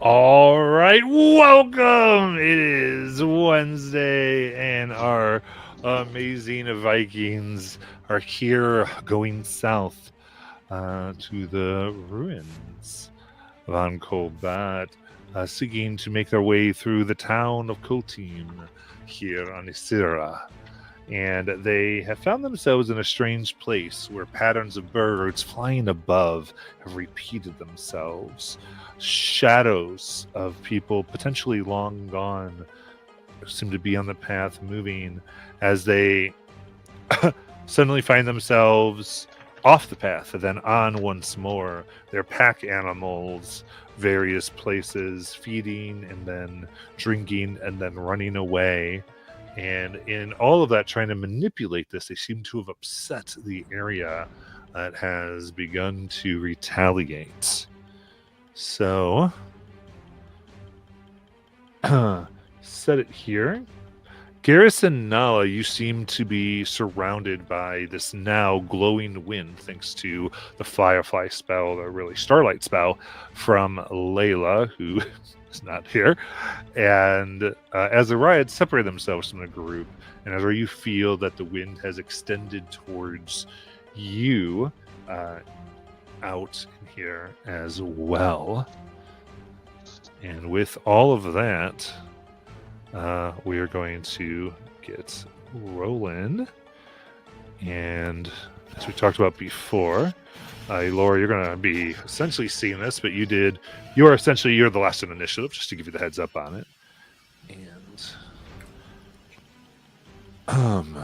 All right, welcome. It is Wednesday, and our amazing Vikings are here going south to the ruins of Ankobat, seeking to make their way through the town of Kotim here on Isira. And they have found themselves in a strange place where patterns of birds flying above have repeated themselves. Shadows of people potentially long gone seem to be on the path moving as they suddenly find themselves off the path and then on once more. Their pack animals, various places, feeding and then drinking and then running away. And in all of that, trying to manipulate this, they seem to have upset the area that has begun to retaliate. So, set it here. Garrison Nala, you seem to be surrounded by this now glowing wind, thanks to the Firefly spell, or really Starlight spell, from Layla, who is not here. And Azariah had separated themselves from the group, and Azariah, you feel that the wind has extended towards you out in here as well. And with all of that, we are going to get rolling. And as we talked about before, Laura, you're going to be essentially seeing this, but you're the last in initiative, just to give you the heads up on it. And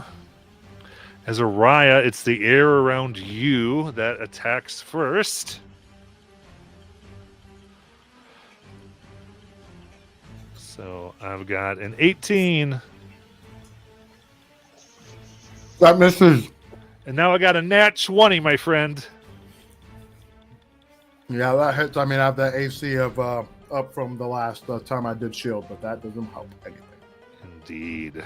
Azariah, it's the air around you that attacks first. So I've got an 18. That misses. And now I got a nat 20, my friend. Yeah, that hits. I mean, I have that AC of up from the last time I did shield, but that doesn't help anything. Indeed.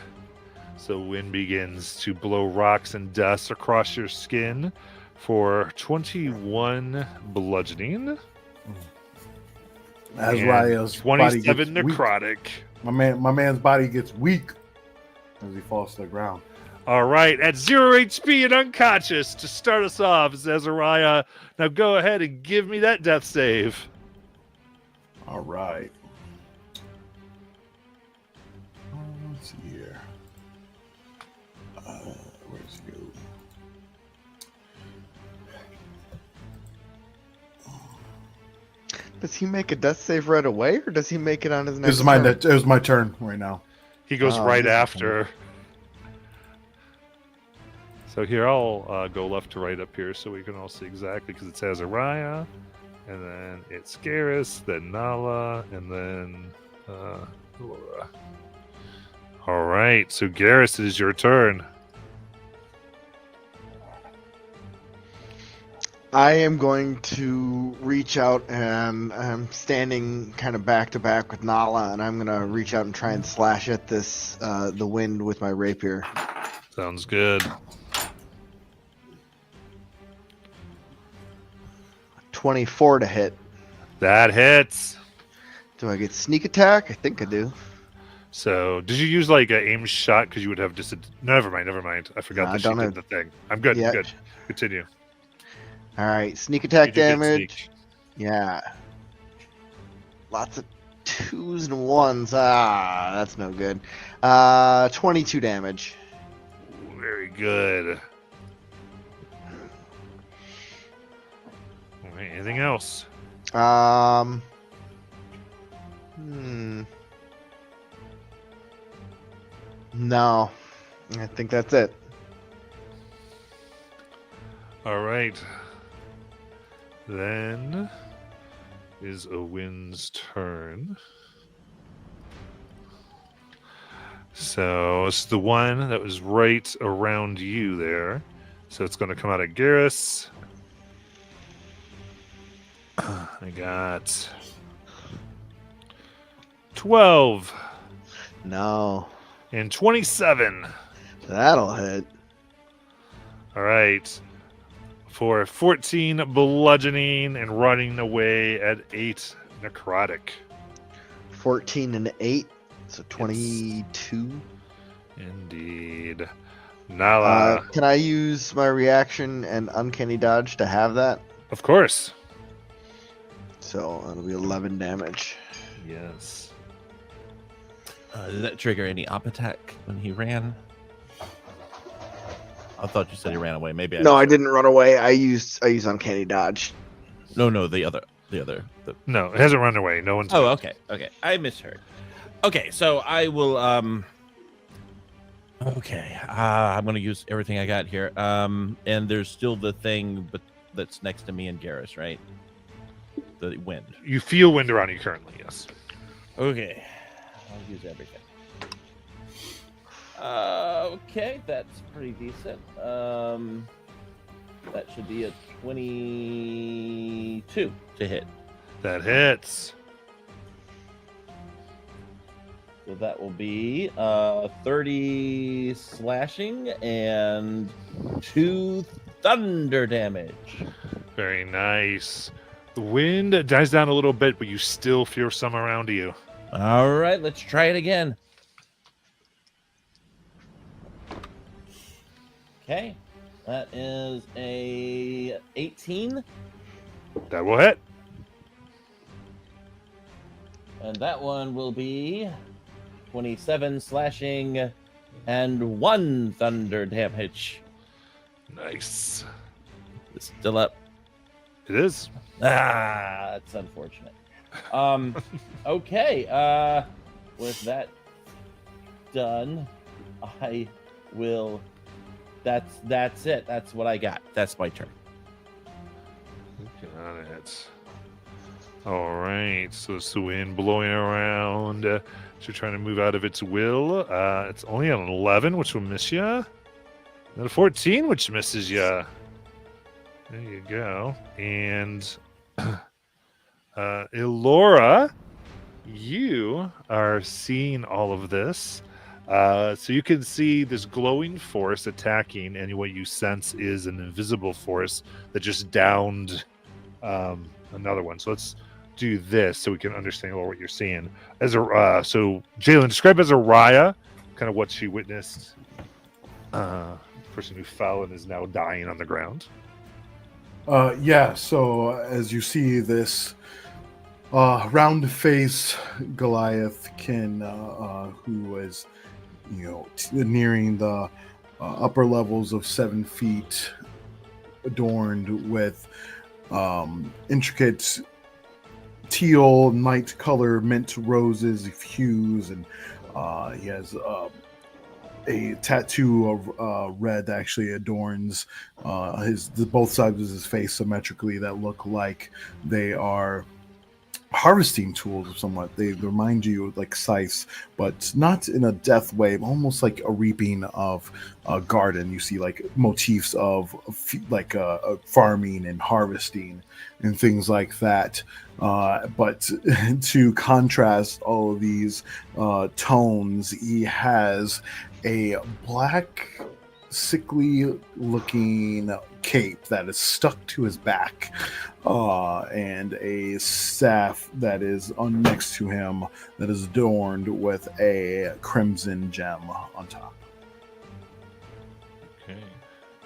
So wind begins to blow rocks and dust across your skin for 21 bludgeoning. Azrael's 27 necrotic. My man's body gets weak as he falls to the ground. All right, at 0 HP and unconscious to start us off, Azariah. Now go ahead and give me that death save. All right. Let's see here. Where's he go? Does he make a death save right away, or does he make it on his next This turn? it was my turn right now. He goes right after. So here, I'll go left to right up here so we can all see exactly, because it's Azariah, and then it's Garrus, then Nala, and then Laura. All right, so Garrus, it is your turn. I am going to reach out, and I'm standing kind of back to back with Nala, and I'm going to reach out and try and slash at this the wind with my rapier. Sounds good. 24 to hit. That hits. Do I get sneak attack? I think I do. So, did you use like an aim shot? Because you would have Never mind. I forgot that she did the thing. I'm good. Yeah. Good. Continue. All right, sneak attack You did good damage. sneak. Yeah. Lots of 2s and 1s. Ah, that's no good. 22 damage. Very good. All right, anything else? No. I think that's it. All right. Then is Owyn's turn. So it's the one that was right around you there. So it's going to come out of Garrus. I got 12 No. and 27. That'll hit. All right. For 14 bludgeoning and running away at 8 necrotic. 14 and 8, so 22. Indeed. Nala. Can I use my reaction and uncanny dodge to have that? Of course. So it'll be 11 damage. Yes. Did that trigger any op attack when he ran? I thought you said he ran away. Maybe No, I didn't run away. I used uncanny dodge. No, the other. No, it hasn't run away. No one's. Oh, okay. I misheard. Okay, so I will. Okay, I'm gonna use everything I got here. And there's still the thing, but that's next to me and Garrus, right? The wind. You feel wind around you currently. Yes. Okay, I'll use everything. Okay, that's pretty decent. That should be a 22 to hit. That hits. So that will be 30 slashing and 2 thunder damage. Very nice. The wind dies down a little bit, but you still feel some around you. All right, let's try it again. Okay, that is a 18, That will hit. and that one will be 27 slashing and 1 thunder damage. Nice. It's still up. It is. Ah, that's unfortunate. Okay, with that done, I will. That's it. That's what I got. That's my turn. Got it. All right. So it's the wind blowing around. So trying to move out of its will. It's only an 11, which will miss you. And a 14, which misses you. There you go. And Elora, you are seeing all of this. So you can see this glowing force attacking, and what you sense is an invisible force that just downed another one. So let's do this so we can understand what you're seeing. So Jalen, describe as Araya, kind of what she witnessed. Person who fell and is now dying on the ground. Yeah, so as you see this round face Goliath who is, nearing the upper levels of 7 feet, adorned with intricate teal, night color, mint roses of hues, and he has a tattoo of red that actually adorns both sides of his face symmetrically that look like they are harvesting tools somewhat. They remind you of like scythes, but not in a death way, almost like a reaping of a garden. You see like motifs of farming and harvesting and things like that. But to contrast all of these tones, he has a black, sickly looking cape that is stuck to his back, and a staff that is next to him that is adorned with a crimson gem on top. Okay,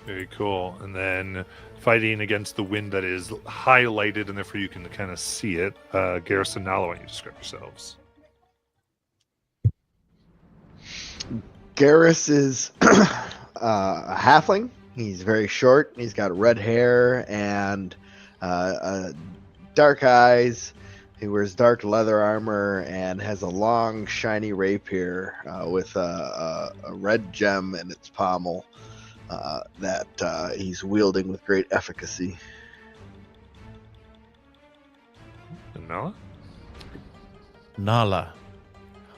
very cool. And then fighting against the wind that is highlighted, and therefore you can kind of see it. Garrus and Nala, why don't you describe yourselves? Garrus is a halfling. He's very short. He's got red hair and dark eyes. He wears dark leather armor and has a long, shiny rapier with a red gem in its pommel that he's wielding with great efficacy. And Nala? Nala,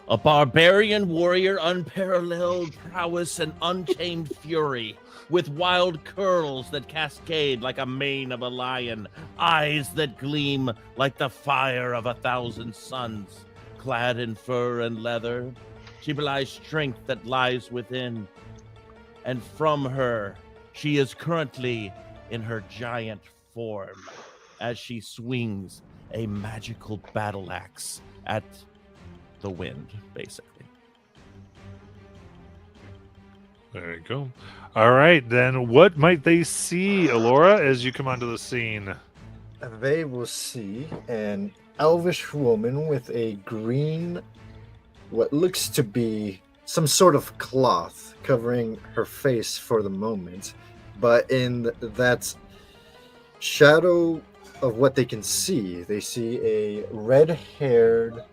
a barbarian warrior, unparalleled prowess and untamed fury, with wild curls that cascade like a mane of a lion, eyes that gleam like the fire of 1,000 suns. Clad in fur and leather, she belies strength that lies within. And from her, she is currently in her giant form as she swings a magical battle axe at the wind, basically. There you go. All right, then what might they see, Alora, as you come onto the scene? They will see an elvish woman with a green, what looks to be some sort of cloth covering her face for the moment. But in that shadow of what they can see, they see a red-haired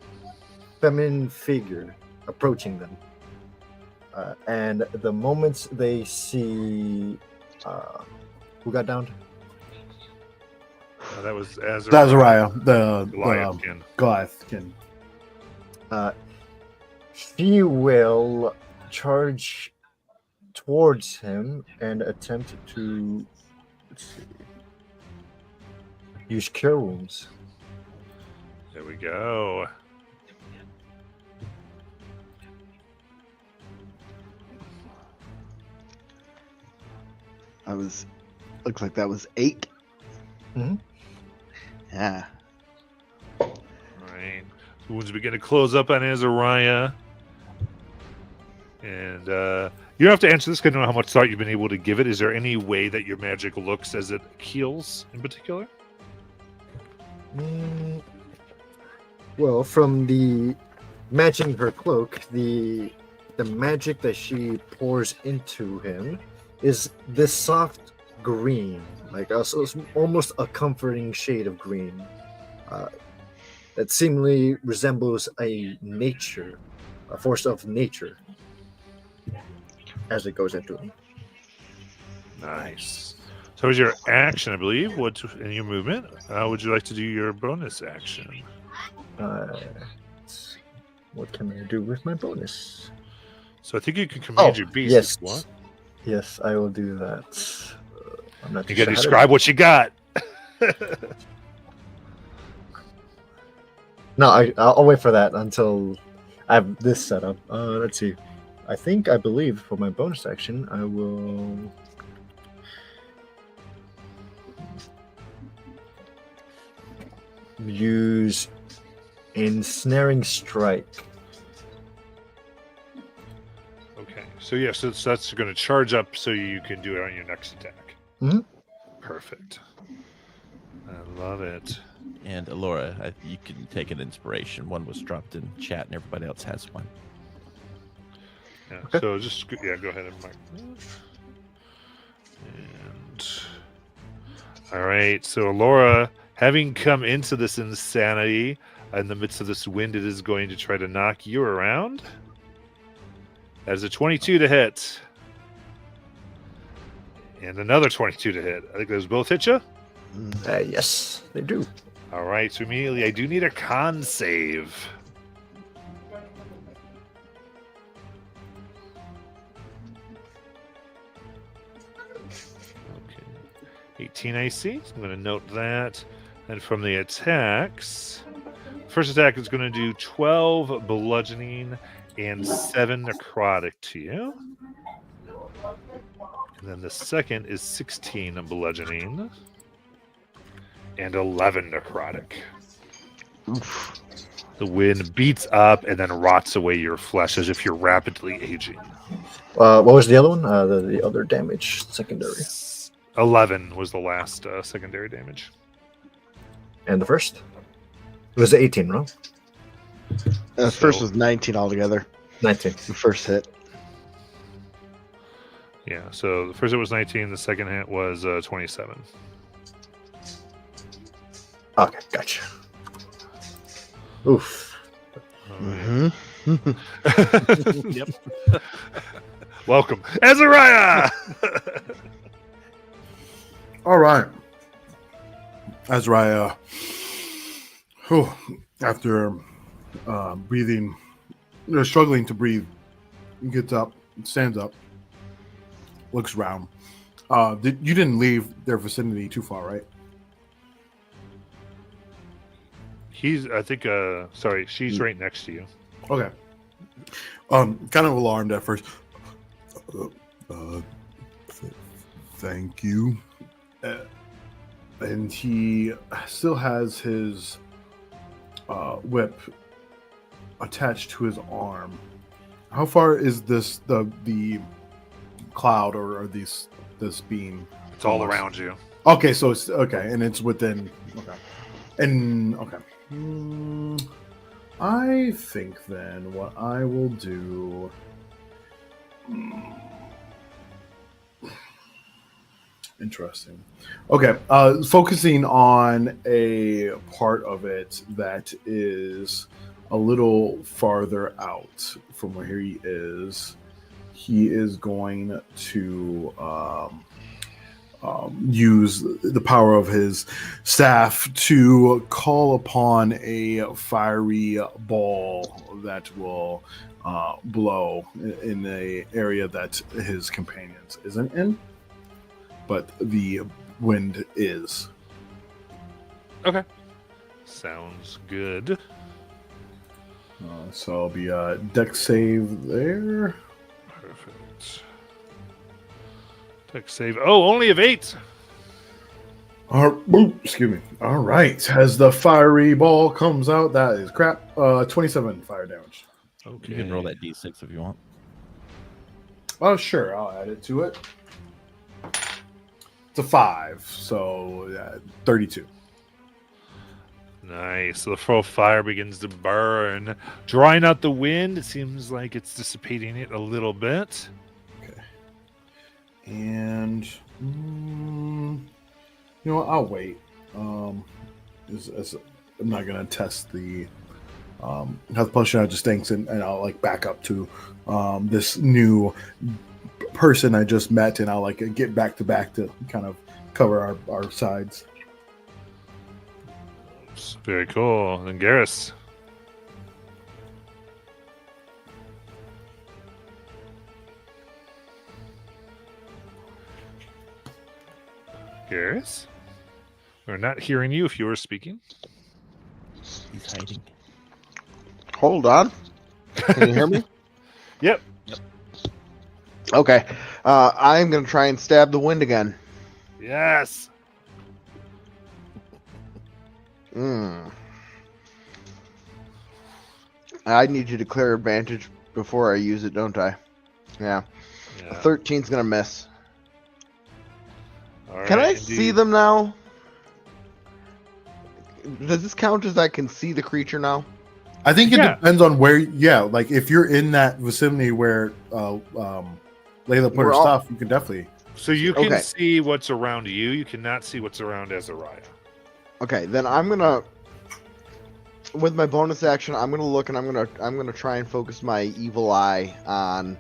feminine figure approaching them. And the moment they see... who got downed? That was Azariah. Azariah, the Goliathkin. Goliathkin. She will charge towards him and attempt to, let's see, use Cure Wounds. There we go. Looks like that was 8. Mhm. Yeah. All right. The wounds begin to close up on Azariah. And you don't have to answer this because I don't know how much thought you've been able to give it. Is there any way that your magic looks as it heals in particular? Well, from the matching her cloak, the magic that she pours into him is this soft green, like almost a comforting shade of green that seemingly resembles a force of nature as it goes into him. Nice. So is your action, I believe. What's in your movement? Would you like to do your bonus action? What can I do with my bonus? So I think you can command your beast. yes. If you want. Yes, I will do that. I'm not You too got to sure how describe what you got. No, I'll wait for that until I have this set up. Let's see. I believe for my bonus action, I will use Ensnaring Strike. Okay. So yes, that's going to charge up so you can do it on your next attack. Mhm. Perfect. I love it. And Alora, you can take an inspiration. One was dropped in chat, and everybody else has one. Yeah. Okay. So just go ahead and mark that. And all right. So Laura, having come into this insanity in the midst of this wind, it is going to try to knock you around. That is a 22 to hit. And another 22 to hit. I think those both hit you. Yes, they do. All right. So immediately, I do need a con save. Okay. 18 AC. So I'm going to note that. And from the attacks, first attack is going to do 12 bludgeoning and 7 necrotic to you. And then the second is 16 bludgeoning and 11 necrotic. Oof. The wind beats up and then rots away your flesh as if you're rapidly aging. What was the other one? The other damage secondary. 11 was the last secondary damage. And the first? It was 18, right? The first So- was 19 altogether. 19. The first hit. Yeah, so the first hit was 19, the second hit was 27. Okay, gotcha. Oof. Mm-hmm. Yep. Welcome, Azariah! All right. Azariah, after breathing, struggling to breathe, gets up, stands up, looks around. You didn't leave their vicinity too far, right? She's right next to you. Okay. Kind of alarmed at first. Thank you. And he still has his whip attached to his arm. How far is the cloud or this beam? It's all from us? around you. Okay, so it's okay, and it's within. Okay, and okay. I think then what I will do. Interesting. Okay, focusing on a part of it that is a little farther out from where he is. He is going to use the power of his staff to call upon a fiery ball that will blow in the area that his companions isn't in, but the wind is. Okay. Sounds good. So I'll be a deck save there. Perfect. Deck save. Oh, only of 8. Excuse me. All right. As the fiery ball comes out, that is crap. 27 fire damage. Okay. You can roll that d6 if you want. Oh, sure. I'll add it to it. It's a 5, so 32. Nice. So the full fire begins to burn, drawing out the wind. It seems like it's dissipating it a little bit. Okay. And you know what? I'll wait. I'm not gonna test the health potion. I just thinks, and I'll like back up to this new person I just met, and I'll like get back to kind of cover our sides. Very cool. And Garrus. Garrus? We're not hearing you if you were speaking. He's hiding. Hold on. Can you hear me? Yep. Okay. I'm going to try and stab the wind again. Yes. I need to declare advantage before I use it, don't I? Yeah. 13's going to miss. All Can right, I indeed. see them now? Does this count as I can see the creature now? I think it Yeah. depends on where. Yeah, like if you're in that vicinity where Layla put her We're all- stuff, you can definitely. So you can Okay. see what's around you. You cannot see what's around Azariah. Okay, then I'm gonna, with my bonus action, I'm gonna look and I'm gonna try and focus my evil eye on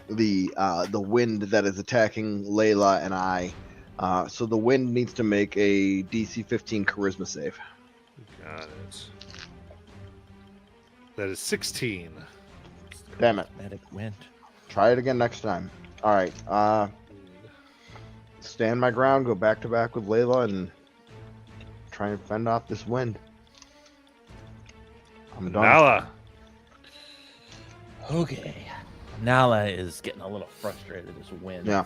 the wind that is attacking Layla and I. So the wind needs to make a DC 15 Charisma save. Got it. That is 16. Damn it! Magic wind. Try it again next time. All right. Stand my ground. Go back to back with Layla and try and fend off this wind. I'm done. Nala. Okay. Nala is getting a little frustrated this wind. Yeah.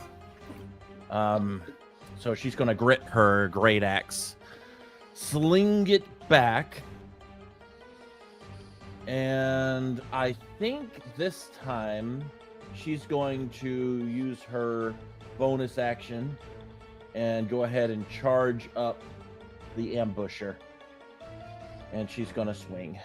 So she's gonna grip her great axe, sling it back, and I think this time she's going to use her bonus action and go ahead and charge up the ambusher, and she's gonna swing.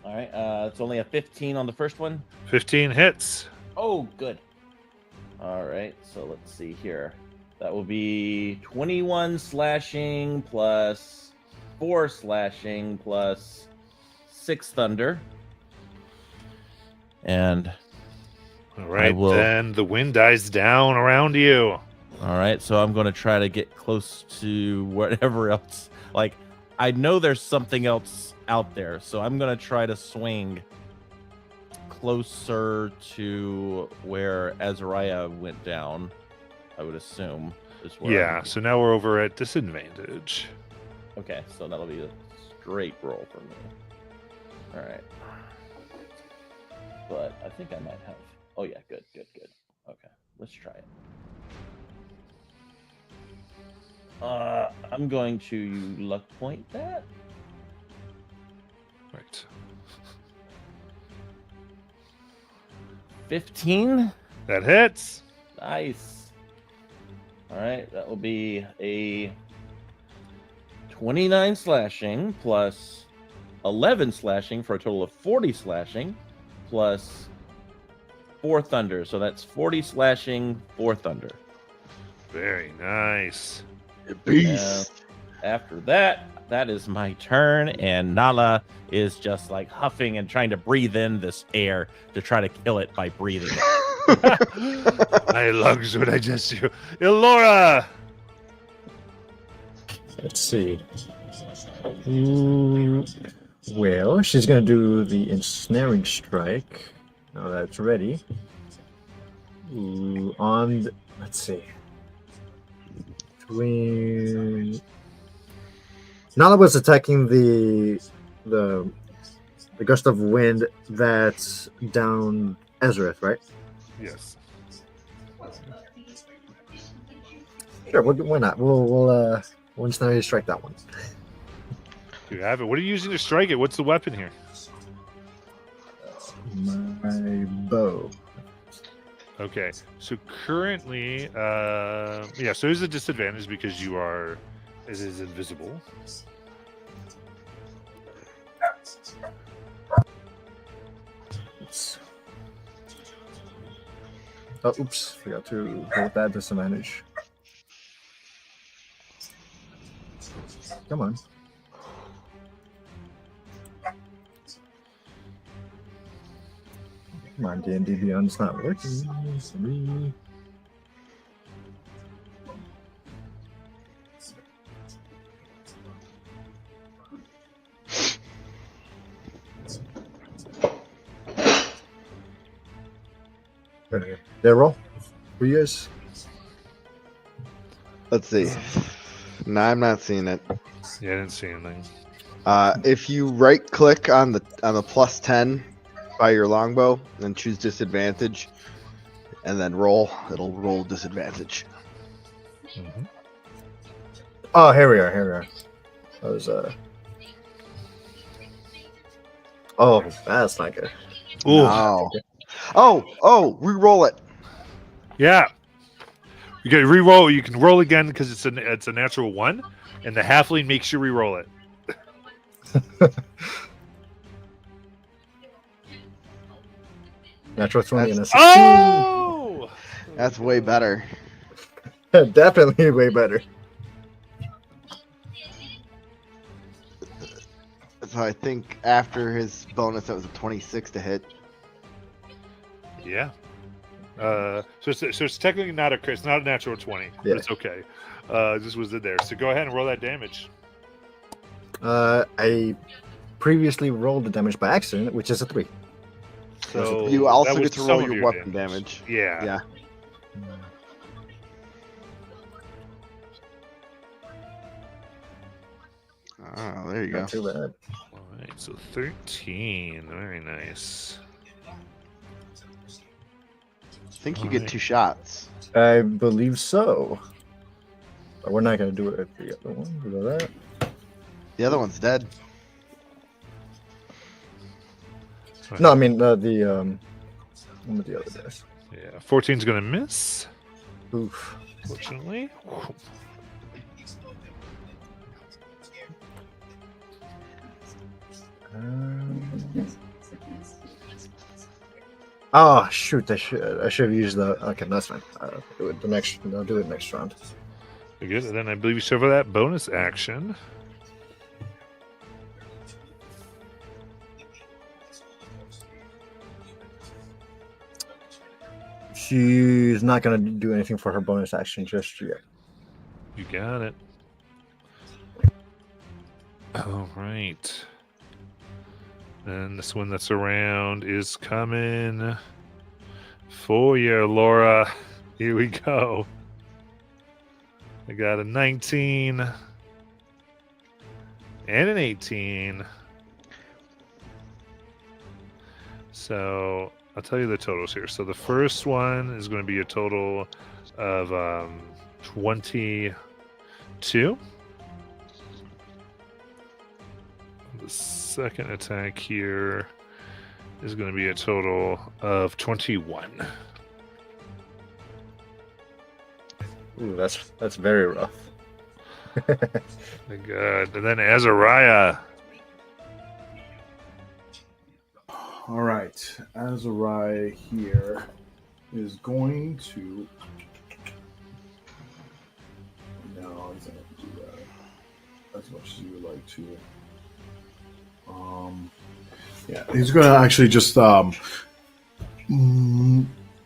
All right, it's only a 15 on the first one. 15 hits. Oh, good. All right, so let's see here. That will be 21 slashing plus 4 slashing plus 6 thunder. And All right, will- then the wind dies down around you. all right, so I'm going to try to get close to whatever else. Like, I know there's something else out there, so I'm going to try to swing closer to where Azariah went down, I would assume. Is where Yeah, I'm- so now we're over at disadvantage. Okay, so that'll be a straight roll for me. All right. But I think I might have. Oh, yeah, good. Okay, let's try it. I'm going to luck point that. Right. 15. That hits. Nice. All right, that will be a 29 slashing plus 11 slashing for a total of 40 slashing plus 4 thunder. So that's 40 slashing, 4 thunder. Very nice. Beast. After that, that is my turn, and Nala is just like huffing and trying to breathe in this air to try to kill it by breathing it. My lungs would digest you. Elora! Let's see. Well, she's gonna do the ensnaring strike. Now that's ready. Let's see. Nala was attacking the gust of wind that's down Ezrath, right? Yes. Sure. Why not? We'll ensnaring strike that one. You have it. What are you using to strike it? What's the weapon here? My bow. Okay. So currently, so there's a disadvantage because it is invisible. Oh, oops! Forgot to go with that disadvantage. Come on. Come on, D&D Beyond's not working. There, roll for you guys. Let's see. No, I'm not seeing it. Yeah, I didn't see anything. If you right click on the plus 10 by your longbow and choose disadvantage and then roll, it'll roll disadvantage. Mm-hmm. Oh, here we are. That was Oh, that's not good. Ooh. No. Oh, re-roll it. Yeah. You can re-roll. You can roll again because it's a natural 1, and the halfling makes you re-roll it. Natural 20 and a 16. Oh! That's way better. Definitely way better. So I think after his bonus, that was a 26 to hit. Yeah. So it's technically not a crit. It's not a natural 20, but Yeah. it's okay. This was in there. So go ahead and roll that damage. I previously rolled the damage by accident, which is a 3. So You that also was get to some roll of your weapon damage. Yeah. Yeah. Oh, there you go. Not too bad. All right. So 13. Very nice. I think you All get right. 2 shots. I believe so. But we're not going to do it at the other one. Do that. The other one's dead. No, I mean one with the other dice. Yeah. 14's going to miss, Oof. fortunately. Oh shoot! I should have used the. Okay, that's fine. I'll do it next round. Very good. And then I believe you still have that bonus action. She's not gonna do anything for her bonus action just yet. You got it. All right. And this one that's around is coming for you, Laura. Here we go. I got a 19 and an 18. So I'll tell you the totals here. So the first one is going to be a total of 22. the second attack here is going to be a total of 21. Ooh, that's very rough. My God. And then Azariah. All right, Azariah here is going to. No, he's not going to do that as much as you would like to. Yeah, he's going to actually just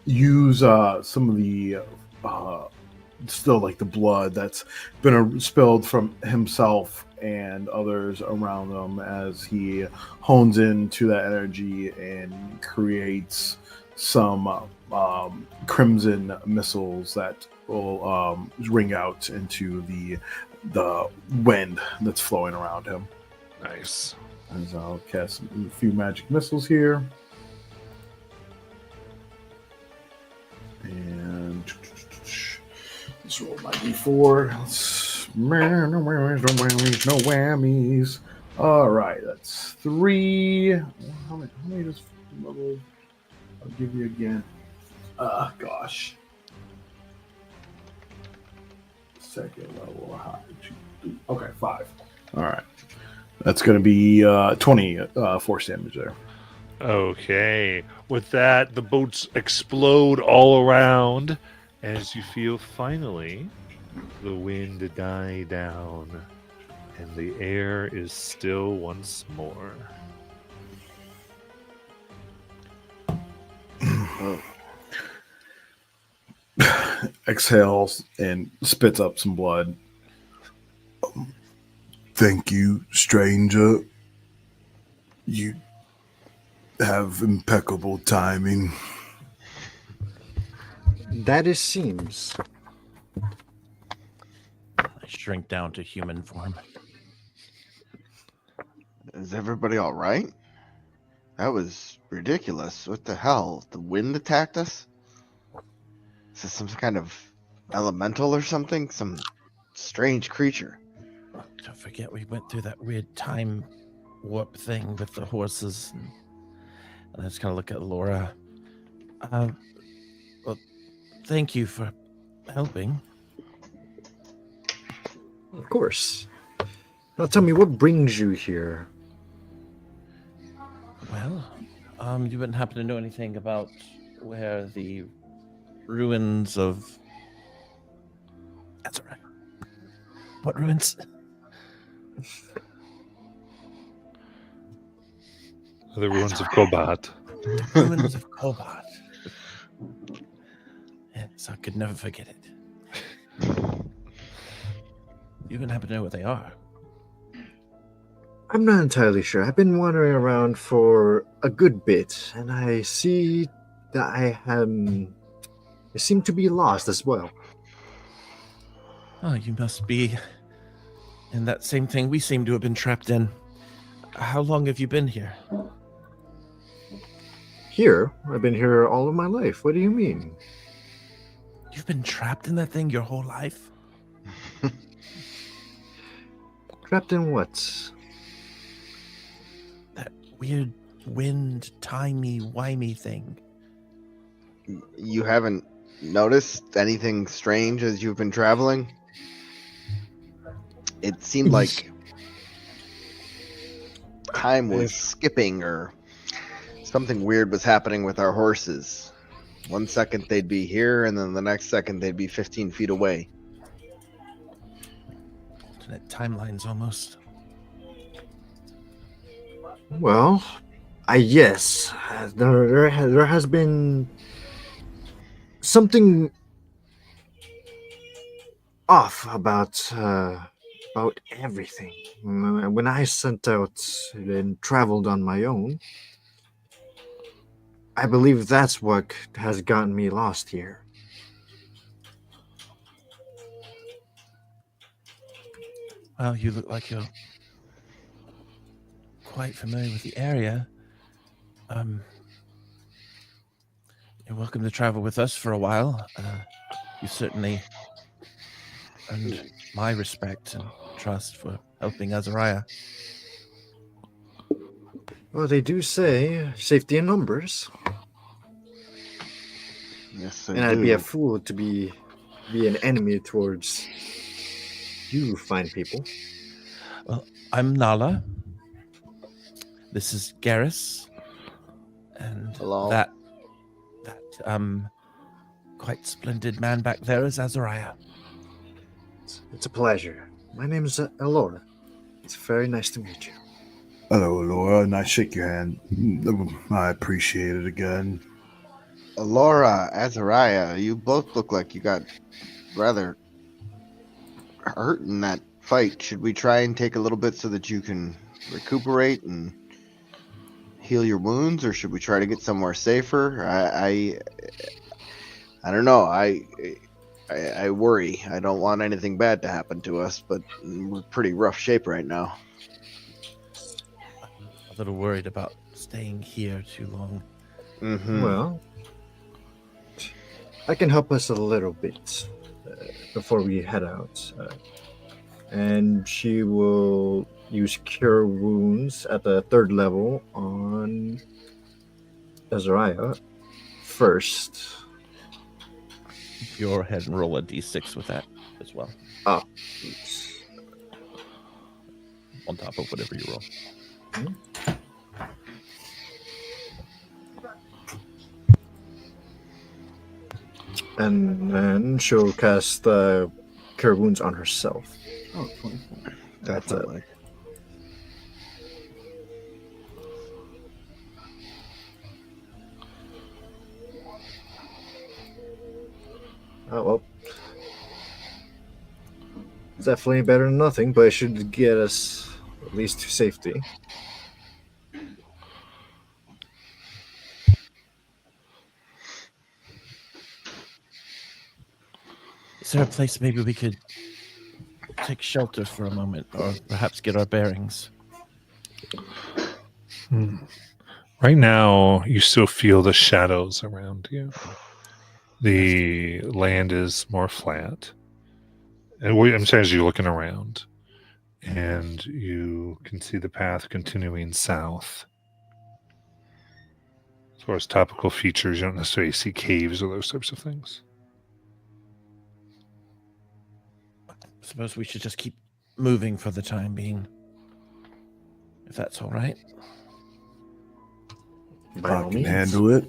use some of the still like the blood that's been spilled from himself and others around him as he hones into that energy and creates some crimson missiles that will ring out into the wind that's flowing around him. Nice. As I'll cast a few magic missiles here. And let's roll my d4. No whammies. All right, that's 3. How many does level? I'll give you again. Gosh. Second level high. Okay, 5. All right. That's going to be 20 force damage there. Okay. With that, the boats explode all around as you feel finally the wind die down and the air is still once more. Exhales and spits up some blood. Thank you, stranger. You have impeccable timing. That it seems. I shrink down to human form. Is everybody all right? That was ridiculous. What the hell? The wind attacked us? Is this some kind of elemental or something? Some strange creature. Don't forget we went through that weird time warp thing with the horses. And I just kind of look at Laura. Well, thank you for helping. Of course. Now tell me, what brings you here? Well, you wouldn't happen to know anything about where the ruins of... That's all right. What ruins? The ruins of Kobat. The ruins of Kobat. Yes, I could never forget it. You wouldn't happen to know what they are? I'm not entirely sure. I've been wandering around for a good bit, and I see that I seem to be lost as well. Oh, you must be in that same thing we seem to have been trapped in. How long have you been here? Here? I've been here all of my life. What do you mean? You've been trapped in that thing your whole life? Trapped in what? That weird wind, timey-wimey thing. You haven't noticed anything strange as you've been traveling? It seemed like time was skipping or something weird was happening with our horses. 1 second they'd be here, and then the next second they'd be 15 feet away. Alternate timelines almost. Well, yes, there has been something off about everything. When I set out and traveled on my own, I believe that's what has gotten me lost here. Well, you look like you're quite familiar with the area. You're welcome to travel with us for a while. You certainly earned my respect and trust for helping Azariah. Well, they do say safety in numbers, Yes, I and I'd be a do. fool to be an enemy towards you, fine people. I'm Nala. This is Garrus. And Hello. that quite splendid man back there is Azariah. It's a pleasure. My name is Elora. It's very nice to meet you. Hello, Laura. Nice to shake your hand. I appreciate it again. Laura, Azariah, you both look like you got rather hurt in that fight. Should we try and take a little bit so that you can recuperate and heal your wounds, or should we try to get somewhere safer? I don't know. I worry. I don't want anything bad to happen to us, but we're pretty rough shape right now. A little worried about staying here too long. Mm-hmm. Well, I can help us a little bit before we head out. And she will use Cure Wounds at the 3rd level on Azariah first. Go ahead and roll a d6 with that as well. Oops. On top of whatever you roll. And then she'll cast Cure Wounds on herself. Oh, 24. That's it. Definitely. Oh, well. It's definitely better than nothing, but it should get us at least to safety. Is there a place maybe we could take shelter for a moment, or perhaps get our bearings? Right now, you still feel the shadows around you. The land is more flat. And I'm saying as you're looking around, and you can see the path continuing south. As far as topical features, you don't necessarily see caves or those types of things. Suppose we should just keep moving for the time being, if that's all right. By I all can means. handle it.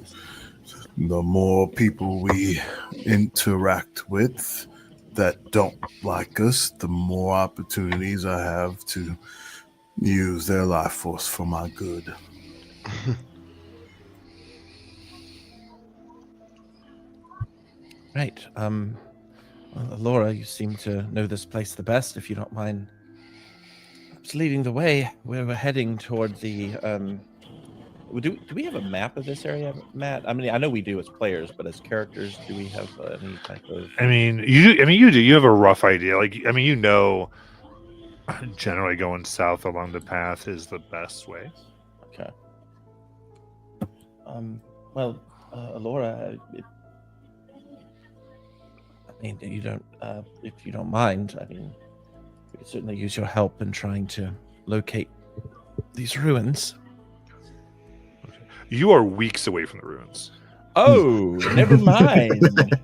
The more people we interact with that don't like us, the more opportunities I have to use their life force for my good. Right. Well, Laura, you seem to know this place the best. If you don't mind, perhaps leading the way. We're heading toward the. Do we have a map of this area, Matt? I mean, I know we do as players, but as characters, do we have any type of? I mean, you do. You have a rough idea. Like, I mean, you know, generally going south along the path is the best way. Okay. Well, Laura, I mean, you don't. If you don't mind, I mean, we could certainly use your help in trying to locate these ruins. You are weeks away from the ruins. Oh, never mind.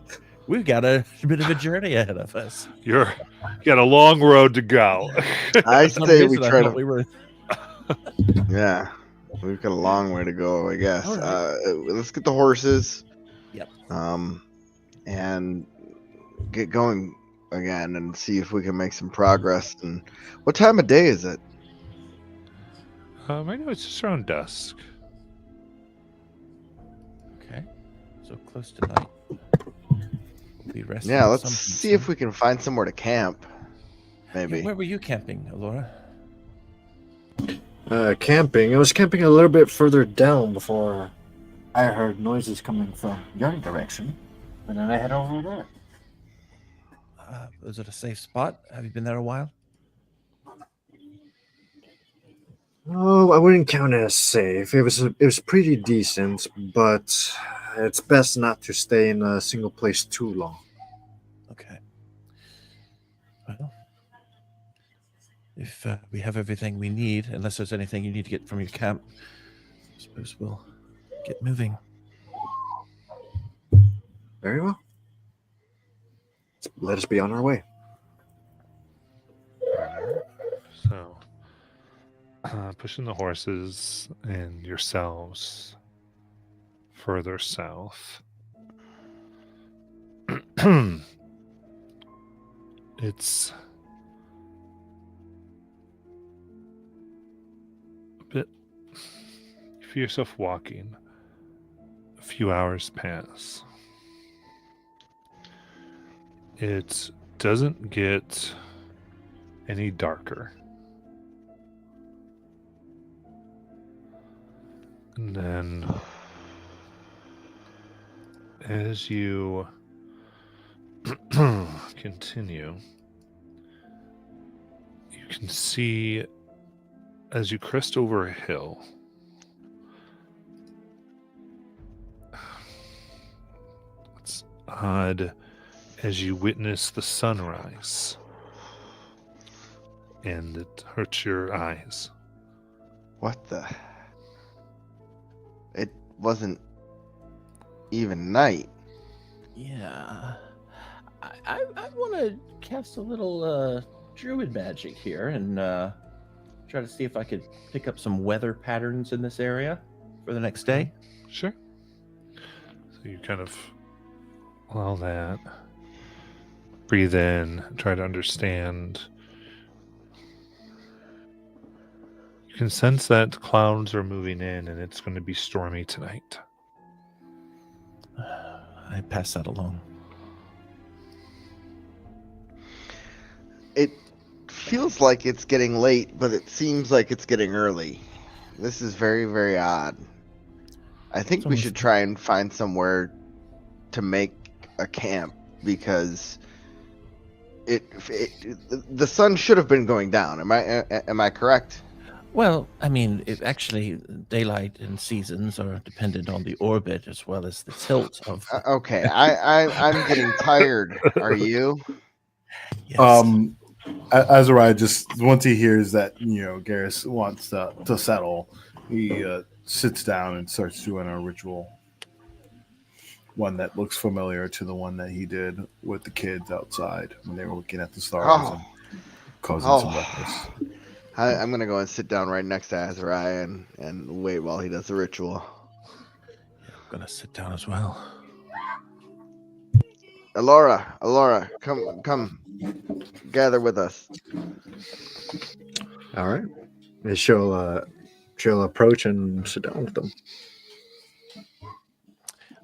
We've got a bit of a journey ahead of us. You got a long road to go. I For some say we reason, I try thought to. we were. Yeah, we've got a long way to go, I guess. All right. Let's get the horses. Yep. And get going again and see if we can make some progress. And what time of day is it? Right now it's just around dusk. Okay, so close to night. We'll be resting. Yeah, at let's some see point if we can find somewhere to camp. soon. Maybe. Where were you camping, Laura? Camping. I was camping a little bit further down before I heard noises coming from your direction, and then I head over there. Is it a safe spot? Have you been there a while? Oh, I wouldn't count it as safe. It was pretty decent, but it's best not to stay in a single place too long. Okay. Well, if we have everything we need, unless there's anything you need to get from your camp, suppose we'll get moving. Very well. Let us be on our way. So, pushing the horses and yourselves further south. It's a bit. You feel yourself walking. A few hours pass. It doesn't get any darker. And then, as you continue, you can see as you crest over a hill, it's odd as you witness the sunrise, and it hurts your eyes. What the? It wasn't even night. Yeah. I want to cast a little druid magic here and try to see if I could pick up some weather patterns in this area for the next day. Sure. So you kind of allow that. Breathe in, try to understand. You can sense that clouds are moving in and it's going to be stormy tonight. I pass that along. It feels like it's getting late, but it seems like it's getting early. This is very, very odd. I think It's we almost- should try and find somewhere to make a camp because the sun should have been going down. Am I correct? Well, I mean, actually, daylight and seasons are dependent on the orbit as well as the tilt of. Okay, I'm getting tired. Are you? Yes. Azariah, just once he hears that Garrus wants to settle, he sits down and starts doing a ritual. One that looks familiar to the one that he did with the kids outside when they were looking at the stars and causing some ruckus. I'm gonna go and sit down right next to Azariah and wait while he does the ritual. I'm gonna sit down as well. Alora, come, gather with us. All right. And she'll approach and sit down with them.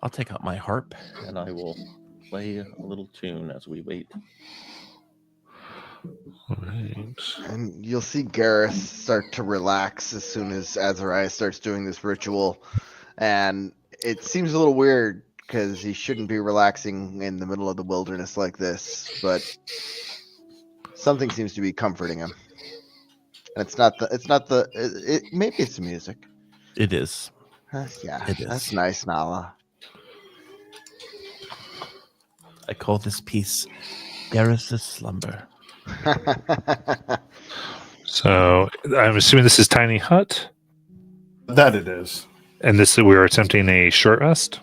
I'll take out my harp and I will play a little tune as we wait. All right. And you'll see Garrus start to relax as soon as Azariah starts doing this ritual. And it seems a little weird because he shouldn't be relaxing in the middle of the wilderness like this, but something seems to be comforting him. And maybe it's the music. It is. Yeah, It is. that's nice, Nala. I call this piece Garrus's Slumber. So I'm assuming this is Tiny Hut, That it is. and we're attempting a short rest.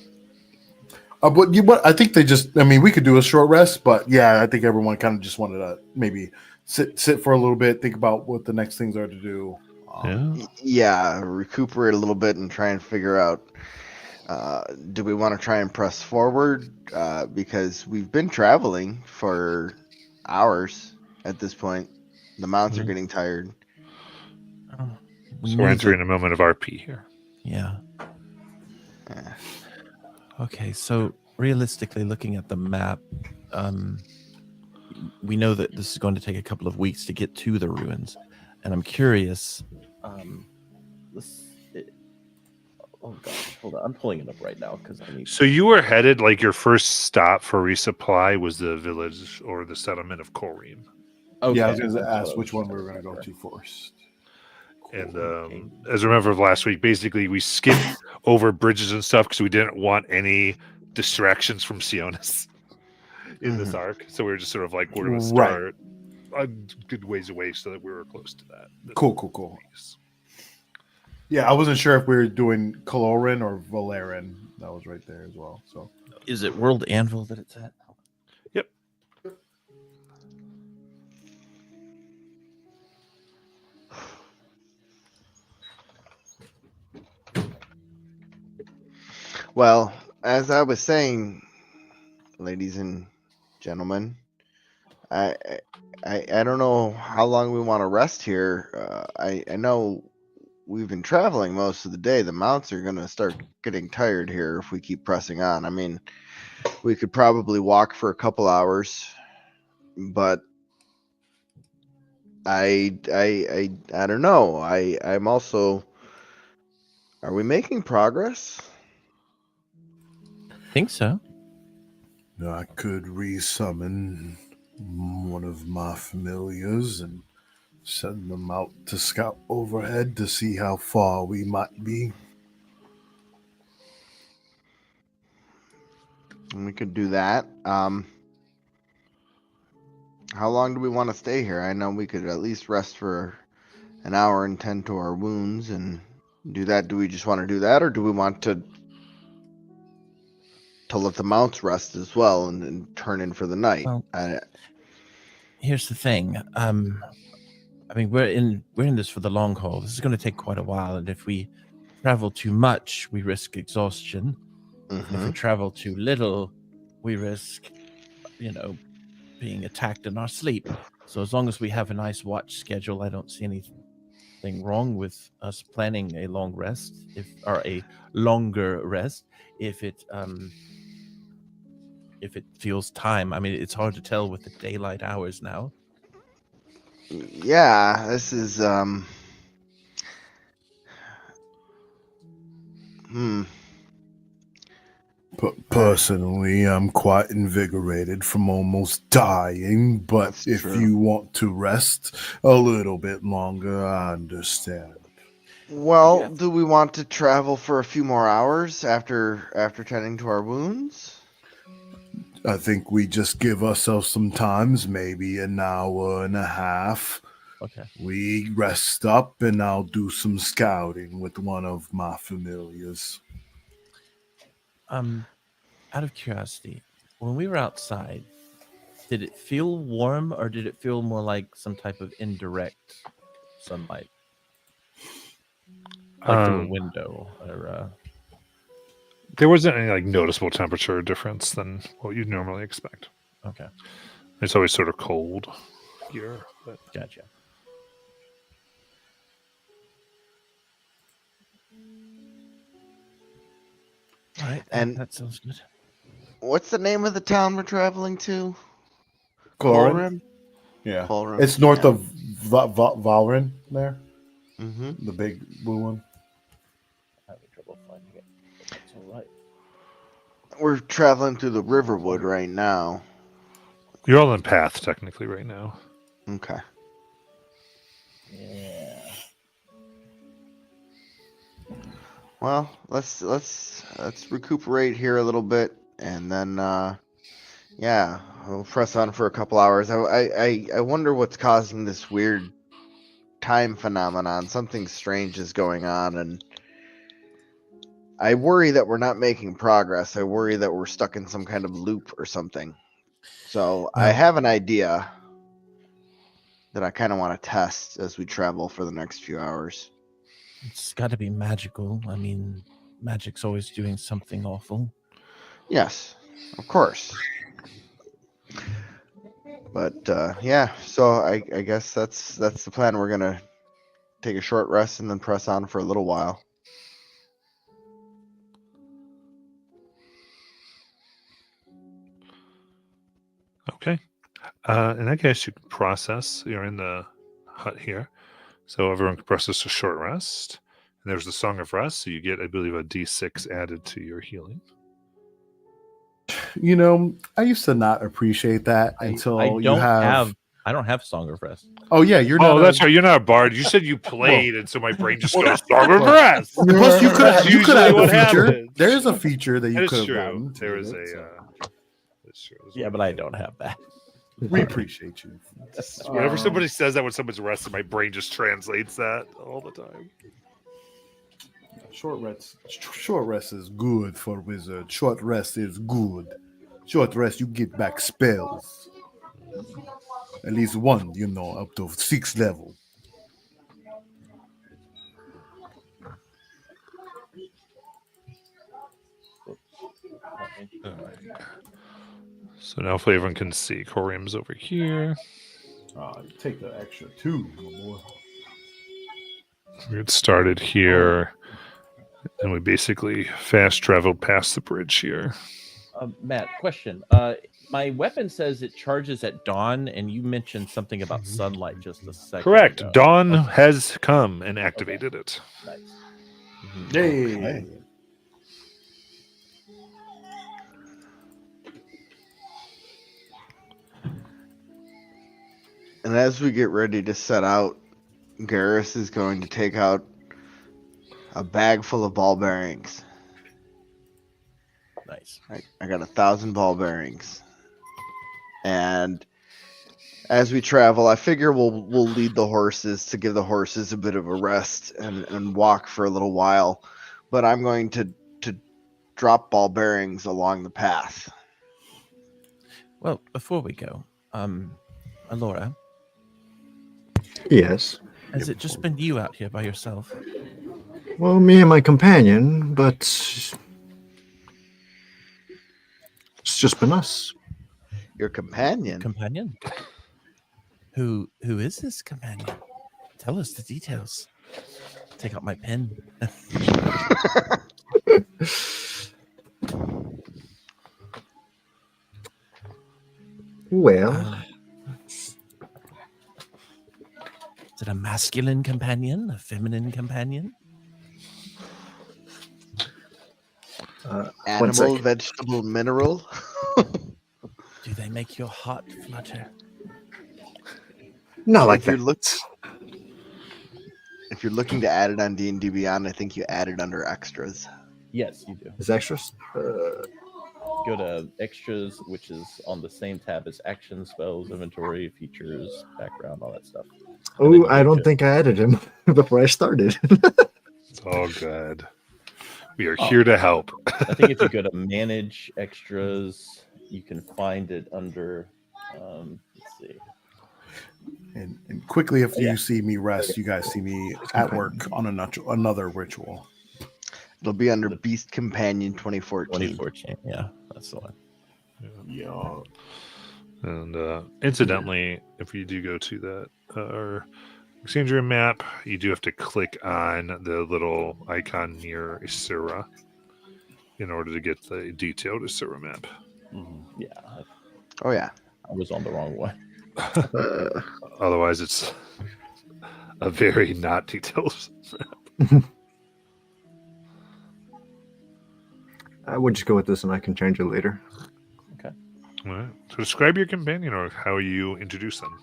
But I think they just. I mean, we could do a short rest, but yeah, I think everyone kind of just wanted to maybe sit for a little bit, think about what the next things are to do. Yeah. Recuperate a little bit and try and figure out. Do we want to try and press forward? Because we've been traveling for hours at this point. The mounts are getting tired. So we're entering a moment of RP here. Yeah. Yeah. Okay, so realistically, looking at the map, we know that this is going to take a couple of weeks to get to the ruins, and I'm curious. Oh gosh, hold on, I'm pulling it up right now because I need. So you were headed, like your first stop for resupply was the village or the settlement of Korim. Okay. Yeah, I was going to ask which one we were going to go to first. And as I remember last week, basically we skipped over bridges and stuff because we didn't want any distractions from Sionis in this arc. So we were just sort of like, we're going to start a good ways away so that we were close to that. Cool. Yeah, I wasn't sure if we were doing Caloran or Valeran. That was right there as well. So Is it World Anvil that it's at? Yep. Well, as I was saying, ladies and gentlemen, I I don't know how long we want to rest here. I know we've been traveling most of the day. The mounts are going to start getting tired here if we keep pressing on. I mean, we could probably walk for a couple hours, but I don't know. I'm also. Are we making progress? I think so. I could resummon one of my familiars and send them out to scout overhead to see how far we might be. We could do that. How long do we want to stay here? I know we could at least rest for an hour and tend to our wounds and do that. Do we just want to do that, or do we want to let the mounts rest as well and turn in for the night? Well, here's the thing. I mean, we're in this for the long haul. This is going to take quite a while, and if we travel too much, we risk exhaustion. If we travel too little, we risk, being attacked in our sleep. So as long as we have a nice watch schedule, I don't see anything wrong with us planning a long rest, or a longer rest, if it feels time. I mean, it's hard to tell with the daylight hours now. Yeah, this is Personally, I'm quite invigorated from almost dying, but That's if true. you want to rest a little bit longer, I understand. Well, Yeah. do we want to travel for a few more hours after tending to our wounds? I think we just give ourselves some times, maybe an hour and a half. Okay. We rest up and I'll do some scouting with one of my familiars. Out of curiosity, when we were outside, did it feel warm or did it feel more like some type of indirect sunlight? Like through a window or There wasn't any noticeable temperature difference than what you'd normally expect. okay. It's always sort of cold here, but Gotcha. All right, And- that sounds good. What's the name of the town we're traveling to? Clorin? Yeah. Colram. It's north of Valrin there, Mm-hmm. the big blue one. I'm having trouble finding it. That's all right. We're traveling through the Riverwood right now. you're all in path technically right now. Okay. Yeah. Well, let's recuperate here a little bit, and then yeah, we'll press on for a couple hours. I wonder what's causing this weird time phenomenon. Something strange is going on, and I worry that we're not making progress. I worry that we're stuck in some kind of loop or something. So I Well- have an idea that I kind of want to test as we travel for the next few hours. It's got to be magical. I mean, magic's always doing something awful. Yes, of course. But yeah, so I guess that's the plan. We're gonna take a short rest and then press on for a little while. Okay. In that case, you can process. You're in the hut here. So everyone can process a short rest. And there's the Song of Rest. So you get, I believe, a D6 added to your healing. You know, I used to not appreciate that until I you don't have. I don't have Song of Rest. Oh yeah, you're not. Oh, a- that's right. You're not a bard. You said you played, and so my brain just goes Song of Rest. Plus, you could That's have usually a what feature. happens. There is a feature that That you is could have true. gotten. to There do is it, a. so. That's true. Yeah, but I don't have that. We appreciate you. Whenever somebody says that when someone's rested, my brain just translates that all the time. Short rest is good for wizard. Short rest is good. Short rest, you get back spells. At least one, up to 6th level. So now hopefully everyone can see. Corium's over here. Take the extra 2, my boy. We get started here. And we basically fast traveled past the bridge here. Matt, question. My weapon says it charges at dawn, and you mentioned something about sunlight just a second Correct. ago. Dawn has come and activated it. Nice. Yay! Okay. And as we get ready to set out, Garrus is going to take out a bag full of ball bearings. Nice. I got 1,000 ball bearings. And as we travel, I figure we'll lead the horses to give the horses a bit of a rest and walk for a little while. But I'm going to drop ball bearings along the path. Well, before we go, Alora, Yes. has it just been you out here by yourself? Well, me and my companion, but it's just been us. Your companion. Companion? Who is this companion? Tell us the details. Take out my pen. Well, Is it a masculine companion? A feminine companion? Animal, second. vegetable, mineral. Do they make your heart flutter? not like If you're that. If you're looking to add it on D&D Beyond, I think you add it under extras. Yes, you do. Is extras? Go to extras, which is on the same tab as actions, spells, inventory, features, background, all that stuff. And then Oh, you I go don't to- think I added him before I started. It's all good. We are Oh. here to help. I think if you go to manage extras, you can find it under. Let's see. And quickly after Yeah. you see me rest, you guys see me at work on another ritual. It'll be under Beast Companion 2014. 2014. Yeah, that's the one. Yeah. And incidentally, if you do go to that or exchange room map, you do have to click on the little icon near Isura in order to get the detailed Isura map. Yeah, Oh yeah. I was on the wrong one. Otherwise, it's a very not detailed. I would just go with this and I can change it later. All right. So describe your companion or how you introduce them.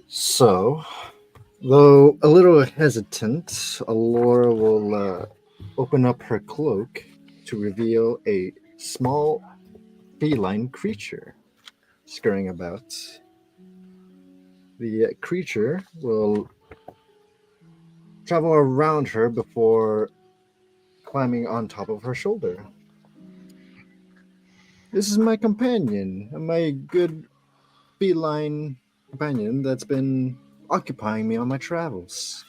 So, though a little hesitant, Alora will open up her cloak to reveal a small feline creature scurrying about. The creature will travel around her before climbing on top of her shoulder. This is my companion, my good feline companion that's been occupying me on my travels.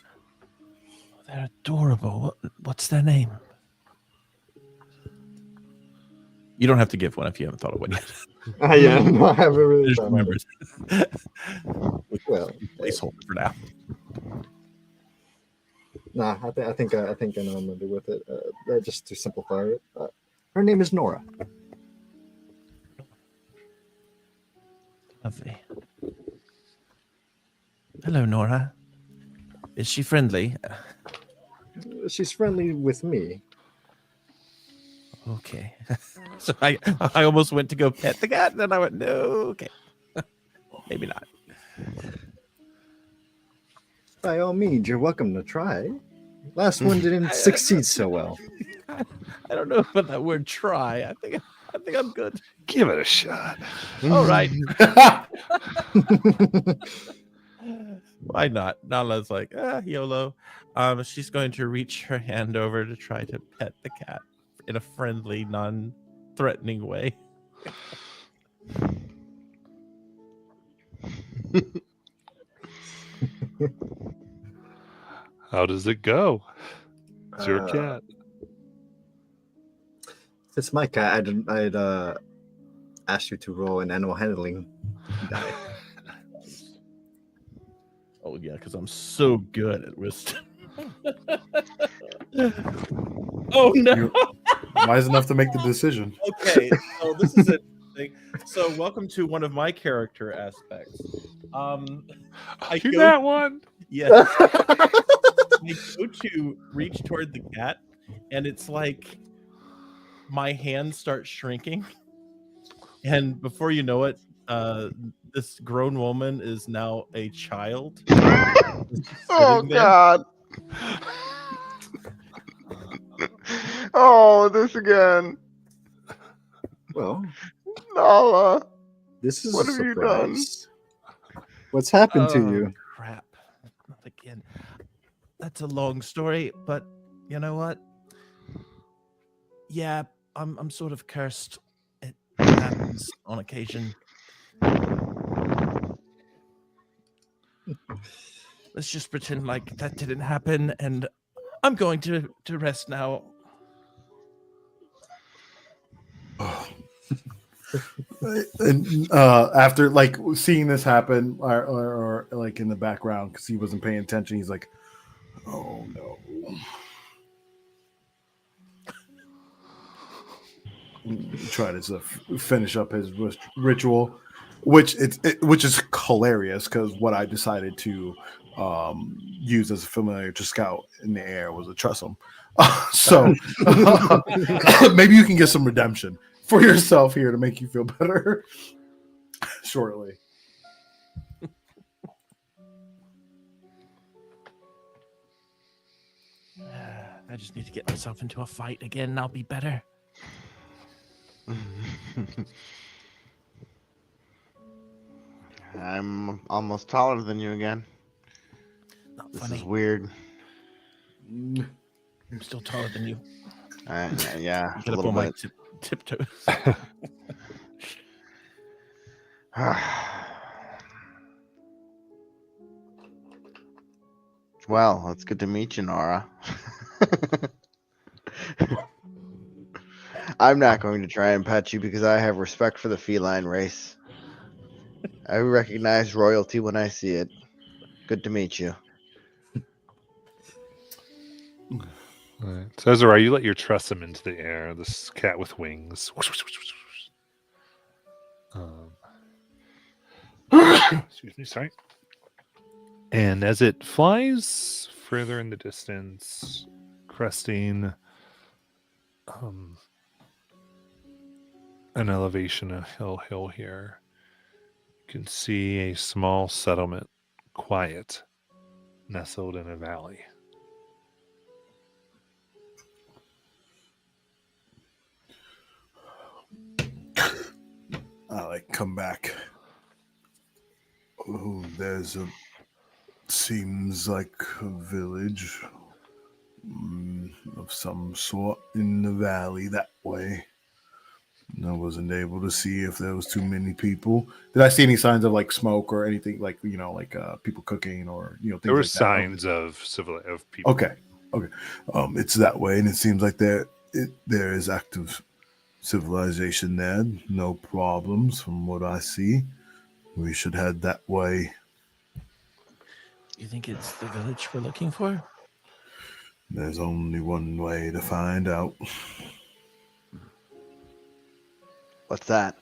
They're adorable. What's their name? You don't have to give one if you haven't thought of one yet. Yeah, no, I haven't really Just thought remember. Well, Placeholder for now. nah, I think I know what I'm gonna do with it. Just to simplify it, her name is Nora. Lovely. Hello, Nora. Is she friendly? She's friendly with me. Okay. So I almost went to go pet the cat, and then I went, no, okay. Maybe not. By all means, you're welcome to try. Last one didn't succeed so well. I don't know about that word try. I think I'm good. Give it a shot. All right. Why not? Nala's like, YOLO. She's going to reach her hand over to try to pet the cat in a friendly, non-threatening way. How does it go? It's your cat. If it's my cat, I'd ask you to roll an animal handling die. Oh yeah, because I'm so good at wisdom. Oh no. You're wise enough to make the decision. Okay, so this is interesting. So welcome to one of my character aspects. I Do go- that one. Yes. I go to reach toward the cat, and it's like my hand starts shrinking. And before you know it, this grown woman is now a child. Oh sitting there. God! Oh, this again, Well, Nala. this is What a have you done? surprise. What's happened to Oh, you? Crap. Not again. That's a long story, but you know what? Yeah, I'm sort of cursed. It happens on occasion. Let's just pretend like that didn't happen, and I'm going to rest now. And after like seeing this happen, or like in the background because he wasn't paying attention, he's like, "Oh no!" Try to finish up his ritual, which is hilarious because what I decided to use as a familiar to scout in the air was a trestle. So maybe you can get some redemption for yourself here to make you feel better shortly. I just need to get myself into a fight again, and I'll be better. I'm almost taller than you again. Not This funny. is weird. I'm still taller than you. Yeah, a Get up little on my bit. tiptoes. Well, it's good to meet you, Nora. I'm not going to try and pet you because I have respect for the feline race. I recognize royalty when I see it. Good to meet you. Right. So Azariah, you let your tressum into the air. This cat with wings. Excuse me, sorry. And as it flies further in the distance, cresting an elevation, a hill here, you can see a small settlement, quiet, nestled in a valley. I like come back. Oh, seems like a village of some sort in the valley that way. I wasn't able to see if there was too many people. Did I see any signs of like smoke or anything like people cooking or things There were like that? signs of people. Okay. It's that way, and it seems like there is active civilization there. No problems from what I see. We should head that way. You think it's the village we're looking for? There's only one way to find out. What's that?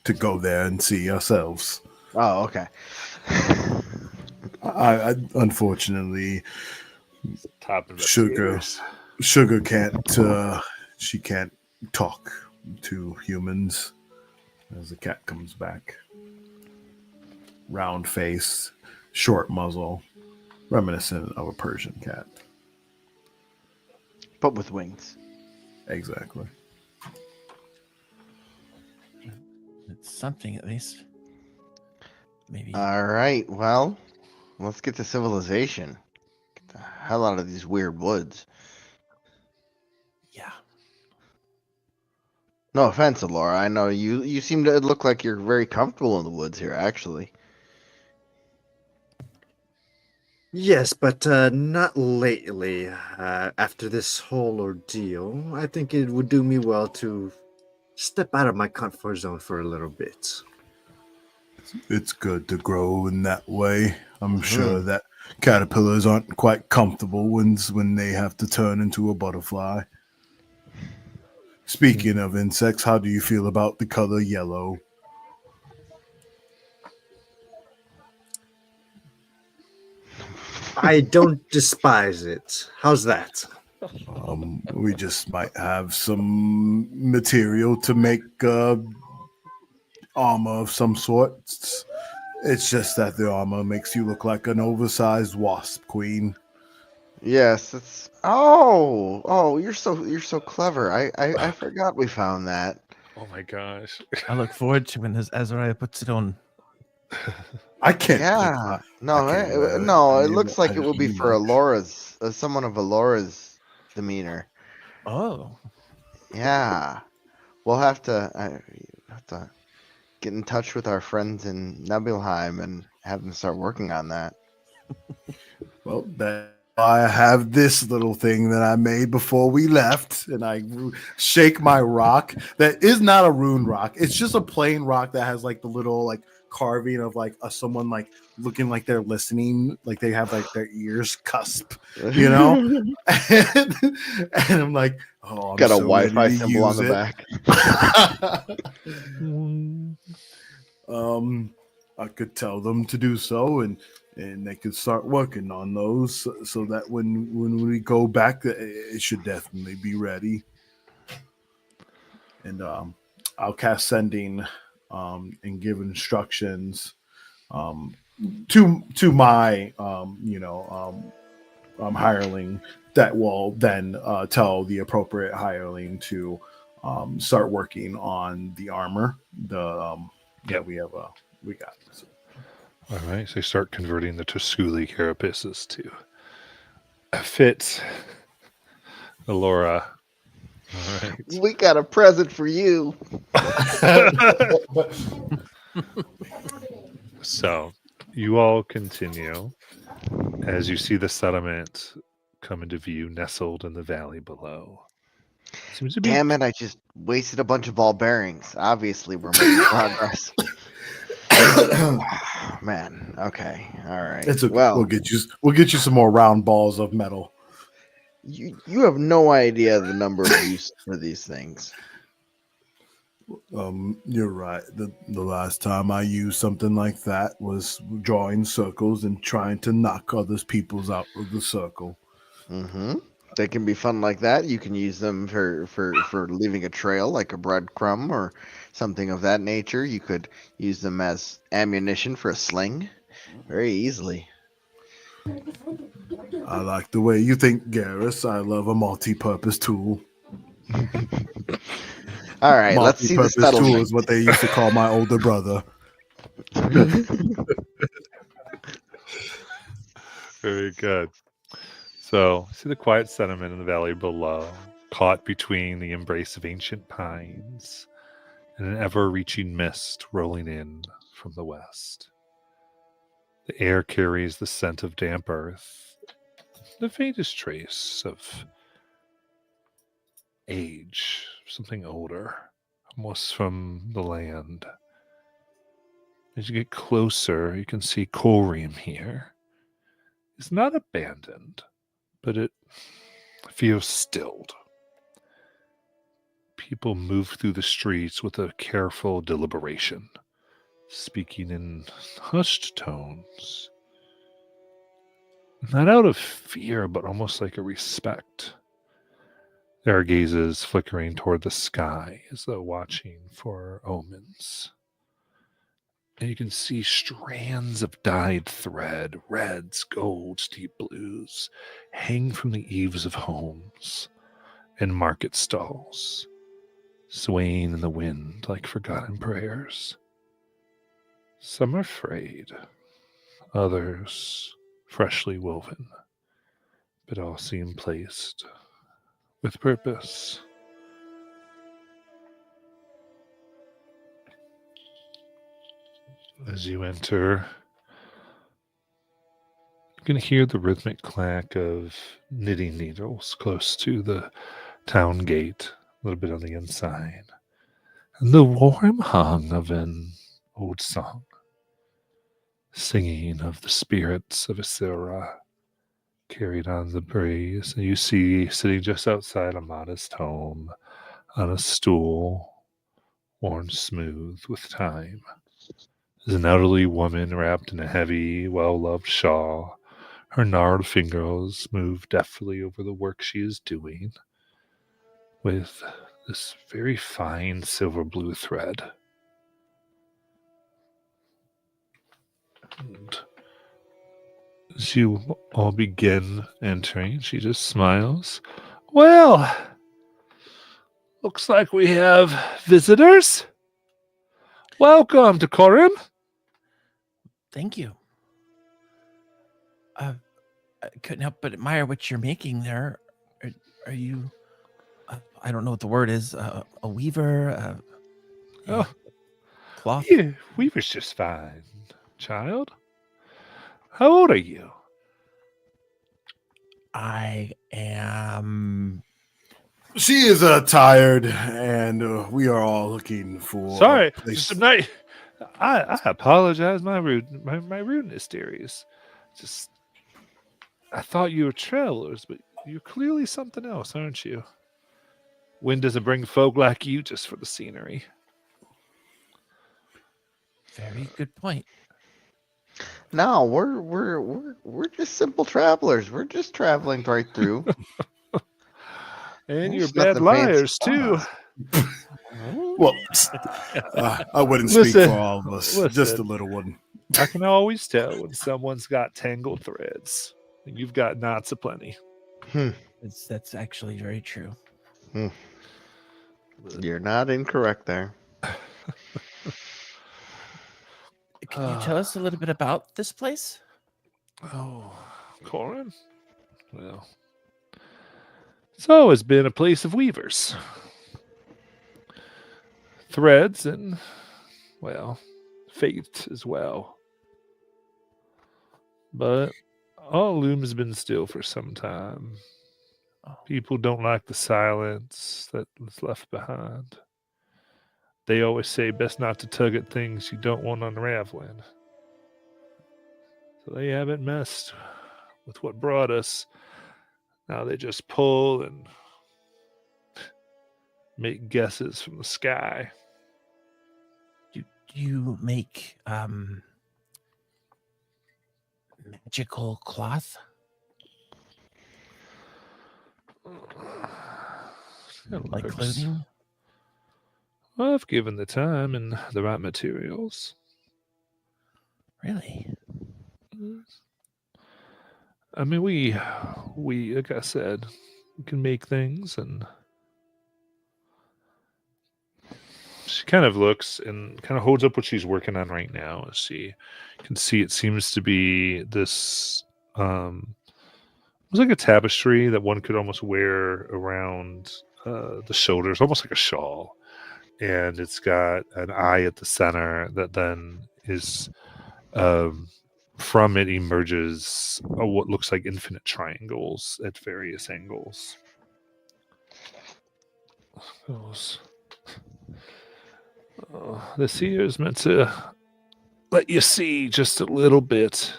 To go there and see ourselves. Oh, okay. I unfortunately, Top Sugar can't. She can't talk to humans. As the cat comes back, round face, short muzzle, reminiscent of a Persian cat. But with wings. Exactly. It's something at least. Maybe. All right. Well, let's get to civilization. Get the hell out of these weird woods. Yeah. No offense, Laura. I know you seem to look like you're very comfortable in the woods here, actually. Yes, but not lately. After this whole ordeal, I think it would do me well to step out of my comfort zone for a little bit. It's good to grow in that way. I'm Mhm. sure that caterpillars aren't quite comfortable when they have to turn into a butterfly. Speaking of insects, how do you feel about the color yellow? I don't despise it. How's that? We just might have some material to make armor of some sort. It's just that the armor makes you look like an oversized wasp queen. Yes, it's. Oh, you're so clever. I forgot we found that. Oh my gosh. I look forward to when Azariah puts it on. I can't. Yeah. No, I can't wear it. no. I It mean, looks like I it would be mean, for like- Alora's, someone of Alora's demeanor. Oh. Yeah. We'll have to get in touch with our friends in Nebelheim and have them start working on that. Well, I have this little thing that I made before we left, and I shake my rock. That is not a rune rock. It's just a plain rock that has like the little like carving of like someone like looking like they're listening, like they have like their ears cusp, you know. and I'm like, oh, I'm Got a so ready Wi-Fi to symbol on use the it. back. I could tell them to do so, and they could start working on those so that when we go back, it should definitely be ready. And I'll cast sending and give instructions to my hireling that will then tell the appropriate hireling to start working on the armor that we got. So. All right, so you start converting the Tusculi carapaces to fit Alora. All right. We got a present for you. So you all continue as you see the settlement come into view, nestled in the valley below. Seems to be Damn it! I just wasted a bunch of ball bearings. Obviously, we're making progress. Man. Okay. All right. It's okay. Well, We'll get you some more round balls of metal. you have no idea the number of use for these things. You're right. The last time I used something like that was drawing circles and trying to knock other people's out of the circle. Mm-hmm. They can be fun like that. You can use them for leaving a trail, like a breadcrumb or something of that nature. You could use them as ammunition for a sling, very easily. I like the way you think, Garrus. I love a multi-purpose tool. All right, let's see the Multi-purpose tool settlement. is what they used to call my older brother. very good. So, see the quiet settlement in the valley below, caught between the embrace of ancient pines and an ever-reaching mist rolling in from the west. The air carries the scent of damp earth, the faintest trace of age, something older, almost from the land. As you get closer, you can see Colream here. It's not abandoned, but it feels stilled. People move through the streets with a careful deliberation, speaking in hushed tones. Not out of fear, but almost like a respect. Their gazes flickering toward the sky as though watching for omens. And you can see strands of dyed thread, reds, golds, deep blues, hang from the eaves of homes and market stalls, swaying in the wind like forgotten prayers. Some are frayed, others freshly woven, but all seem placed with purpose. As you enter, you can hear the rhythmic clack of knitting needles close to the town gate, a little bit on the inside, and the warm hum of an old song, singing of the spirits of Isera, carried on the breeze. And you see, sitting just outside a modest home, on a stool, worn smooth with time, is an elderly woman wrapped in a heavy, well-loved shawl. Her gnarled fingers move deftly over the work she is doing with this very fine silver blue thread. And as you all begin entering, she just smiles. Well, looks like we have visitors. Welcome to Corim. Thank you. I couldn't help but admire what you're making there. Are you? I don't know what the word is. A weaver. Oh, cloth. yeah, Weaver's just fine, child. How old are you? I am. She is tired, and we are all looking for. Sorry, a place- just not, I apologize. My rudeness, dearies. Just, I thought you were travelers, but you're clearly something else, aren't you? Wind doesn't bring folk like you just for the scenery. Very good point. No, we're just simple travelers. We're just traveling right through. And There's you're bad nothing fancy liars too. about Well, I wouldn't speak Listen, for all of us. Just listen. a little one. I can always tell when someone's got tangled threads, and you've got knots aplenty. That's actually very true. You're not incorrect there. Can you tell us a little bit about this place? Oh, Corin? Well, it's always been a place of weavers. Threads and, well, faith as well. But all loom's been still for some time. People don't like the silence that's left behind. They always say best not to tug at things you don't want unraveling. So they haven't messed with what brought us. Now they just pull and make guesses from the sky. Do you make magical cloth? Like clothing? Well, if given the time and the right materials. Really? I mean, we, like I said, we can make things, and she kind of looks and kind of holds up what she's working on right now. As she can see, it seems to be this, it was like a tapestry that one could almost wear around the shoulders, almost like a shawl. And it's got an eye at the center that then is, from it emerges what looks like infinite triangles at various angles. The seer is meant to let you see just a little bit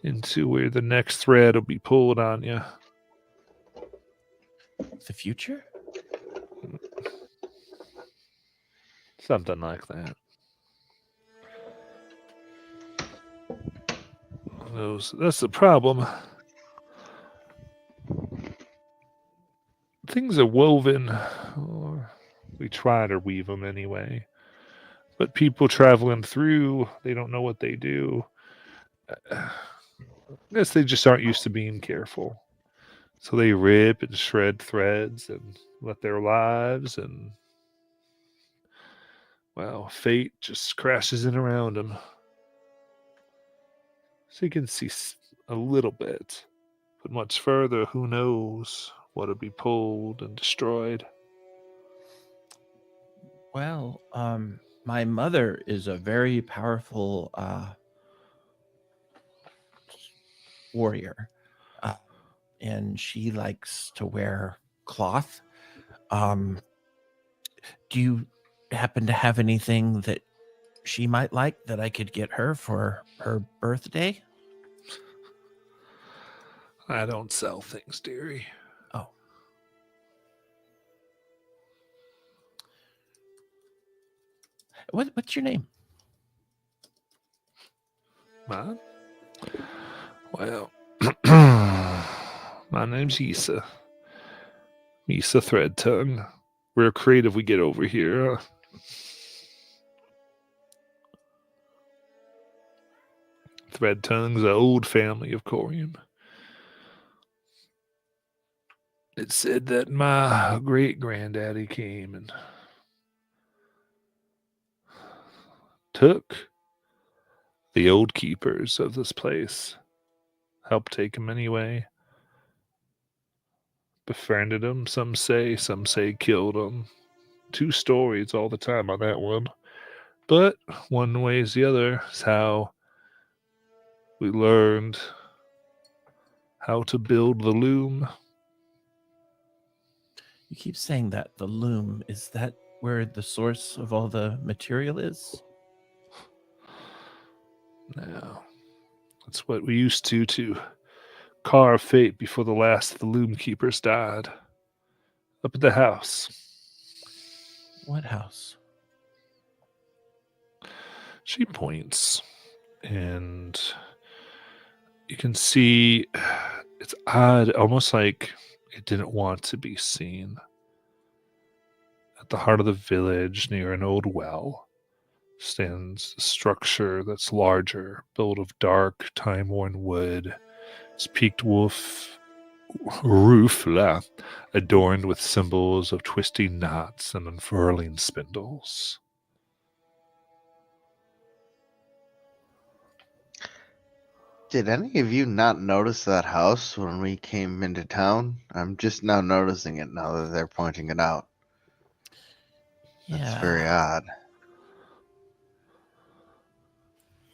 into where the next thread will be pulled on you. The future? Something like that. That's the problem. Things are woven, or we try to weave them anyway. But people traveling through, they don't know what they do. I guess they just aren't used to being careful. So they rip and shred threads and let their lives and Well, fate just crashes in around him. So you can see a little bit, but much further, who knows what'll be pulled and destroyed. Well, my mother is a very powerful warrior, uh, and she likes to wear cloth. Do you happen to have anything that she might like that I could get her for her birthday? I don't sell things, dearie. Oh. What's your name? Mine? Well, my name's Ysa. Ysa Thread Tongue. We're creative we get over here. Thread Tongue's an old family of Corium. It said that my great granddaddy came and took the old keepers of this place, helped take them anyway, befriended them, some say killed them. Two stories all the time on that one. But one way is the other is how we learned how to build the loom. You keep saying that, the loom. Is that where the source of all the material is? Now, that's what we used to carve fate before the last of the loom keepers died. Up at the house. What house? She points, and you can see it's odd, almost like it didn't want to be seen. At the heart of the village, near an old well, stands a structure that's larger, built of dark, time-worn wood. Its peaked roof adorned with symbols of twisting knots and unfurling spindles. Did any of you not notice that house when we came into town? I'm just now noticing it now that they're pointing it out. That's very odd.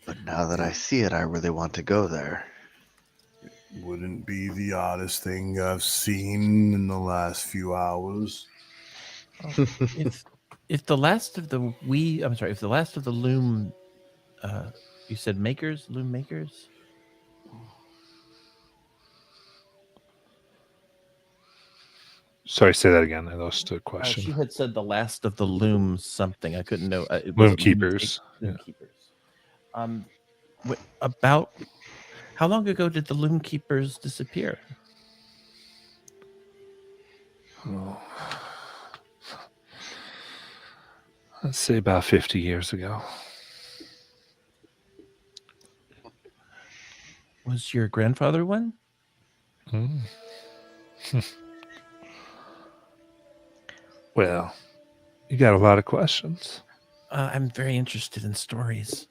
But now that I see it, I really want to go there. Wouldn't be the oddest thing I've seen in the last few hours. If the last of the loom, you said loom makers? Sorry, say that again. I lost a question. She had said the last of the looms something. I couldn't know. Loom keepers. Loom keepers. About how long ago did the loom keepers disappear? Oh, let's say about 50 years ago. Was your grandfather one? Well, you got a lot of questions. I'm very interested in stories.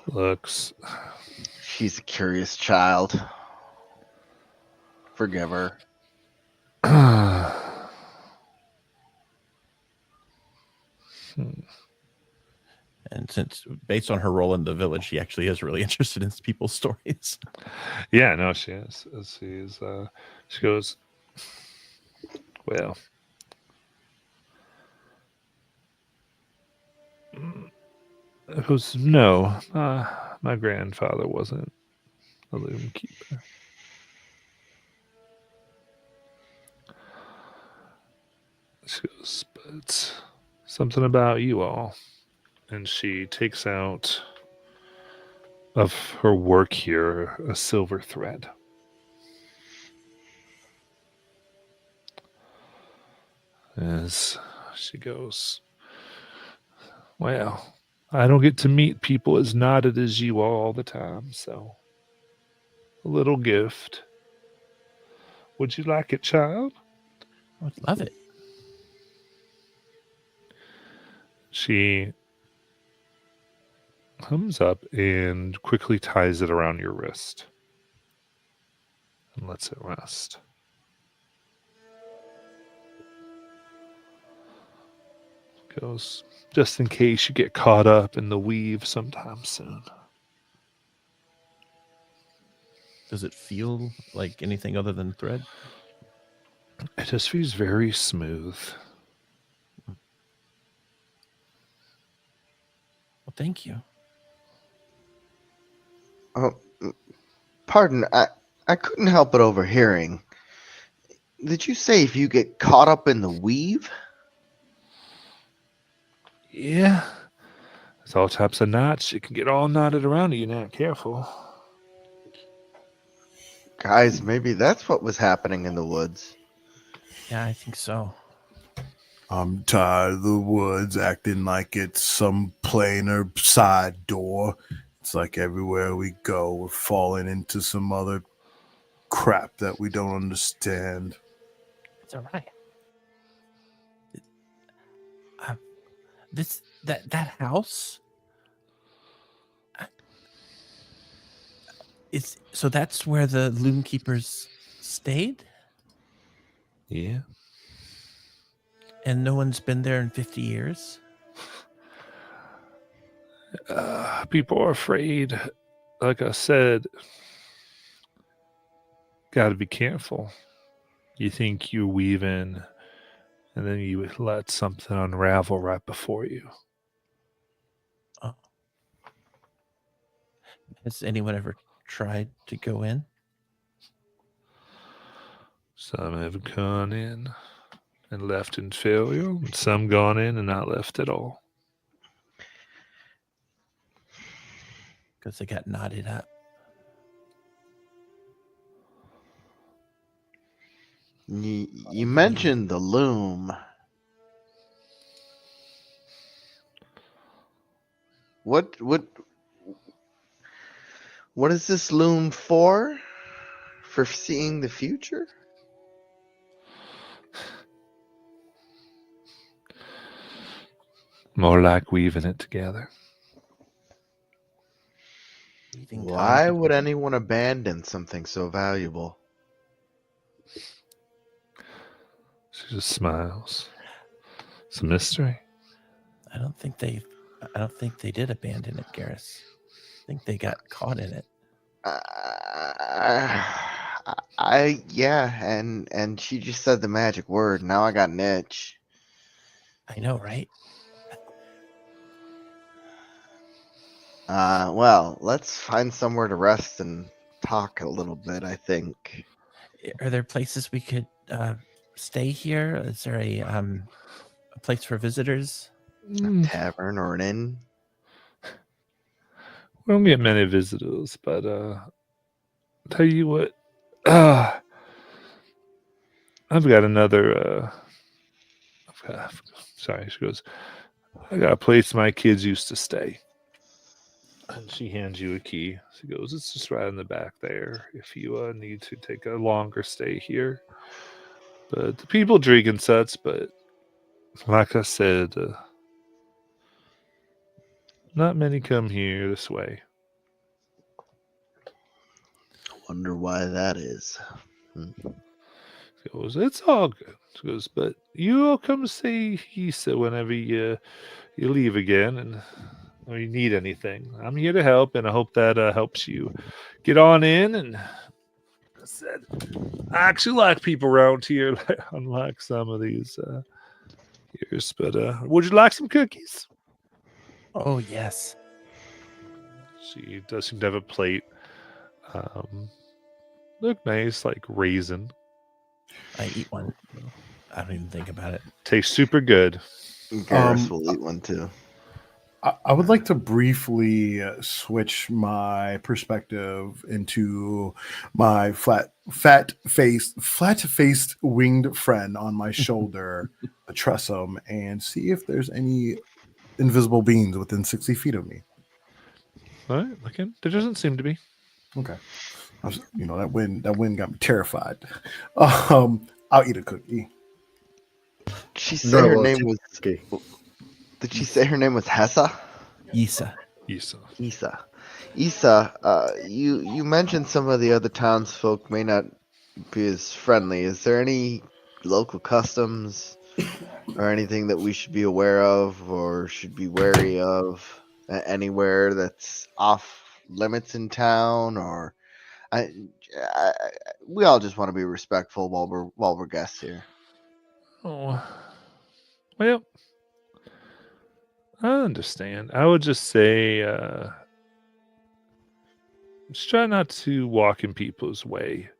Looks. She's a curious child. Forgive her. And since, based on her role in the village, she actually is really interested in people's stories. Yeah, no, she is. She goes, well, it goes, no, my grandfather wasn't a loom keeper. She goes, but something about you all. And she takes out of her work here a silver thread. As she goes, well, I don't get to meet people as knotted as you all the time, so a little gift. Would you like it, child? I would love it. She comes up and quickly ties it around your wrist and lets it rest. Goes, just in case you get caught up in the weave sometime soon. Does it feel like anything other than thread? It just feels very smooth. Well, thank you. Oh, pardon. I couldn't help but overhearing. Did you say if you get caught up in the weave? Yeah. There's all types of knots. You can get all knotted around you. You're not careful. Guys, maybe that's what was happening in the woods. Yeah, I think so. I'm tired of the woods acting like it's some planar side door. It's like everywhere we go, we're falling into some other crap that we don't understand. It's all right. That house is so that's where the Loom Keepers stayed, Yeah. and no one's been there in 50 years. People are afraid. Like I said, got to be careful. You think you weave in, and then you let something unravel right before you. Has anyone ever tried to go in? Some have gone in and left in failure, and some gone in and not left at all. Because they got knotted up. You mentioned the loom. What is this loom for? For seeing the future? More like weaving it together. Why would anyone abandon something so valuable? She just smiles. It's a mystery. I don't think they did abandon it, Garrus. I think they got caught in it. Yeah, and she just said the magic word. Now I got an itch. I know, right? Well, let's find somewhere to rest and talk a little bit, I think. Are there places we could stay here? Is there a place for visitors? A tavern or an inn? We don't get many visitors, but tell you what, I've got another. Sorry, she goes. I got a place my kids used to stay, and she hands you a key. She goes, "It's just right in the back there. If you need to take a longer stay here, but the people drink and such. But like I said, not many come here this way." Wonder why that is. She goes, "It's all good." She goes, "But you'll come see Issa whenever you leave again, and or you need anything. I'm here to help, and I hope that helps you get on in." And I said, "I actually like people around here, unlike some of these years. But would you like some cookies?" Oh yes. She does seem to have a plate. Look nice, like raisin. I eat one. I don't even think about it. Tastes super good. Garrus will eat one too. I would like to briefly switch my perspective into my flat-faced winged friend on my shoulder, Tressum, and see if there's any invisible beings within 60 feet of me. All right, looking. There doesn't seem to be. Okay. That wind got me terrified. I'll eat a cookie. She said her name was. Okay. Did she say her name was Hessa? Yisa. Isa. Isa. Isa, you mentioned some of the other townsfolk may not be as friendly. Is there any local customs or anything that we should be aware of or should be wary of anywhere that's off limits in town? Or I, I we all just want to be respectful while we're guests here. Oh, well, I understand. I would just say, just try not to walk in people's way.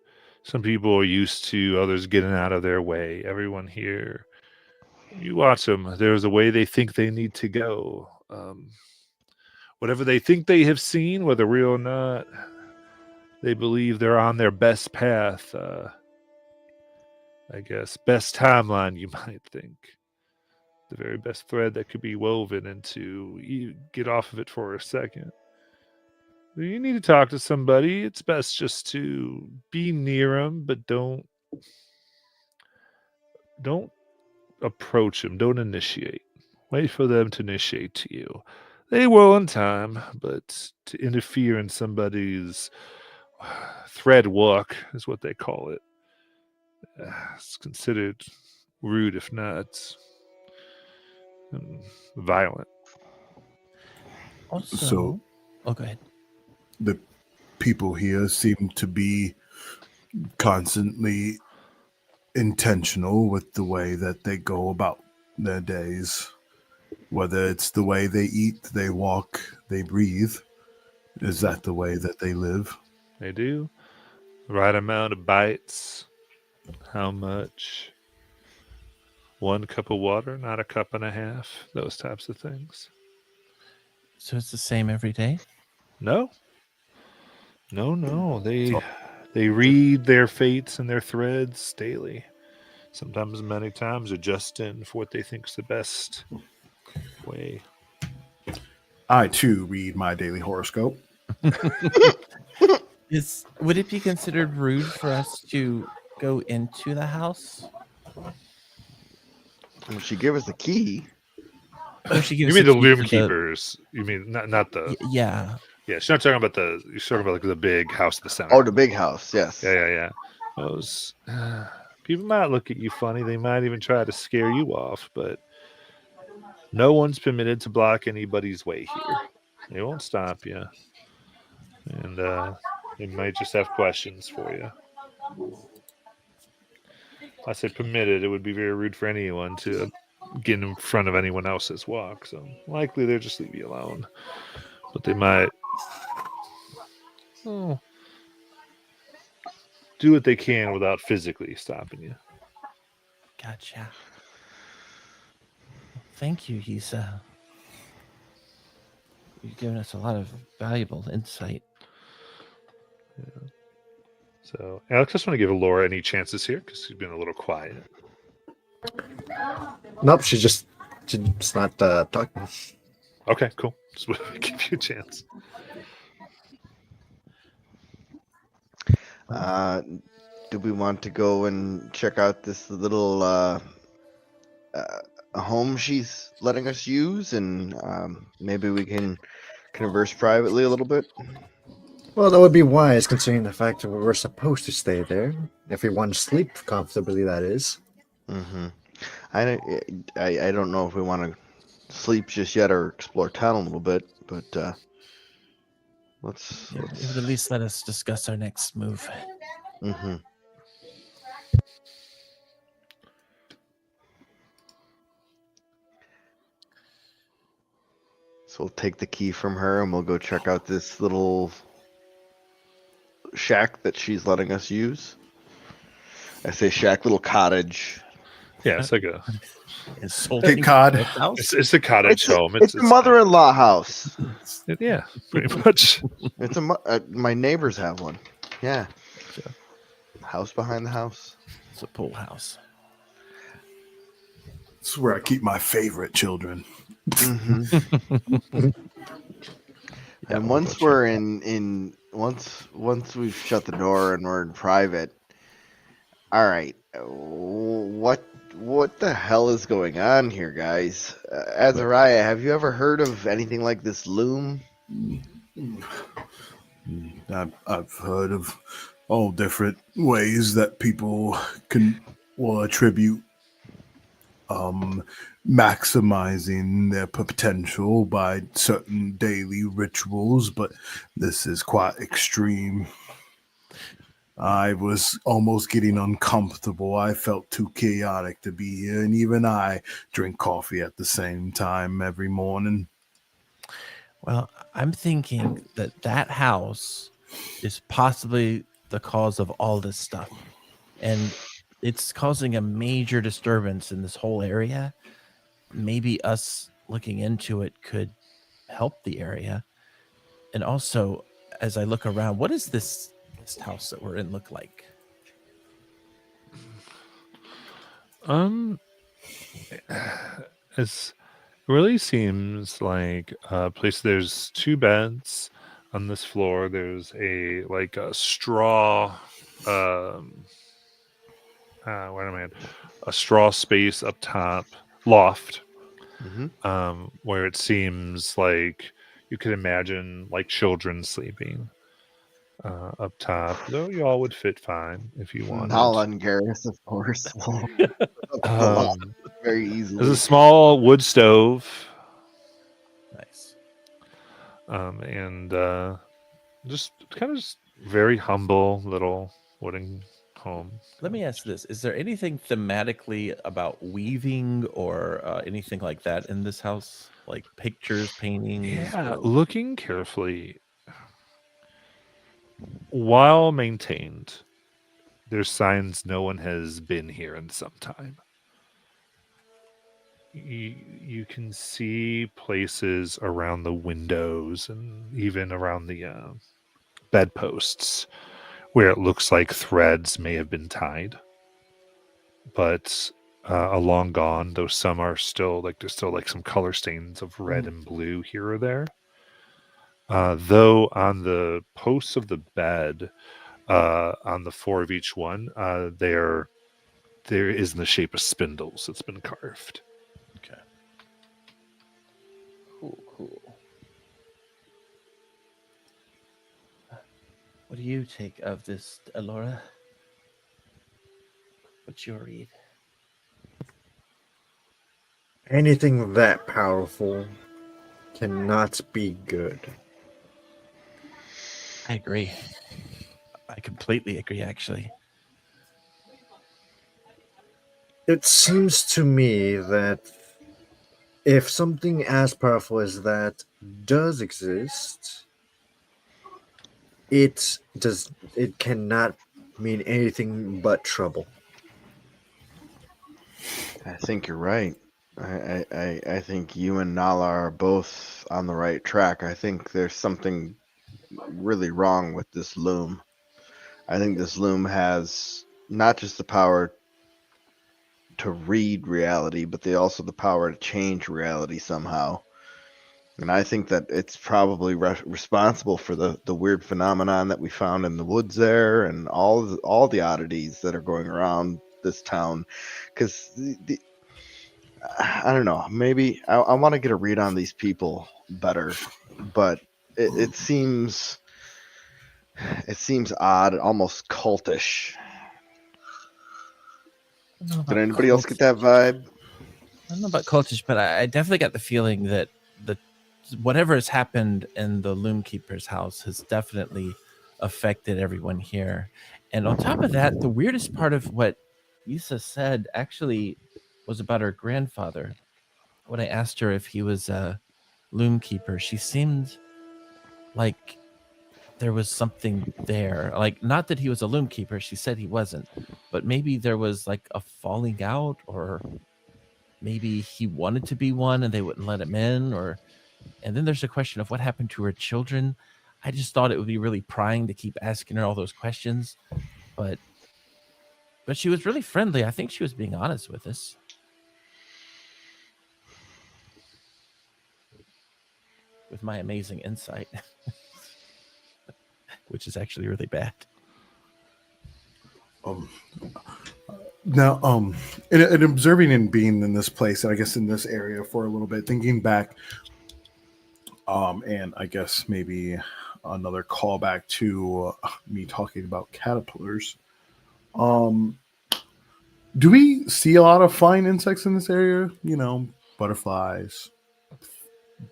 Some people are used to others getting out of their way. Everyone here, you watch them. There's a way they think they need to go. Whatever they think they have seen, whether real or not, they believe they're on their best path. I guess best timeline, you might think. The very best thread that could be woven into. You get off of it for a second. You need to talk to somebody. It's best just to be near them, but don't approach them. Don't initiate. Wait for them to initiate to you. They will in time, but to interfere in somebody's thread walk is what they call it. It's considered rude, if not violent. Also, So- oh, go ahead. The people here seem to be constantly intentional with the way that they go about their days. Whether it's the way they eat, they walk, they breathe. Is that the way that they live? They do. Right amount of bites. How much? 1 cup of water, not a cup and a half. Those types of things. So it's the same every day? No. No. They read their fates and their threads daily. Sometimes, many times, adjusting for what they think is the best way. I too read my daily horoscope. Would it be considered rude for us to go into the house? Well, she gave us the key. Or she You gives mean us the key loom for keepers? You mean not the? Yeah. Yeah, she's not talking about the. You're talking about like the big house in the center. Oh, the big house. Yes. Yeah. Those people might look at you funny. They might even try to scare you off, but no one's permitted to block anybody's way here. They won't stop you, and they might just have questions for you. I said permitted. It would be very rude for anyone to get in front of anyone else's walk. So likely they'll just leave you alone, but they might. Do what they can without physically stopping you. Gotcha. Thank you, Yisa. You've given us a lot of valuable insight. Yeah. So, Alex, I just want to give Laura any chances here because she's been a little quiet. Nope, she's just not talking. Okay, cool. Just want to give you a chance. Do we want to go and check out this little home she's letting us use, and maybe we can converse privately a little bit? Well, that would be wise considering the fact that we're supposed to stay there. If we want to sleep comfortably, that is. Mm-hmm. I don't know if we want to sleep just yet or explore town a little bit, but let's. It would at least let us discuss our next move. Mm-hmm. So we'll take the key from her and we'll go check out this little shack that she's letting us use. I say shack, little cottage. Yeah, it's like a Is sold Hey, any Cod. house? it's a cottage home. It's a mother-in-law house. Yeah, pretty much. It's my neighbors have one. Yeah. House behind the house. It's a pool house. This is where I keep my favorite children. Mm-hmm. And once we're once we've shut the door and we're in private, all right, what what the hell is going on here, guys? Azariah, have you ever heard of anything like this loom? I've heard of all different ways that people can attribute maximizing their potential by certain daily rituals, but this is quite extreme. I was almost getting uncomfortable. I felt too chaotic to be here, and even I drink coffee at the same time every morning. Well, I'm thinking that house is possibly the cause of all this stuff. And it's causing a major disturbance in this whole area. Maybe us looking into it could help the area. And also, as I look around, what does this house that we're in look like? It really seems like a place. There's two beds on this floor. There's a straw what am I at? A straw space up top, loft, where it seems like you could imagine like children sleeping up top. Though you all would fit fine if you wanted. Nala and Garrus, of course, will very easily. There's a small wood stove. Nice. And just very humble little wooden home. Let me ask this. Is there anything thematically about weaving or anything like that in this house? Like pictures, paintings? Yeah, looking carefully, while maintained, there's signs no one has been here in some time. You can see places around the windows and even around the bedposts where it looks like threads may have been tied, but long gone. Though some are still there's still some color stains of red and blue here or there. Though on the posts of the bed, on the four of each one, there is in the shape of spindles that's been carved. Okay. Cool. What do you take of this, Alora? What's your read? Anything that powerful cannot be good. I agree. I completely agree, actually. It seems to me that if something as powerful as that does exist, it cannot mean anything but trouble. I think you're right. I think you and Nala are both on the right track. I think there's something really wrong with this loom. I think this loom has not just the power to read reality, but also the power to change reality somehow. And I think that it's probably responsible for the weird phenomenon that we found in the woods there, and all the oddities that are going around this town. Because I don't know, maybe I want to get a read on these people better, but it seems odd, almost cultish. Did anybody else get that vibe? I don't know about cultish, but I definitely got the feeling that whatever has happened in the Loom Keeper's house has definitely affected everyone here. And on top of that, the weirdest part of what Issa said actually was about her grandfather. When I asked her if he was a Loom Keeper, she seemed like there was something there. Like, not that he was a Loom Keeper, she said he wasn't, but maybe there was like a falling out, or maybe he wanted to be one and they wouldn't let him in, and then there's a question of what happened to her children. I just thought it would be really prying to keep asking her all those questions, but she was really friendly. I think she was being honest with us. With my amazing insight, which is actually really bad. Now, in observing and being in this place, and I guess in this area for a little bit, thinking back, and I guess maybe another callback to me talking about caterpillars. Um, do we see a lot of flying insects in this area? You know, butterflies,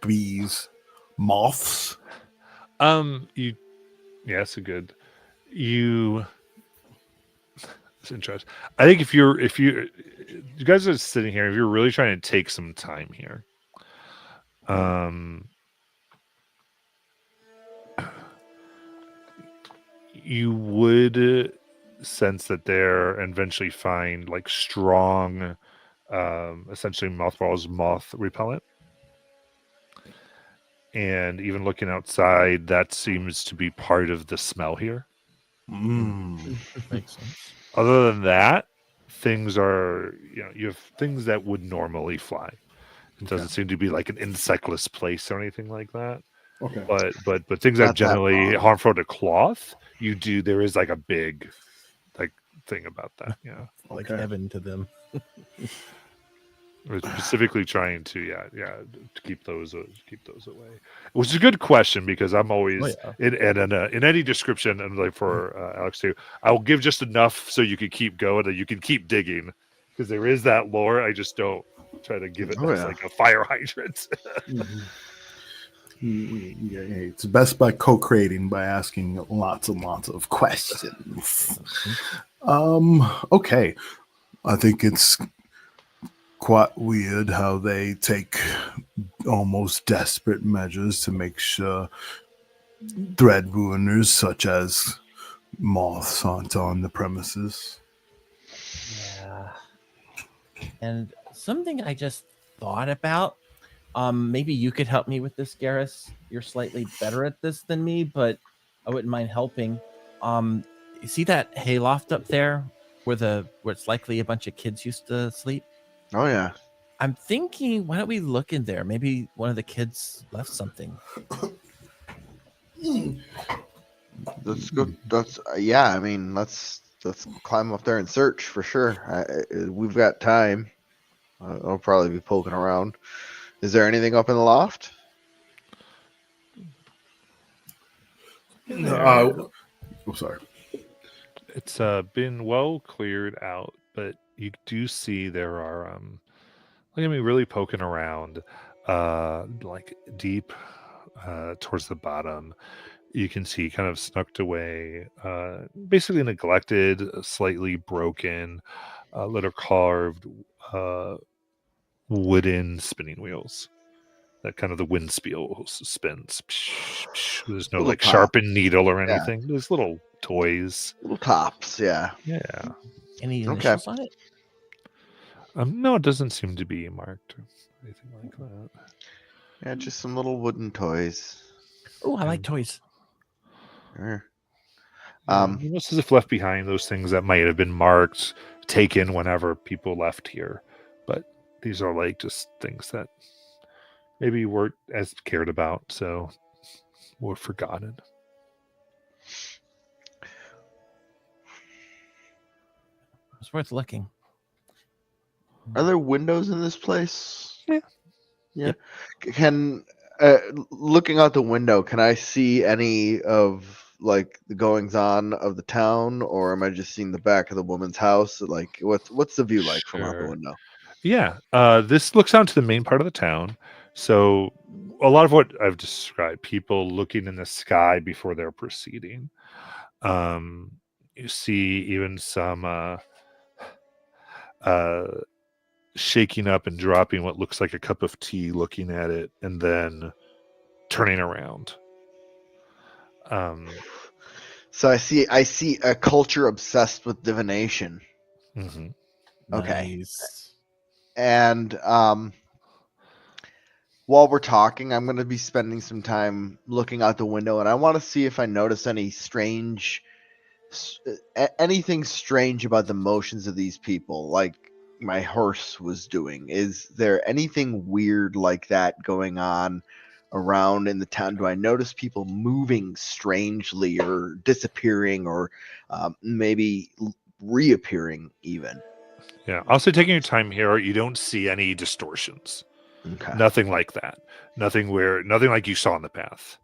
bees, moths. You, yeah, that's a good. You. It's interesting. I think if you guys are sitting here, if you're really trying to take some time here, you would sense that there and eventually find like strong, essentially mothballs, moth repellent. And even looking outside, that seems to be part of the smell here. Makes sense. Other than that, things are, you have things that would normally fly. It doesn't seem to be like an insectless place or anything like that. Okay. But things that Not that generally long. harmful to cloth, there is like a big like thing about that. Yeah. Like Okay. heaven to them. We're specifically trying to to keep those away, which is a good question because I'm always in any description and like for Alex too, I will give just enough so you can keep going and you can keep digging because there is that lore. I just don't try to give it as like a fire hydrant. Yeah, it's best by co-creating by asking lots and lots of questions. Okay, I think it's quite weird how they take almost desperate measures to make sure thread ruiners such as moths aren't on the premises. Yeah. And something I just thought about, maybe you could help me with this, Garrus. You're slightly better at this than me, but I wouldn't mind helping. You see that hayloft up there where it's likely a bunch of kids used to sleep? Oh yeah. I'm thinking, why don't we look in there? Maybe one of the kids left something. Let's go. Yeah. I mean, let's climb up there and search for sure. We've got time. I'll probably be poking around. Is there anything up in the loft? Oh, sorry. It's been well cleared out, but you do see there are look at me really poking around like deep towards the bottom. You can see kind of snucked away, basically neglected, slightly broken, little carved wooden spinning wheels that kind of the wind spins. There's no Little like top. sharpened needle or Yeah. anything. There's little toys. Little tops. Yeah. Yeah. Any Okay. initials on it? No, it doesn't seem to be marked or anything like that. Yeah. Just some little wooden toys. Oh, I like toys. Sure. Almost as if left behind, those things that might have been marked, taken whenever people left here. But these are like just things that maybe weren't as cared about, so were forgotten. It's worth looking. Are there windows in this place? Yeah. Yeah. Can looking out the window, can I see any of like the goings on of the town, or am I just seeing the back of the woman's house? Like, what's the view like from out the Sure. window? Yeah, this looks out to the main part of the town. So a lot of what I've described, people looking in the sky before they're proceeding. You see even some shaking up and dropping what looks like a cup of tea, looking at it, and then turning around. So I see a culture obsessed with divination. Mhm. Okay. Nice. And while we're talking, I'm going to be spending some time looking out the window, and I want to see if I notice anything strange about the motions of these people, like my horse was doing. Is there anything weird like that going on around in the town? Do I notice people moving strangely or disappearing or maybe reappearing even? Yeah. Also, taking your time here, you don't see any distortions. Okay. Nothing like that. Nothing like you saw in the path.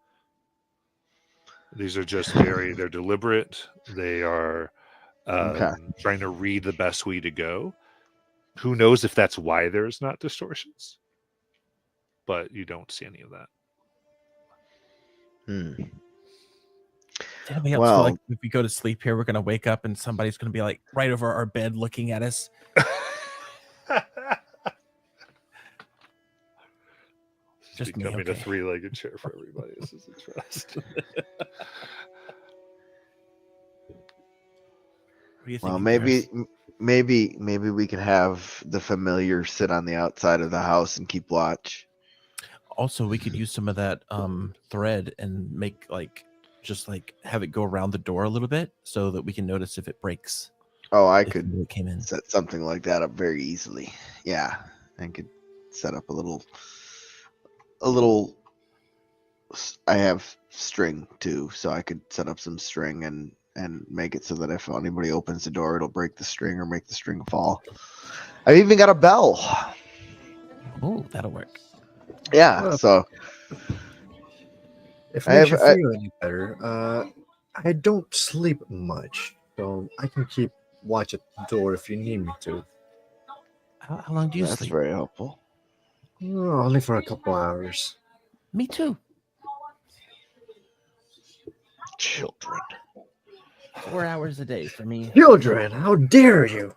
These are just they're deliberate. They are Okay. trying to read the best way to go. Who knows if that's why there's not distortions? But you don't see any of that. Does anybody else feel Well, like if we go to sleep here, we're gonna wake up and somebody's gonna be like right over our bed looking at us? Just Just me, becoming a okay. 3-legged chair for everybody. This is a trust. What do you think? well, maybe we could have the familiar sit on the outside of the house and keep watch. Also, we could use some of that thread and make just have it go around the door a little bit so that we can notice if it breaks. Oh, I if could it came in. set something like that up very easily. Yeah, I could set up a little. I have string too, so I could set up some string and make it so that if anybody opens the door, it'll break the string or make the string fall. I've even got a bell. Oh, that'll work. Yeah, Well, so If I it makes you have- feel any better, I don't sleep much, so I can keep watch at the door if you need me to. How long do you that's sleep? very helpful. Oh, only for a couple hours. Me too. Children. 4 hours a day for me. Children, how dare you?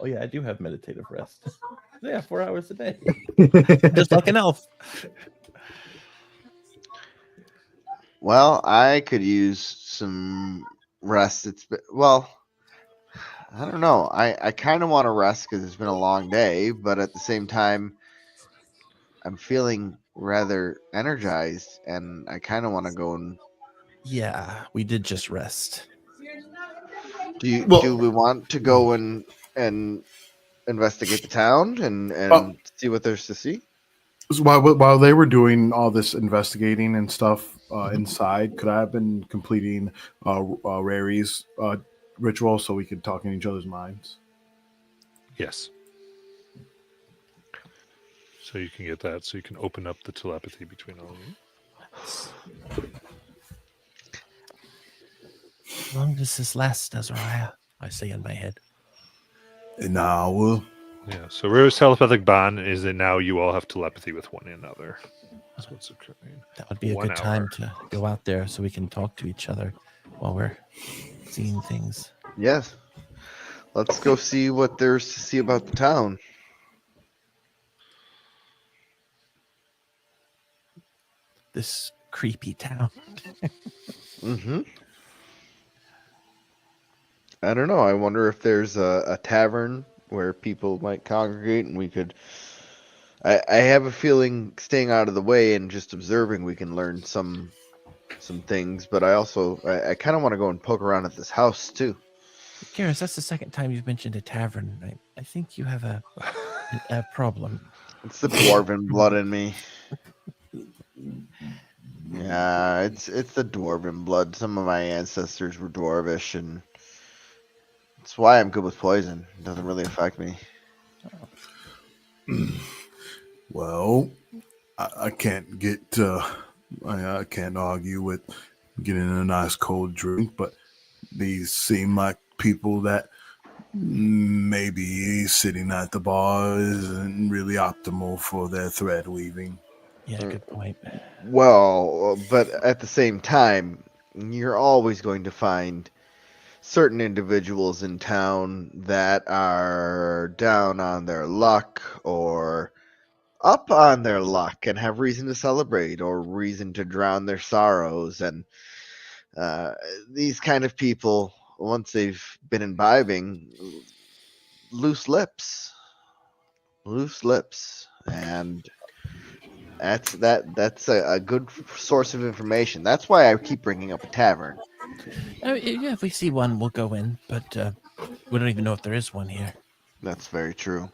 Oh yeah, I do have meditative rest. Yeah, 4 hours a day, just like an elf. Well, I could use some rest. I don't know. I kind of want to rest because it's been a long day, but at the same time, I'm feeling rather energized, and I kind of want to go and. Yeah, we did just rest. Do we want to go and investigate the town and see what there's to see? So while they were doing all this investigating and stuff inside, could I have been completing Rary's ritual so we could talk in each other's minds? Yes. So you can get that. So you can open up the telepathy between all of you. How long does this last, Azariah? I say in my head. An hour. Yeah. So Rare's telepathic bond is that now you all have telepathy with one another. That's what's occurring. That would be a 1 good time hour. to go out there so we can talk to each other while we're seeing things. Yes. Let's go see what there's to see about the town. This creepy town. Mm-hmm. I don't know. I wonder if there's a tavern where people might congregate and we could. I have a feeling staying out of the way and just observing, we can learn some things. But I kind of want to go and poke around at this house too. Garrus, that's the second time you've mentioned a tavern. I think you have a problem. It's the dwarven blood in me. Yeah, it's the dwarven blood. Some of my ancestors were dwarvish, and that's why I'm good with poison. It doesn't really affect me. Well, I can't get. I can't argue with getting a nice cold drink, but these seem like people that maybe sitting at the bar isn't really optimal for their thread weaving. Yeah, good point. Well, but at the same time, you're always going to find certain individuals in town that are down on their luck or up on their luck and have reason to celebrate or reason to drown their sorrows. And these kind of people, once they've been imbibing, loose lips, and that's a good source of information. That's why I keep bringing up a tavern. Yeah, if we see one, we'll go in, but we don't even know if there is one here. That's very true.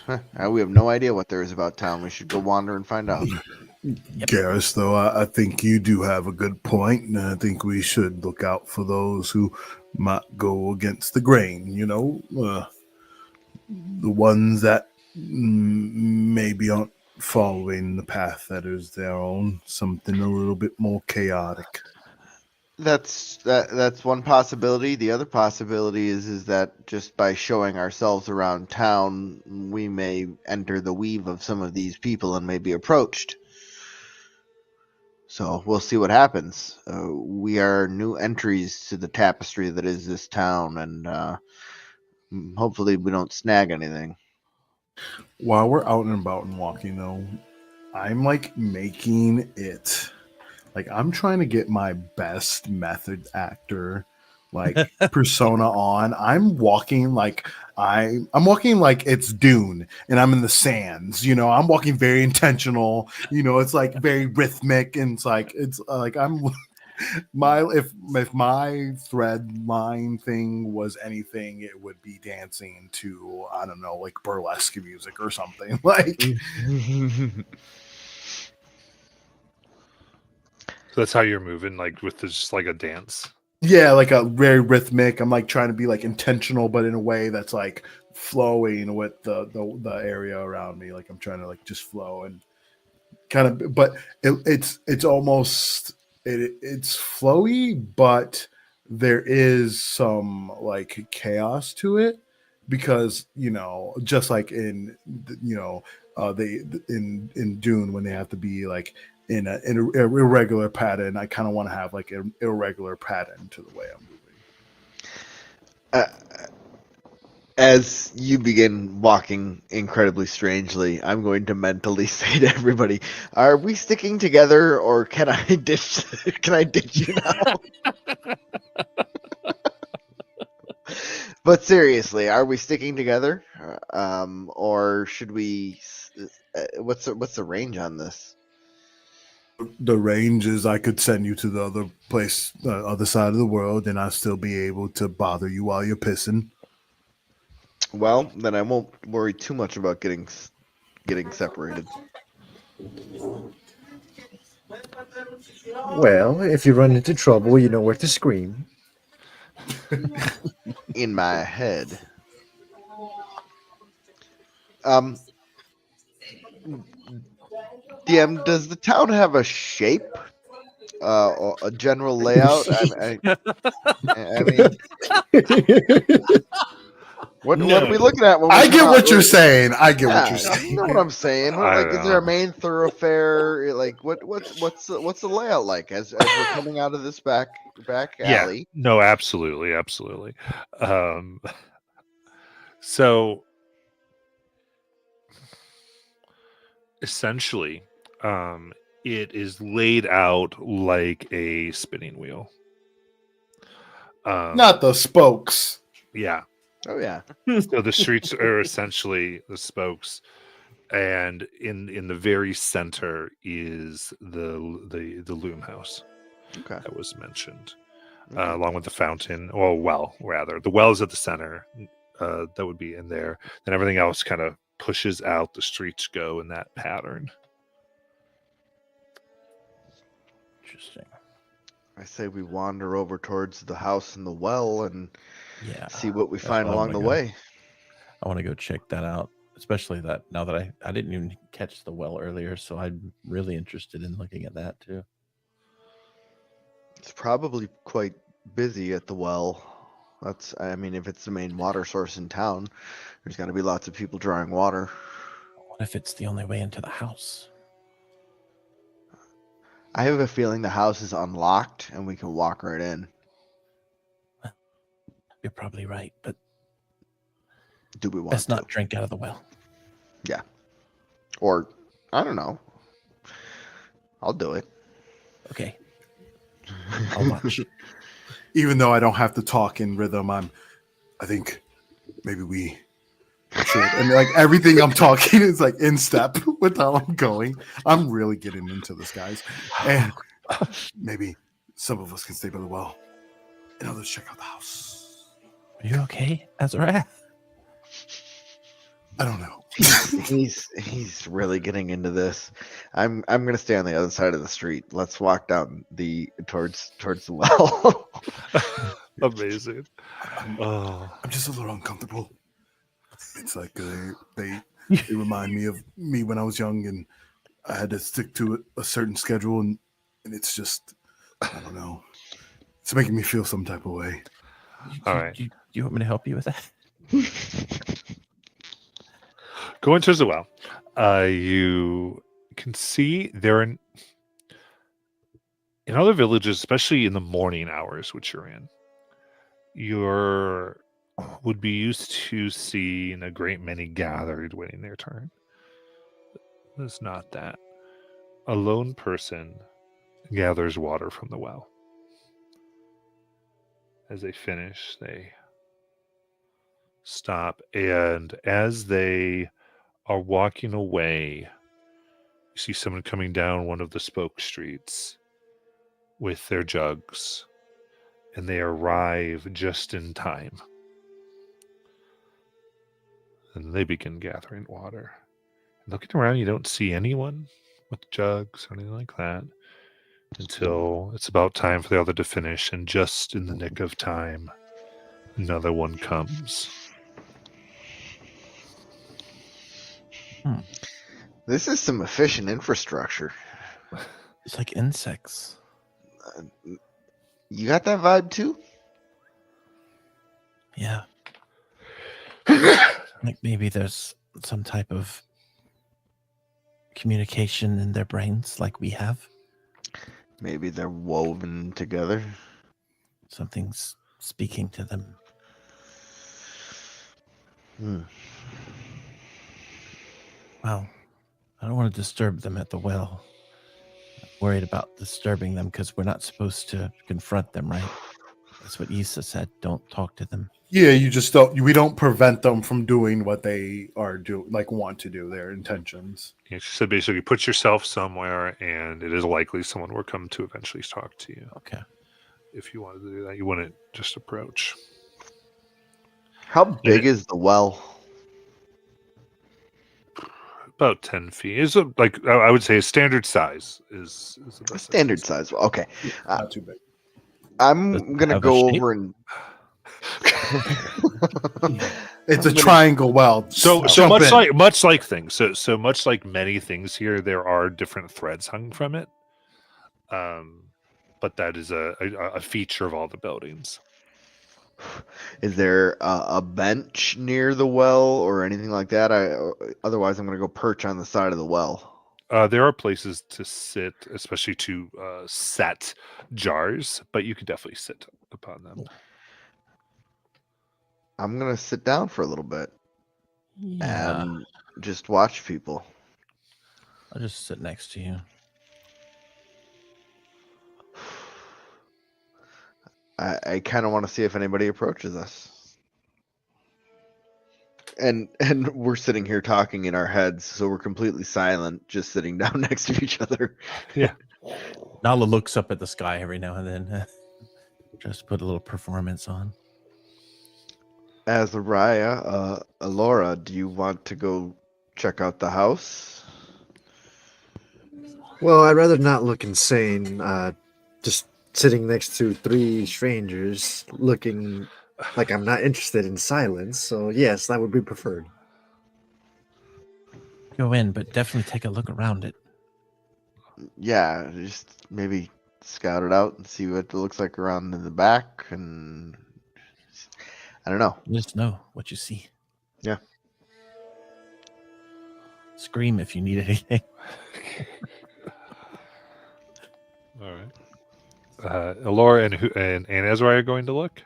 We have no idea what there is about town. We should go wander and find out. Garrus, though, I think you do have a good point, and I think we should look out for those who might go against the grain. The ones that maybe aren't following the path that is their own, something a little bit more chaotic. That's one possibility. The other possibility is that just by showing ourselves around town, we may enter the weave of some of these people and may be approached. So we'll see what happens. We are new entries to the tapestry that is this town, and hopefully we don't snag anything. While we're out and about and walking, though, I'm like making it like I'm trying to get my best method actor like persona on. I'm walking like I'm walking like it's Dune and I'm in the sands, I'm walking very intentional, it's like very rhythmic, and it's like I'm if my thread line thing was anything, it would be dancing to, I don't know, like burlesque music or something. Like So that's how you're moving, like with just like a dance. yeah, like a very rhythmic. I'm like trying to be like intentional, but in a way that's like flowing with the area around me. Like I'm trying to like just flow and kind of, but it's almost it's flowy, but there is some like chaos to it because just like in they in Dune when they have to be like in a irregular pattern, I kind of want to have like an irregular pattern to the way I'm moving. As you begin walking incredibly strangely, I'm going to mentally say to everybody, "Are we sticking together, or can I ditch? Can I ditch you now?" But seriously, are we sticking together, or should we? What's the range on this? The range is I could send you to the other place, the other side of the world, and I'll still be able to bother you while you're pissing. Well, then I won't worry too much about getting separated. Well, if you run into trouble, you know where to scream. In my head. DM, does the town have a shape? Or a general layout? I mean, what are we looking at? When we I get come out? what you're saying. I get what Yeah, you're saying. you know what I'm saying. I Like, don't is there a know. main thoroughfare? Like, what's the layout like as we're coming out of this back alley? Yeah, no, absolutely. So essentially, it is laid out like a spinning wheel. Not the spokes. Yeah. Oh yeah. So the streets are essentially the spokes, and in the very center is the loom house Okay. that was mentioned, Okay. along with the fountain, or well, rather the well is at the center. That would be in there. Then everything else kind of pushes out. The streets go in that pattern. Interesting. I say we wander over towards the house and the well and Yeah. see what we That's find what I along the wanna go. way. I want to go check that out, especially that now that I didn't even catch the well earlier, so I'm really interested in looking at that too. It's probably quite busy at the well. I mean, if it's the main water source in town, there's got to be lots of people drawing water. What if it's the only way into the house? I have a feeling the house is unlocked and we can walk right in. You're probably right, but Do we want best to? not drink out of the well. Or, I don't know. I'll do it. Okay. I'll watch. Even though I don't have to talk in rhythm, I think maybe we should. And like everything I'm talking is like in step with how I'm going. I'm really getting into this, guys. And maybe some of us can stay by the well and others check out the house. Are you okay, Azarath? I don't know. He's really getting into this. I'm gonna stay on the other side of the street. Let's walk down towards the well. Amazing. I'm, Oh, I'm just a little uncomfortable. It's like they remind me of me when I was young, and I had to stick to a certain schedule, and it's just, I don't know. It's making me feel some type of way. all right. Do you want me to help you with that? Going towards the well, you can see there in other villages, especially in the morning hours, which you're in, would be used to seeing a great many gathered waiting their turn. It's not that. A lone person gathers water from the well. As they finish, they stop, and as they are walking away, you see someone coming down one of the spoke streets with their jugs, and they arrive just in time. And they begin gathering water. Looking around, you don't see anyone with jugs or anything like that until it's about time for the other to finish, and just in the nick of time, another one comes. This is some efficient infrastructure. It's like insects. You got that vibe too? Yeah. Like maybe there's some type of communication in their brains like we have. Maybe they're woven together. Something's speaking to them. Well, I don't want to disturb them at the well. I'm worried about disturbing them because we're not supposed to confront them, right? That's what Issa said. Don't talk to them. Yeah, you just don't. We don't prevent them from doing what they want to do. Their intentions. Yeah, she said basically put yourself somewhere, and it is likely someone will come to eventually talk to you. Okay. If you wanted to do that, you wouldn't just approach. How big is the well? About 10 feet. It's like I would say a standard size is the best Standard size. size. Okay. Not too big. I'm gonna have a go shape? over and. It's a triangle well. So Jump in. much like things. So much like many things here, there are different threads hung from it. But that is a feature of all the buildings. Is there a bench near the well or anything like that? Otherwise, I'm gonna go perch on the side of the well. There are places to sit, especially to set jars, but you could definitely sit upon them. I'm gonna sit down for a little bit Yeah. and just watch people. I'll just sit next to you. I kind of want to see if anybody approaches us. And we're sitting here talking in our heads, so we're completely silent, just sitting down next to each other. Nala looks up at the sky every now and then. Just put a little performance on. Azariah, Alora, do you want to go check out the house? Well, I'd rather not look insane. Just sitting next to three strangers, looking like I'm not interested in silence. So yes, that would be preferred. Go in, but definitely take a look around it. Yeah, just maybe scout it out and see what it looks like around in the back, and I don't know. Just know what you see. Yeah. Scream if you need anything. All right. Alora and Azariah are going to look?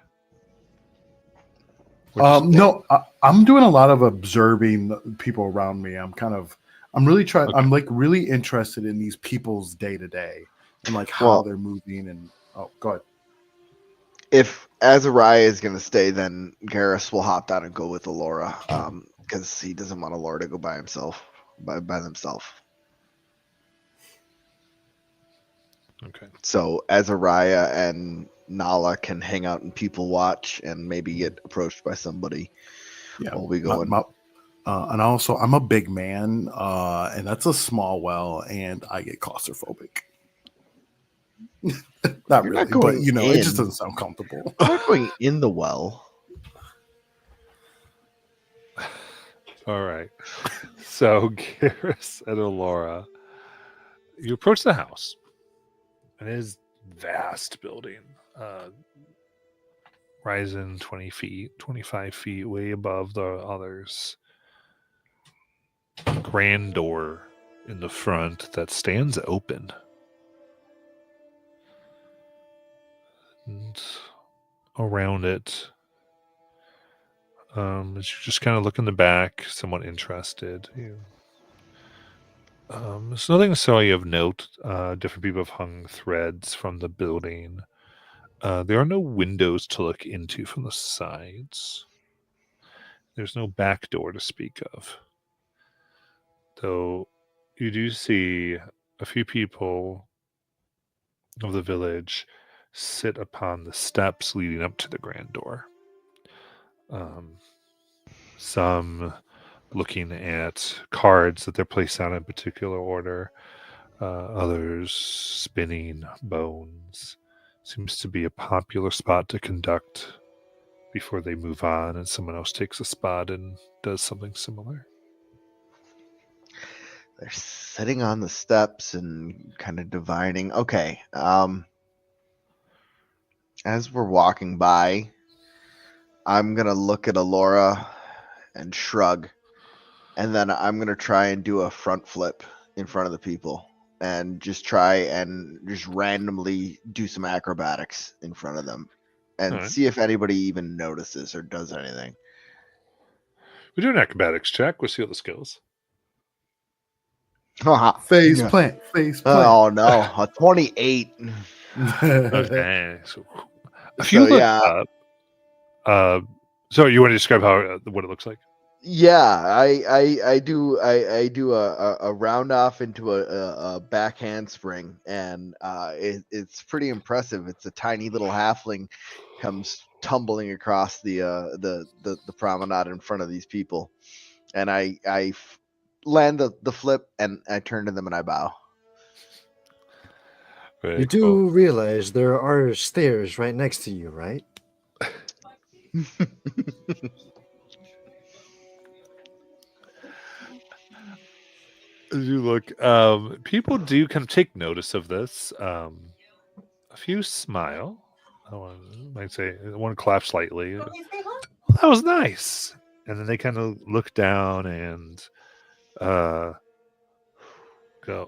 No, I'm doing a lot of observing the people around me. I'm really trying. Okay. I'm like really interested in these people's day to day and like how they're moving. And go ahead. If Azariah is going to stay, then Garrus will hop down and go with Alora, because he doesn't want Alora to go by himself, by themselves. Okay. So Azariah and Nala can hang out and people watch and maybe get approached by somebody Yeah, while we go in. And also, I'm a big man, and that's a small well, and I get claustrophobic. Not You're really, not but going it just in. doesn't sound comfortable. I'm not going in the well. All right. So, Garrus and Alora, you approach the house. It is vast building, rising 20 feet, 25 feet, way above the others. Grand door in the front that stands open. And around it, as you just kind of look in the back, somewhat interested. There's nothing necessarily of note. Different people have hung threads from the building. There are no windows to look into from the sides. There's no back door to speak of. Though you do see a few people of the village sit upon the steps leading up to the grand door. Some looking at cards that they're placed on in particular order, others spinning bones. Seems to be a popular spot to conduct before they move on and someone else takes a spot and does something similar. They're sitting on the steps and kind of divining. Okay. As we're walking by, I'm gonna look at Alora and shrug, and then I'm gonna try and do a front flip in front of the people, and just try and just randomly do some acrobatics in front of them, and Alright. see if anybody even notices or does anything. We do an acrobatics check. We'll see what the skills. Face Yeah. plant, face plant. Oh no, a 28. Okay. So if you So look yeah, up, so you want to describe how what it looks like? yeah, I do a round off into a back handspring, and it's pretty impressive. It's a tiny little halfling comes tumbling across the promenade in front of these people, and I land the flip, and I turn to them and I bow. Very You do realize there are stairs right next to you, right? As you look, people do kind of take notice of this. A few smile. One might say one clap slightly. That was nice. And then they kind of look down and go,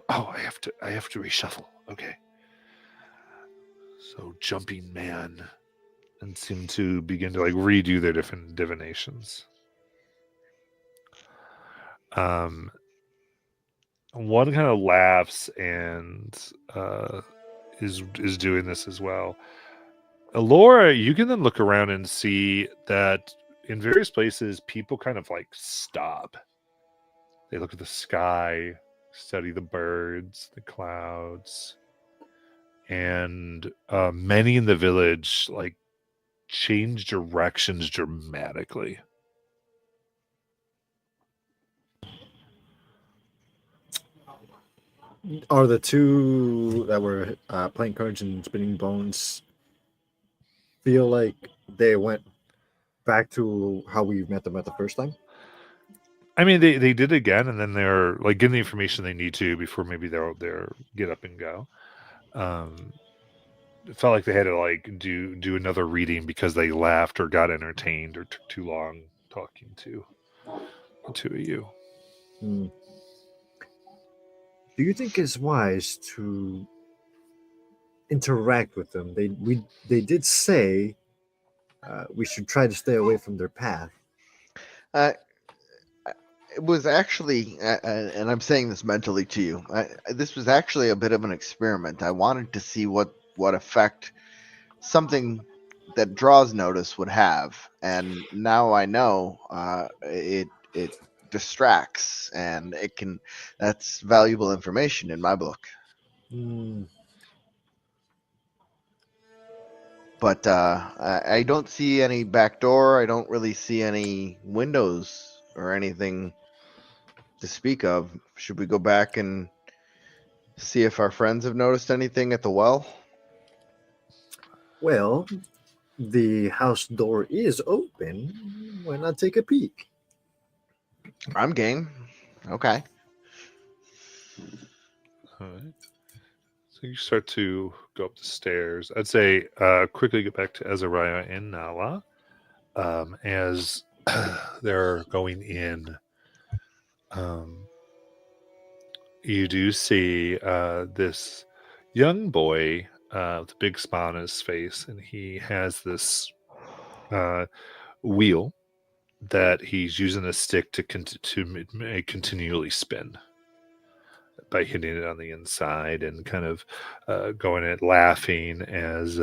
"Oh, I have to reshuffle." Okay. So jumping man, and seem to begin to like redo their different divinations. One kind of laughs and is doing this as well. Laura, you can then look around and see that in various places, people kind of like stop. They look at the sky, study the birds, the clouds, and many in the village like change directions dramatically. Are the two that were playing cards and spinning bones feel like they went back to how we met them at the first time? I mean, they did again, and then they're like getting the information they need to before maybe they'll get up and go. It felt like they had to like do another reading because they laughed or got entertained or took too long talking to the two of you. Hmm. Do you think it's wise to interact with them? They did say we should try to stay away from their path. It was actually, and I'm saying this mentally to you, this was actually a bit of an experiment. I wanted to see what effect something that draws notice would have, and now I know it distracts, and that's valuable information in my book. Hmm. But I don't see any back door. I don't really see any windows or anything to speak of. Should we go back and see if our friends have noticed anything at the well? Well, the house door is open. Why not take a peek? I'm game. Okay. All right. So you start to go up the stairs. I'd say quickly get back to Azariah and Nala as they're going in. You do see this young boy with a big spot on his face, and he has this wheel that he's using a stick to continually spin by hitting it on the inside and kind of going at laughing as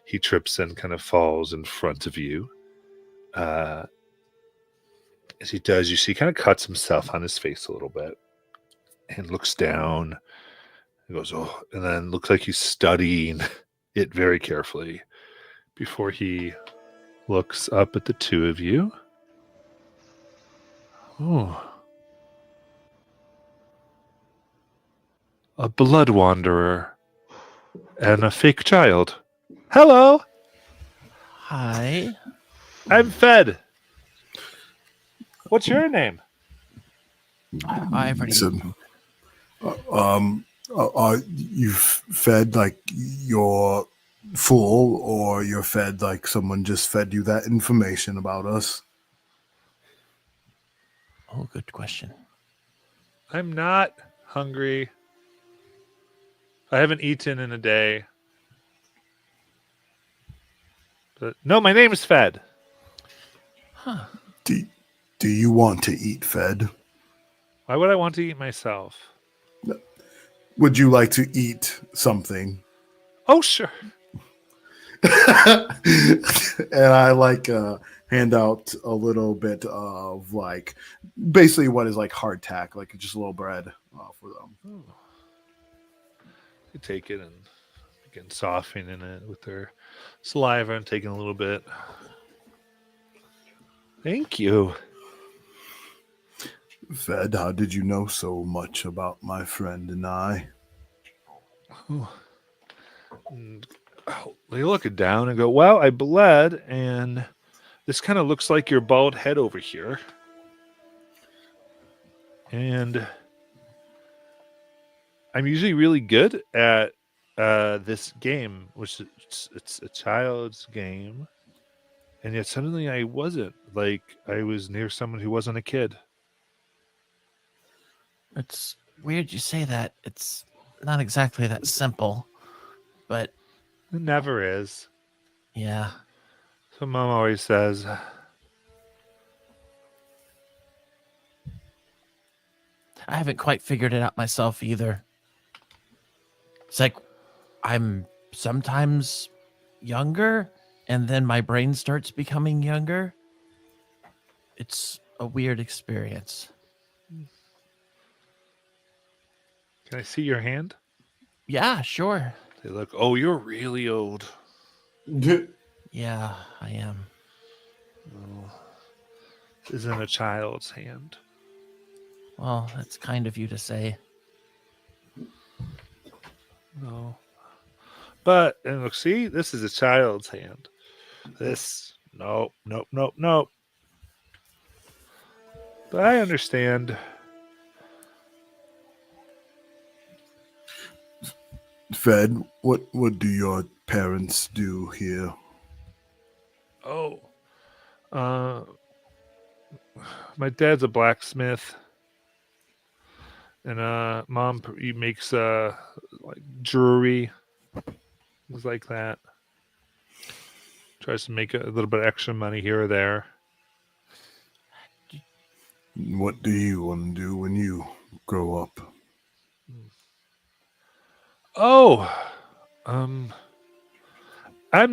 he trips and kind of falls in front of you. As he does, you see he kind of cuts himself on his face a little bit and looks down and goes, oh, and then looks like he's studying it very carefully before he looks up at the two of you. Oh. A blood wanderer and a fake child. Hello, Hi. I'm Fed. What's your name? I've already. So, are you fed like you're full, or you're fed like someone just fed you that information about us? Oh, good question. I'm not hungry. I haven't eaten in a day. But no, my name is Fed. Huh. Do you want to eat, Fed? Why would I want to eat myself? Would you like to eat something? Oh, sure. And I hand out a little bit of like basically what is like hardtack, like just a little bread for them. Oh. You take it and begin softening it with their saliva and taking a little bit. Thank you. Fed, how did you know so much about my friend and I? And they look it down and go, well, I bled, and this kind of looks like your bald head over here. And I'm usually really good at this game, which it's a child's game. And yet suddenly I wasn't. Like, I was near someone who wasn't a kid. It's weird you say that. It's not exactly that simple, but It never is. yeah. So Mom always says. I haven't quite figured it out myself either. It's like I'm sometimes younger and then my brain starts becoming younger. It's a weird experience. Can I see your hand? Yeah, sure. They look, oh, you're really old. Yeah, I am. Oh, this isn't a child's hand. Well, that's kind of you to say. No. But, and look, see, this is a child's hand. This, nope. But I understand. Fed, what do your parents do here? Oh, my dad's a blacksmith, and Mom he makes like jewelry, things like that. Tries to make a little bit of extra money here or there. What do you want to do when you grow up? Oh, I'm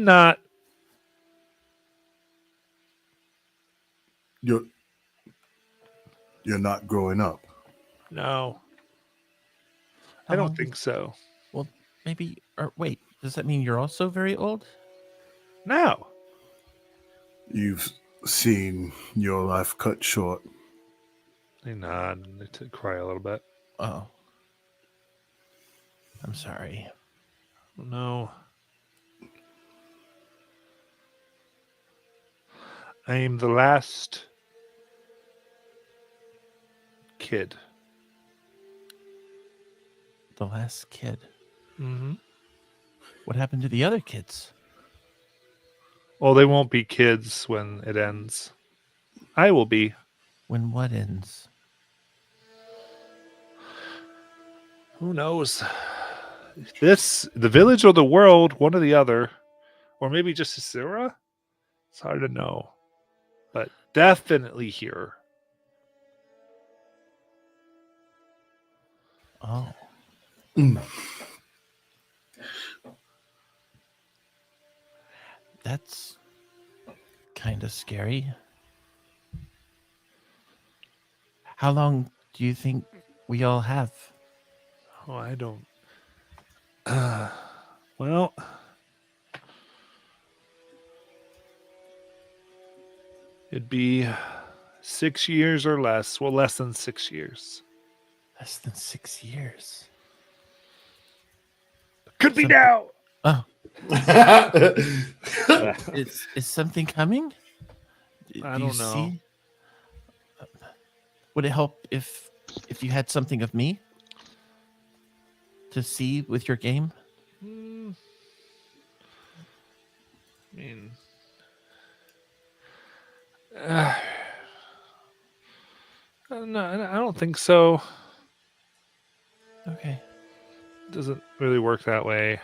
not. You're not growing up. No, I don't think so. Well, maybe. Or wait, does that mean you're also very old? No. You've seen your life cut short They nod and they cry a little bit. Oh. I'm sorry. No. I am the last kid. The last kid. Mm-hmm. What happened to the other kids? Well, they won't be kids when it ends. I will be. When what ends? Who knows? The village or the world, one or the other. Or maybe just Asira? It's hard to know. But definitely here. Oh. Mm. That's kind of scary. How long do you think we all have? Oh, I don't. Well, it'd be 6 years or less. Well, less than 6 years. Less than 6 years. Could be Something- now. Oh, is something coming? I Do you don't know. see? Would it help if you had something of me to see with your game? I mean, no, I don't think so. Okay. It doesn't really work that way.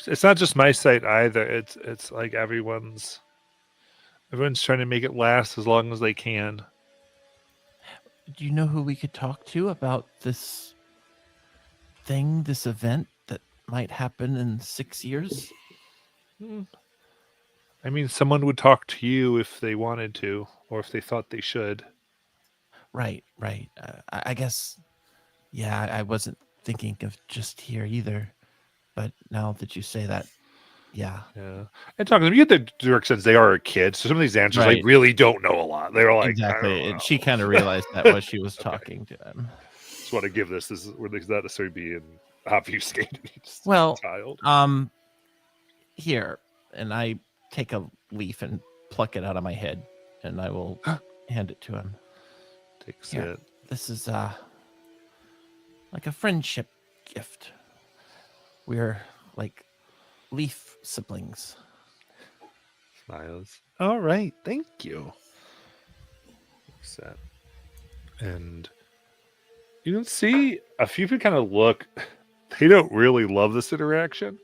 It's not just my site either. It's like everyone's trying to make it last as long as they can. Do you know who we could talk to about this thing, this event that might happen in 6 years? I mean, someone would talk to you if they wanted to, or if they thought they should. Right. I guess, yeah, I wasn't thinking of just here either. But now that you say that, yeah. Yeah. And talking to them, you get the direct sense they are a kid, so some of these answers Right. they really don't know a lot. They're like, I Exactly. don't know. And she kind of realized that while she was talking to him. Just want to give this is where there's not necessarily being obfuscated. It's Well, child. Here, and I take a leaf and pluck it out of my head, and I will hand it to him. Takes here. it. This is like a friendship gift. We're like leaf siblings. Smiles. All right, thank you. Set. And you can see a few people kind of look. They don't really love this interaction,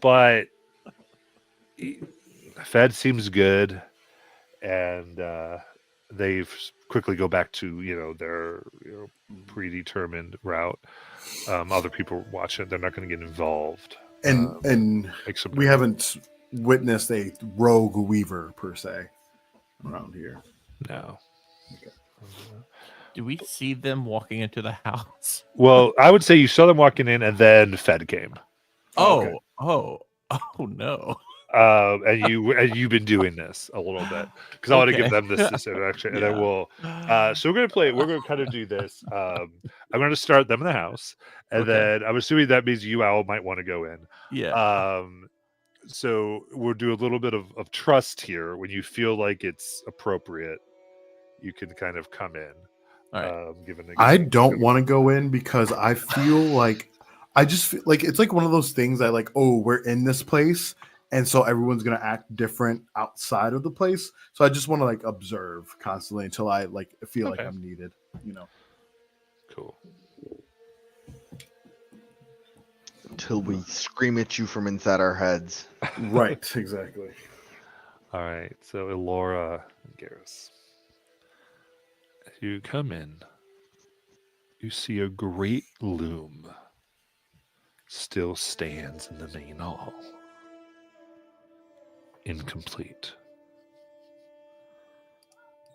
but Fed seems good, and they quickly go back to their predetermined route. Other people watching, they're not going to get involved. And Make some we haven't witnessed a rogue weaver per se around here. no. Do we see them walking into the house? Well, I would say you saw them walking in, and then Fed came. Okay. Oh no. And you've been doing this a little bit because I want to give them this interaction, and then we'll. So we're gonna kind of do this. I'm gonna start them in the house, and then I'm assuming that means you, Owl, might want to go in. Yeah. So we'll do a little bit of trust here. When you feel like it's appropriate, you can kind of come in. All right. I don't want to go in because I feel like I just feel like it's like one of those things that like, oh, we're in this place, and so everyone's gonna act different outside of the place. So I just want to like observe constantly until I like feel like I'm needed. Cool. Until we scream at you from inside our heads. Right. Exactly. All right. So Elora and Garrus. As you come in, you see a great loom still stands in the main hall. Incomplete.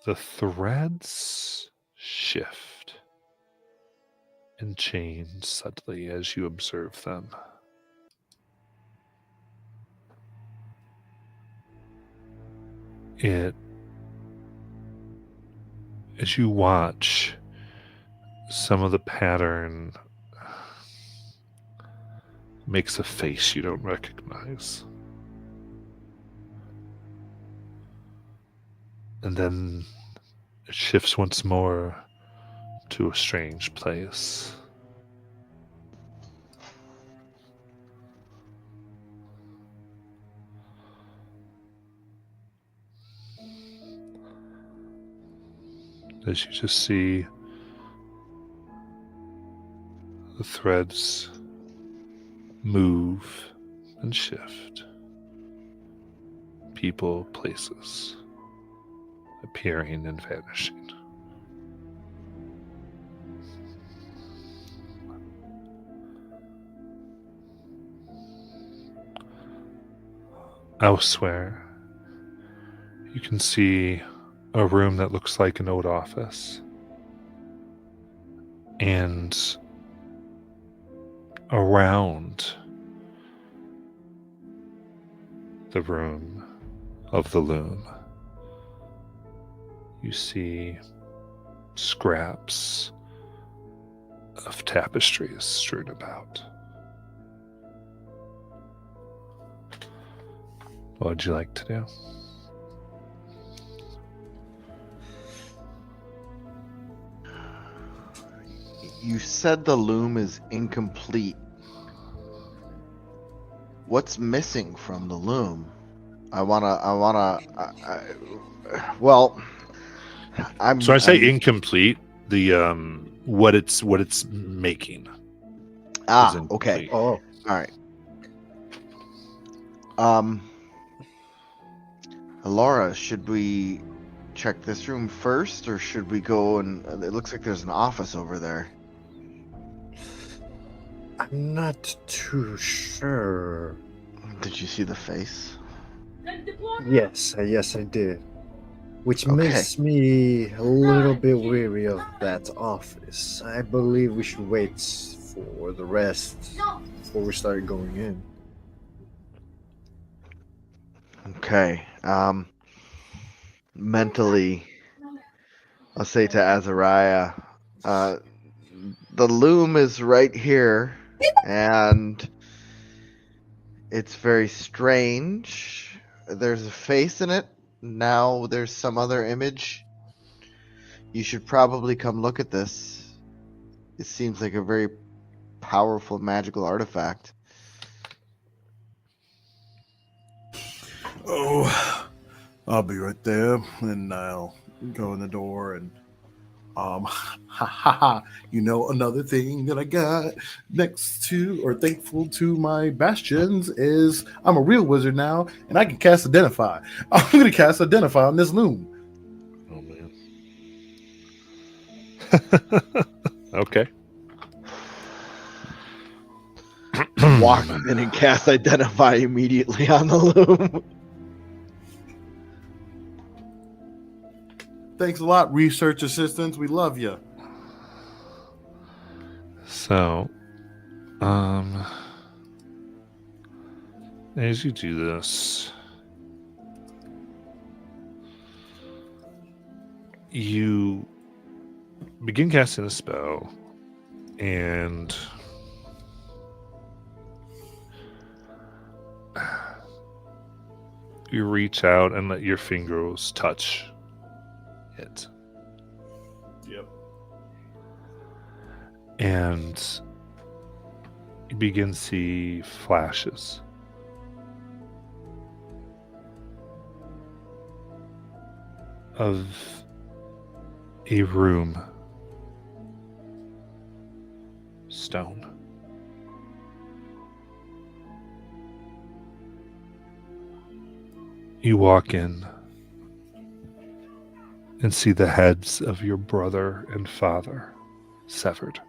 The threads shift and change subtly as you observe them. It as you watch, some of the pattern makes a face you don't recognize. And then it shifts once more to a strange place. As you just see the threads move and shift. People, places, appearing and vanishing. Elsewhere, you can see a room that looks like an old office. And around the room of the loom, you see scraps of tapestries strewn about. What would you like to do? You said the loom is incomplete. What's missing from the loom? Well, So I say incomplete. The what it's making. is Okay. incomplete. Oh, All right. Laura, should we check this room first, or should we go and? It looks like there's an office over there. I'm not too sure. Did you see the face? Yes, I did. Which Okay. makes me a little bit weary of that office. I believe we should wait for the rest before we start going in. Okay. Mentally, I'll say to Azariah, the loom is right here, and it's very strange. There's a face in it. Now there's some other image. You should probably come look at this. It seems like a very powerful magical artifact. Oh, I'll be right there, and I'll go in the door and another thing that I got next to or thankful to my bastions is I'm a real wizard now, and I can cast Identify. I'm gonna cast Identify on this loom. Oh man. Okay. Walk in and cast Identify immediately on the loom. Thanks a lot, research assistants. We love you. So, as you do this, you begin casting a spell, and you reach out and let your fingers touch it. Yep. And you begin to see flashes of a room, stone. You walk in and see the heads of your brother and father severed.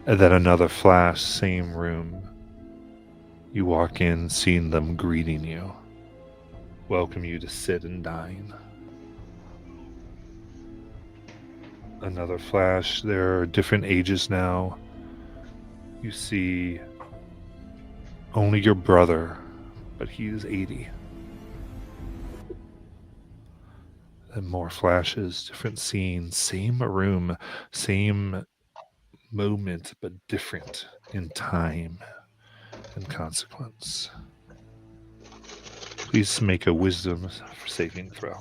And then another flash, same room. You walk in, seeing them greeting you, welcome you to sit and dine. Another flash, there are different ages now. You see only your brother, but he is 80. Then more flashes, different scenes, same room, same moment, but different in time and consequence. Please make a wisdom saving throw.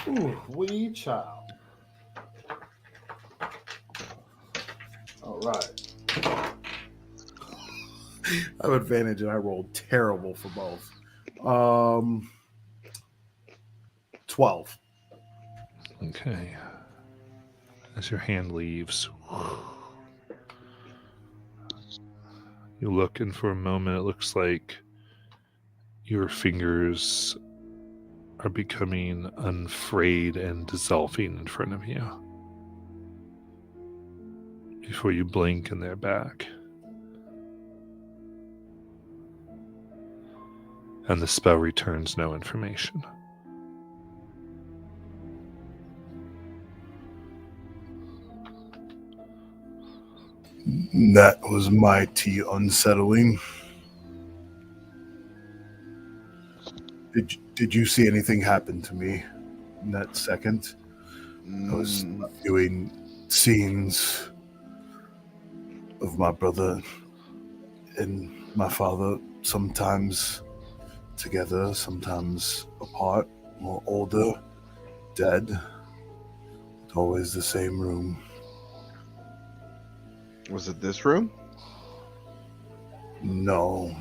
Ooh, wee child. All right. I have advantage and I rolled terrible for both. 12. Okay. As your hand leaves, you look, and for a moment it looks like your fingers are becoming unfrayed and dissolving in front of you. Before you blink and they're back. And the spell returns no information. That was mighty unsettling. Did you see anything happen to me in that second? I was viewing scenes of my brother and my father, sometimes together, sometimes apart, more older, dead. Always the same room. Was it this room? No.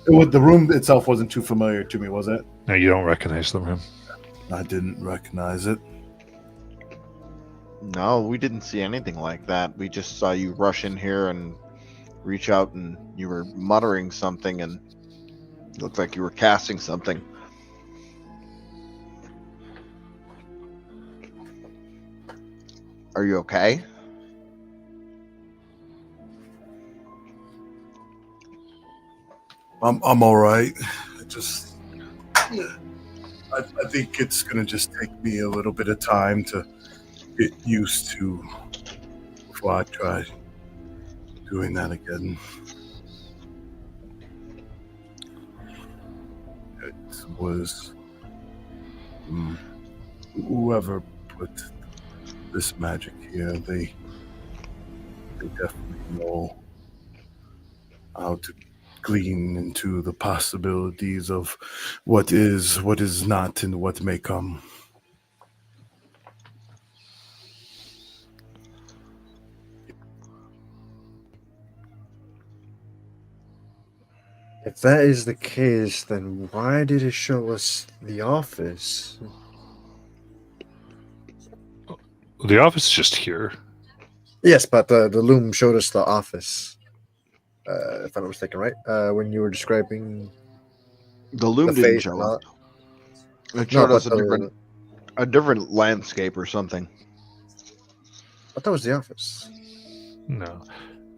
The room itself wasn't too familiar to me, was it? No, you don't recognize the room. I didn't recognize it. No, we didn't see anything like that. We just saw you rush in here and reach out, and you were muttering something, and it looked like you were casting something. Are you okay? I'm all right. I think it's gonna just take me a little bit of time to get used to before I try doing that again. It was whoever put this magic here. They definitely know how to glean into the possibilities of what is not, and what may come. If that is the case, then why did it show us the office? The office is just here. Yes, but the loom showed us the office. If I'm not mistaken, right? When you were describing The loom the didn't face show and us. all It showed but us a different landscape or something. I thought it was the office. No.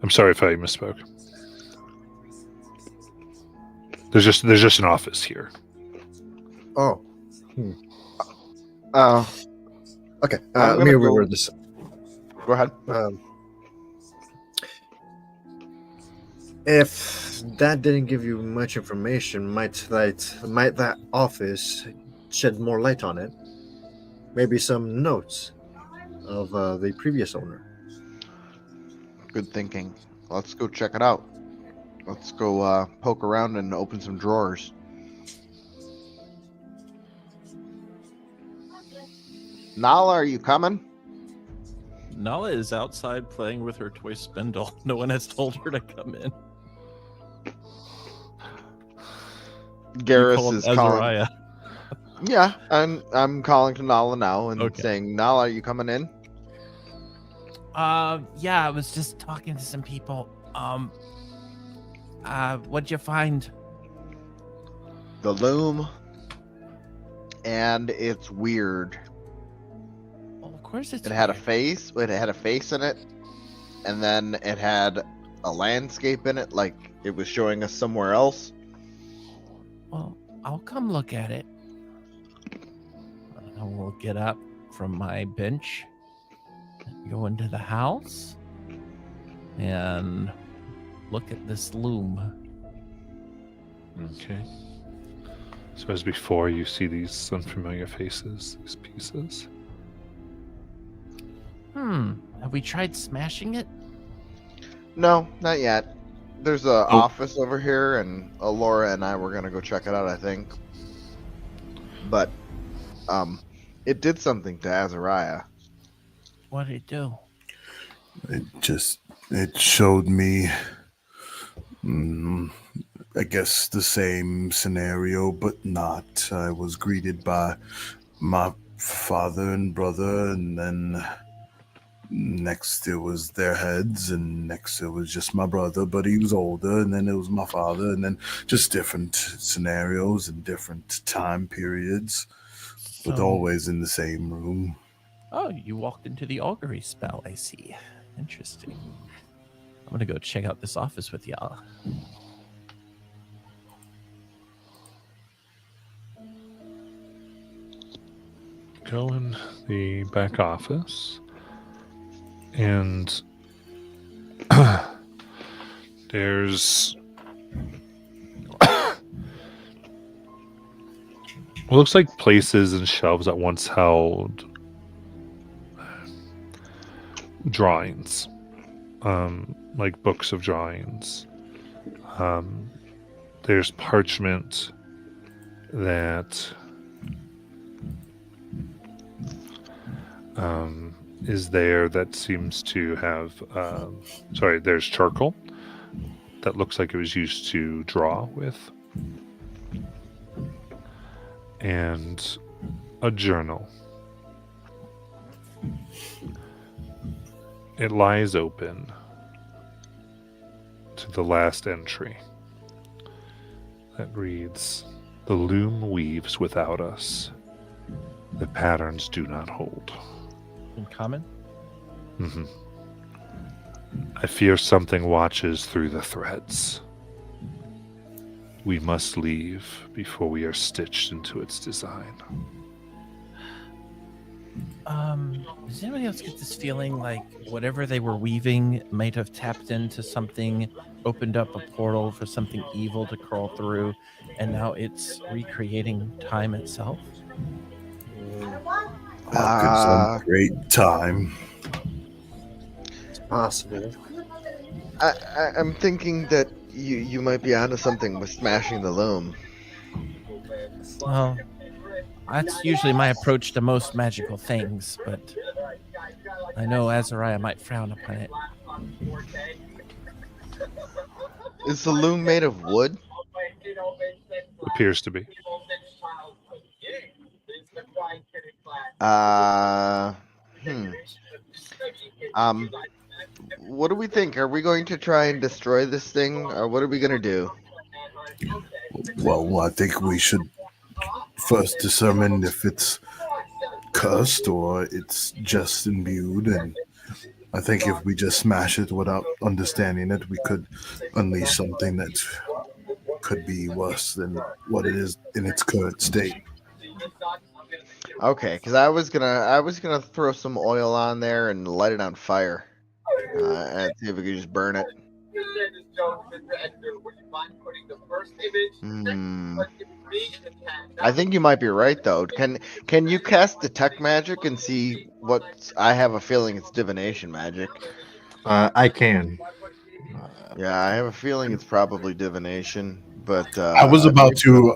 I'm sorry if I misspoke. There's just an office here. Oh, okay. I'm Let me gonna go- reword this. Go ahead. If that didn't give you much information, might that office shed more light on it? Maybe some notes of the previous owner. Good thinking. Let's go check it out. Let's go poke around and open some drawers. Nala, are you coming? Nala is outside playing with her toy spindle. No one has told her to come in. Garrus is calling. Azariah. Yeah, and I'm calling to Nala now and Okay. saying, Nala, are you coming in? Yeah, I was just talking to some people. What'd you find? The loom. And it's weird. Well, of course it's It had a weird. face. It had a face in it, and then it had a landscape in it, like it was showing us somewhere else. Well, I'll come look at it. I will get up from my bench, go into the house, and look at this loom. Okay. So as before, you see these unfamiliar faces, these pieces. Have we tried smashing it? No, not yet. There's a office over here, and Laura and I were gonna go check it out, I think. But, it did something to Azariah. What did it do? It showed me, I guess, the same scenario, but not. I was greeted by my father and brother, and then next it was their heads, and next it was just my brother, but he was older, and then it was my father, and then just different scenarios and different time periods, but So- always in the same room. Oh, you walked into the augury spell, I see. Interesting. I'm gonna go check out this office with y'all. Go in the back office, and there's what looks like places and shelves that once held drawings, like books of drawings. There's parchment that is there that seems to have there's charcoal that looks like it was used to draw with, and a journal. It lies open to the last entry that reads, "The loom weaves without us. The patterns do not hold." In common? Mm-hmm. I fear something watches through the threads. We must leave before we are stitched into its design. Does anybody else get this feeling like whatever they were weaving might have tapped into something, opened up a portal for something evil to crawl through, and now it's recreating time itself? Some great time. It's possible. I'm thinking that you might be onto something with smashing the loom. Well, that's usually my approach to most magical things, but I know Azariah might frown upon it. Is the loom made of wood? Appears to be. What do we think? Are we going to try and destroy this thing, or what are we gonna do? Well, I think we should first determine if it's cursed or it's just imbued, and I think if we just smash it without understanding it, we could unleash something that could be worse than what it is in its current state. Okay, because I was gonna throw some oil on there and light it on fire, and see if we could just burn it. I think you might be right though. Can you cast detect magic and see what? I have a feeling it's divination magic. I can. Yeah, I have a feeling it's probably divination. But I was about to,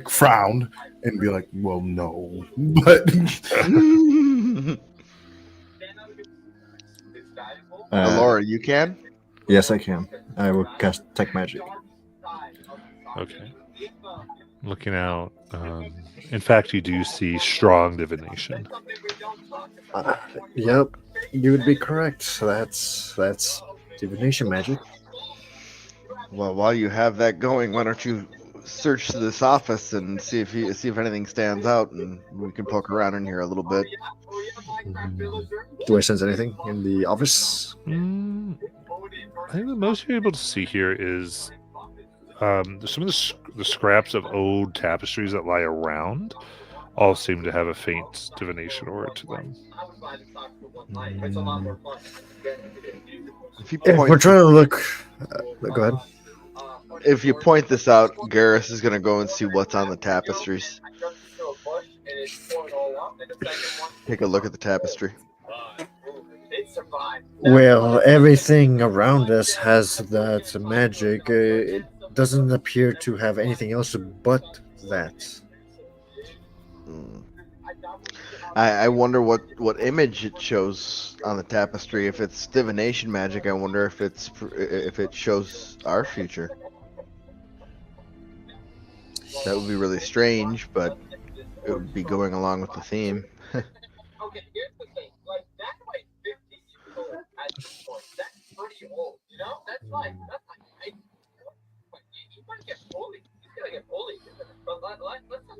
frown and be like, "Well, no," but Laura, you can. Yes, I can. I will cast Tech Magic. Okay. Looking out. In fact, you do see strong divination. Yep, you would be correct. That's divination magic. Well, while you have that going, why don't you search this office and see if anything stands out, and we can poke around in here a little bit. Do I sense anything in the office? I think the most you're able to see here is some of the scraps of old tapestries that lie around all seem to have a faint divination aura to them. If you If point, we're trying to look, go ahead. if you point this out, Garrus is gonna go and see what's on the tapestries. Take a look at the tapestry. Well, everything around us has that magic. It doesn't appear to have anything else but that. Mm. I wonder what image it shows on the tapestry. If it's divination magic, I wonder if it shows our future. That would be really strange, but it would be going along with the theme.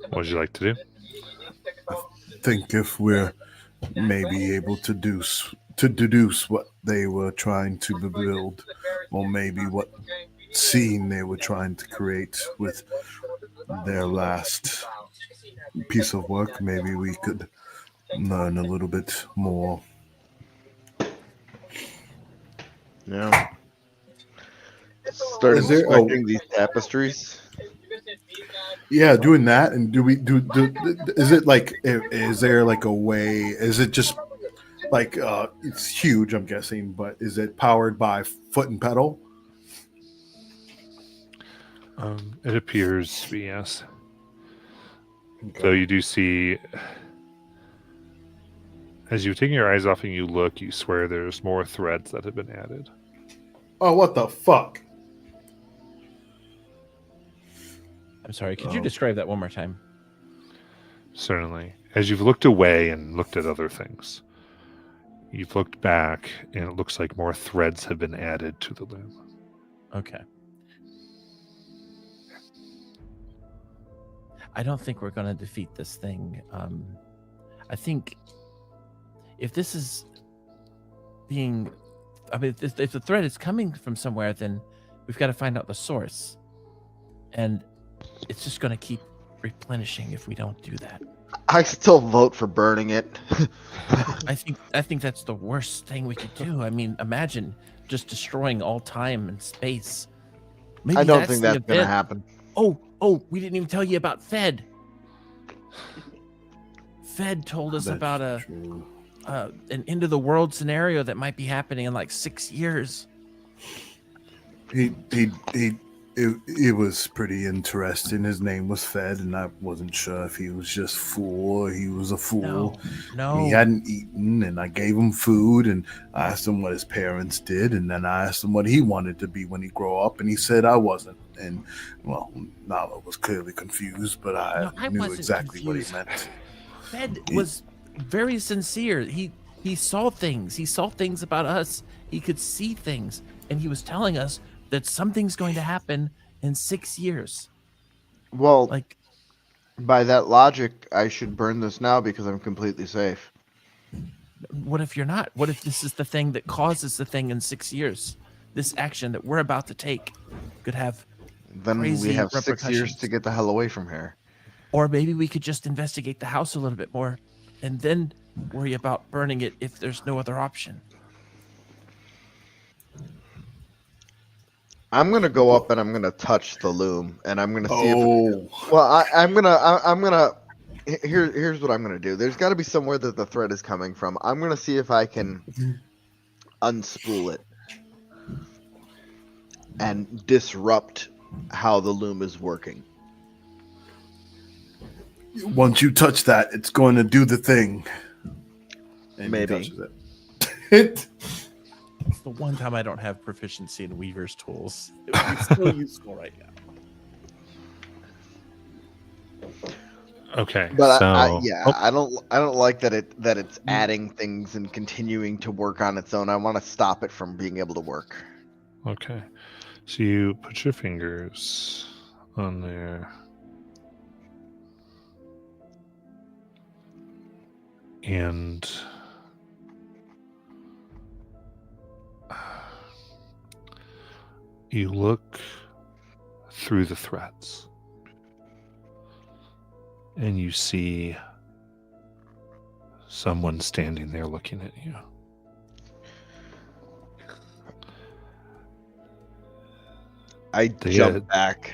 What would you like to do? I think if we're maybe able to deduce what they were trying to build, or maybe what scene they were trying to create with their last piece of work, maybe we could learn a little bit more. Yeah. Start Is there- inspecting these tapestries. Yeah, doing that, and do is it like, is there like a way, is it just like, it's huge, I'm guessing, but is it powered by foot and pedal? It appears to be, yes. So you do see, as you're taking your eyes off and you look, you swear there's more threads that have been added. Oh, what the fuck? I'm sorry. Could you describe that one more time? Certainly. As you've looked away and looked at other things, you've looked back and it looks like more threads have been added to the loom. Okay. I don't think we're going to defeat this thing. I think if this is being, I mean, if the thread is coming from somewhere, then we've got to find out the source. And it's just going to keep replenishing if we don't do that. I still vote for burning it. I think that's the worst thing we could do. I mean, imagine just destroying all time and space. Maybe I don't think the that's going to event. happen. Oh, we didn't even tell you about Fed. Fed told us That's about true. an end of the world scenario that might be happening in like 6 years. It was pretty interesting. His name was Fed, and I wasn't sure if he was just fool or he was a fool. No. He hadn't eaten, and I gave him food, and I asked him what his parents did, and then I asked him what he wanted to be when he grew up, and he said I wasn't. And well, Nala was clearly confused, but I knew wasn't exactly confused. what he meant. Fed was very sincere. He saw things. He saw things about us. He could see things, and he was telling us that something's going to happen in 6 years. Well, Like, by that logic, I should burn this now because I'm completely safe. what if you're not? What if this is the thing that causes the thing in 6 years? This action that we're about to take could have, Then Crazy we have 6 years repercussions. to get the hell away from here. or maybe we could just investigate the house a little bit more and then worry about burning it if there's no other option. I'm gonna go up and I'm gonna touch the loom, and I'm gonna see if. Oh, Well, I'm gonna. Here's what I'm gonna do. There's got to be somewhere that the thread is coming from. I'm gonna see if I can unspool it and disrupt how the loom is working. once you touch that, it's going to do the thing. And he Maybe. touches it. It's the one time I don't have proficiency in Weaver's tools. It would be so useful right now. Okay. But so, I don't like that it's adding things and continuing to work on its own. I want to stop it from being able to work. Okay. So you put your fingers on there. And you look through the threads. And you see someone standing there looking at you. I They, jump back.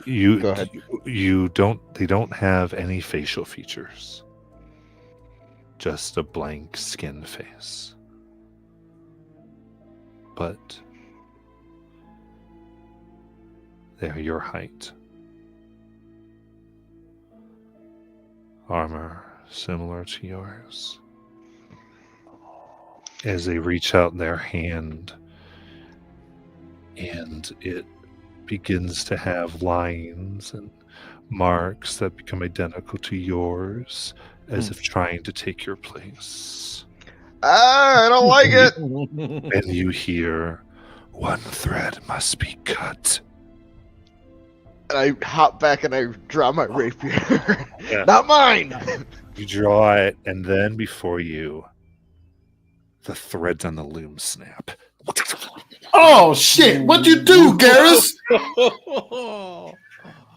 You Go ahead. you don't they don't have any facial features. Just a blank skin face. But they're your height. Armor similar to yours. As they reach out their hand, and it begins to have lines and marks that become identical to yours, as if trying to take your place. Ah, I don't like it. And you hear, "One thread must be cut." And I hop back and I draw my rapier. Yeah. Not mine. You draw it, and then before you, the threads on the loom snap. Oh shit! What'd you do, Garrus?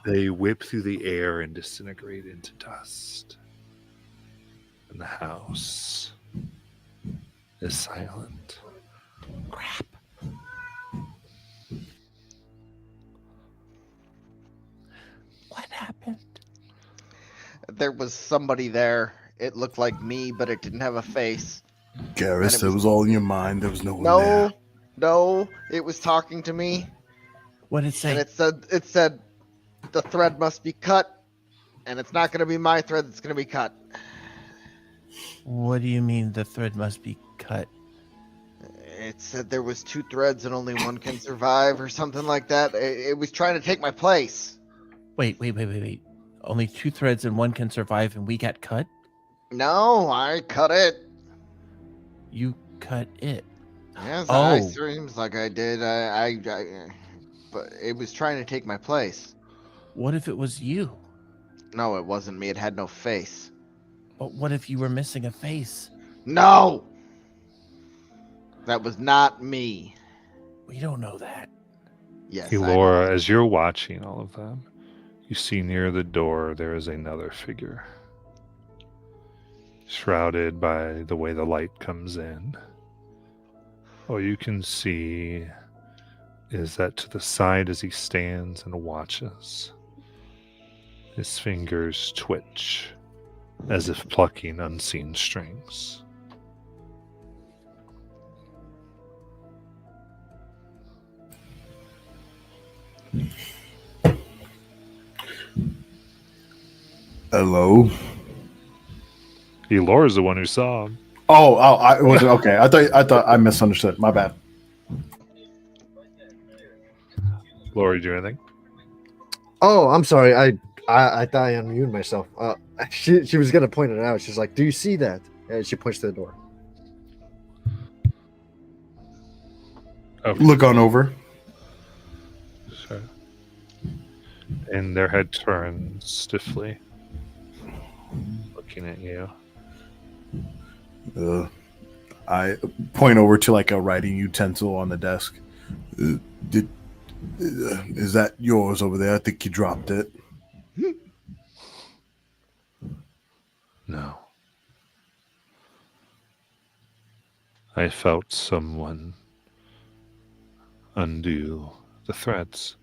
They whip through the air and disintegrate into dust. And the house is silent. Crap. What happened? There was somebody there. It looked like me, but it didn't have a face. Garrus, it that was- was all in your mind. There was no one No, there. no, it was talking to me, What did it say? and it said, the thread must be cut, and it's not going to be my thread that's going to be cut. What do you mean the thread must be cut? It said there was 2 threads and only one can survive, or something like that. It was trying to take my place. Wait. Only 2 threads and one can survive, and we got cut? No, I cut it. You cut it. Yes, Oh. it seems like I did. But it was trying to take my place. What if it was you? No, it wasn't me. It had no face. But what if you were missing a face? No! That was not me. We don't know that. Yes. Hey, Laura, as you're watching all of them, you see near the door there is another figure. Shrouded by the way the light comes in. All you can see is that to the side as he stands and watches, his fingers twitch as if plucking unseen strings. Hello. Laura's the one who saw him. Oh, I wasn't okay. I thought I misunderstood. My bad. Laura, you do anything? Oh, I'm sorry. I thought I unmuted myself. She was gonna point it out. She's like, "Do you see that?" And she points to the door. Okay. Look on over. So, and their head turns stiffly, looking at you. I point over to like a writing utensil on the desk. Is that yours over there? I think you dropped it. No. I felt someone undo the threads.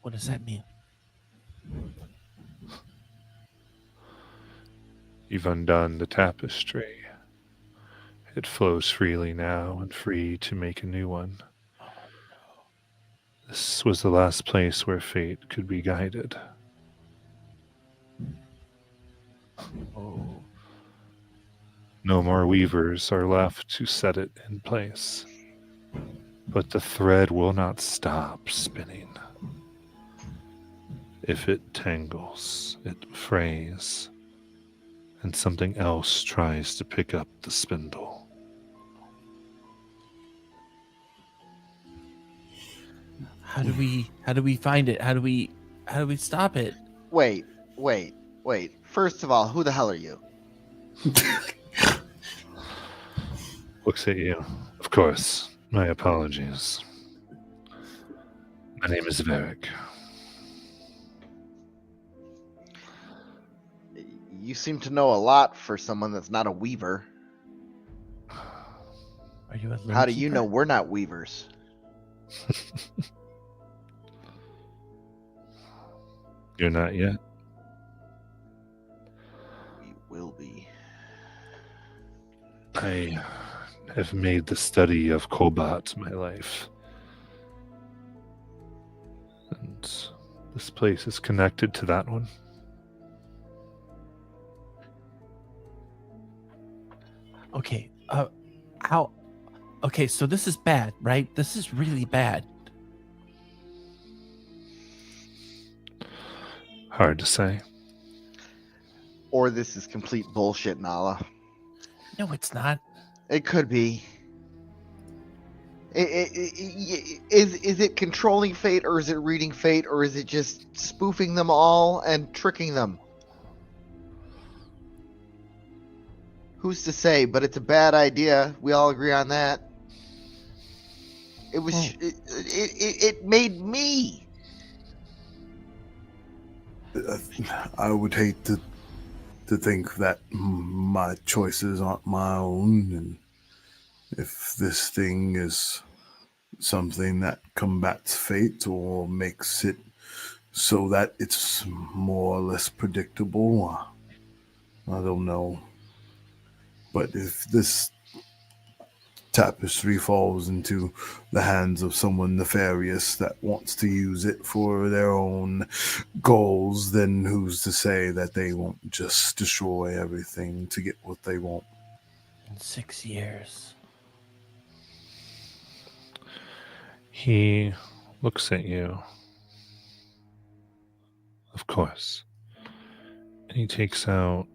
What does that mean? You've undone the tapestry. It flows freely now and free to make a new one. This was the last place where fate could be guided. Oh. No more weavers are left to set it in place. But the thread will not stop spinning. If it tangles, it frays, and something else tries to pick up the spindle. How do we find it? How do we stop it? Wait. First of all, who the hell are you? Looks at you. Of course, my apologies. My name is Varric. You seem to know a lot for someone that's not a weaver. Are you a How do you loomkeeper? know we're not weavers? You're not yet. We will be. I have made the study of Kobat my life. And this place is connected to that one. Okay. How? Okay, so this is bad, right? This is really bad. Hard to say. Or this is complete bullshit, Nala. No, it's not. It could be. Is it controlling fate, or is it reading fate, or is it just spoofing them all and tricking them? Who's to say? But it's a bad idea. We all agree on that. It was. It made me. I would hate to think that my choices aren't my own, and if this thing is something that combats fate or makes it so that it's more or less predictable, I don't know. But if this tapestry falls into the hands of someone nefarious that wants to use it for their own goals, then who's to say that they won't just destroy everything to get what they want? In 6 years. He looks at you. Of course. And he takes out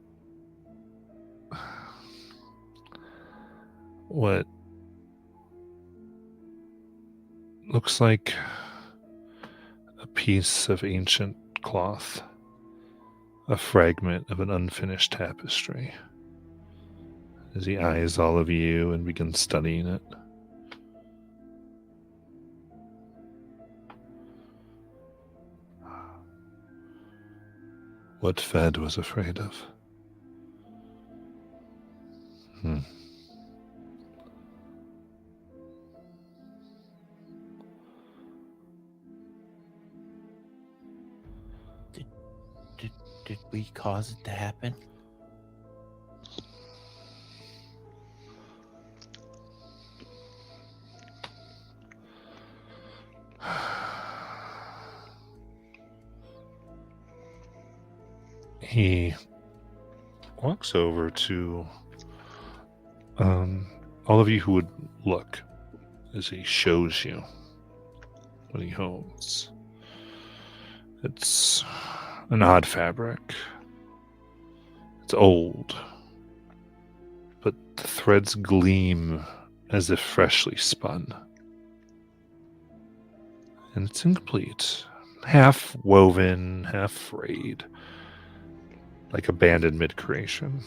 what looks like a piece of ancient cloth, a fragment of an unfinished tapestry, as he eyes all of you and begins studying it. What Fed was afraid of. Did we cause it to happen? He walks over to all of you who would look as he shows you what he holds. It's an odd fabric. It's old, but the threads gleam as if freshly spun. And it's incomplete, half woven, half frayed, like abandoned mid-creation.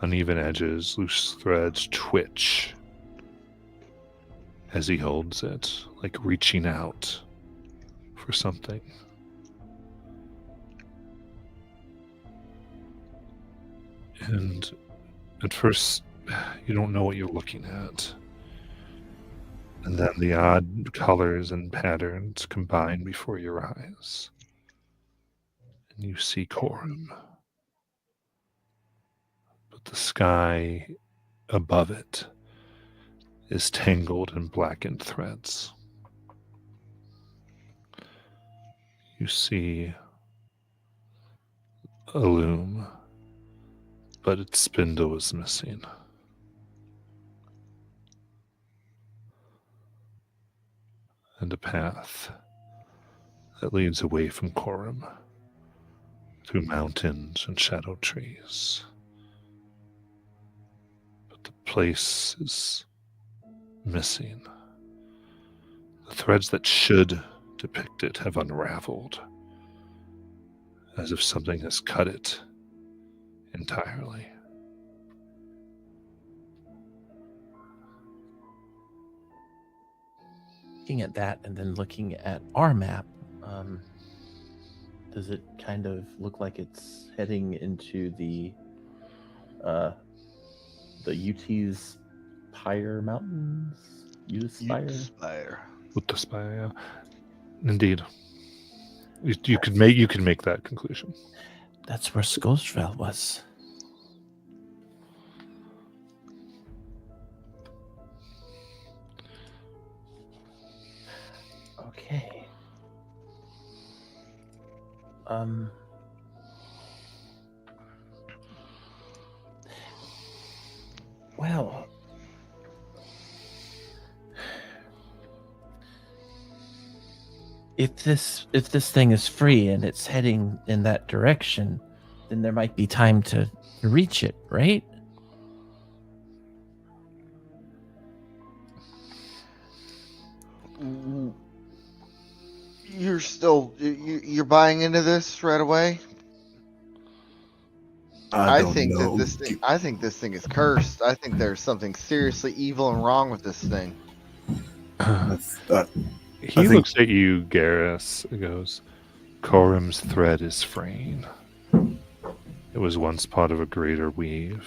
Uneven edges, loose threads twitch as he holds it, like reaching out for something. And at first, you don't know what you're looking at. And then the odd colors and patterns combine before your eyes. And you see Corum. But the sky above it is tangled in blackened threads. You see a loom, but its spindle is missing. And a path that leads away from Corum through mountains and shadow trees. But the place is missing. The threads that should depict it have unraveled, as if something has cut it entirely. Looking at that and then looking at our map, does it kind of look like it's heading into the UT's Pyre Mountains Youth Spire. Spire. With the spire, yeah. Indeed. You could make that conclusion. That's where Skullsfell was. Okay. Well, if this thing is free and it's heading in that direction, then there might be time to reach it, right? You're still you're buying into this right away? I don't think know. that this thing is cursed. I think there's something seriously evil and wrong with this thing. He think- looks at you, Garrus, and goes, Korum's thread is fraying. It was once part of a greater weave.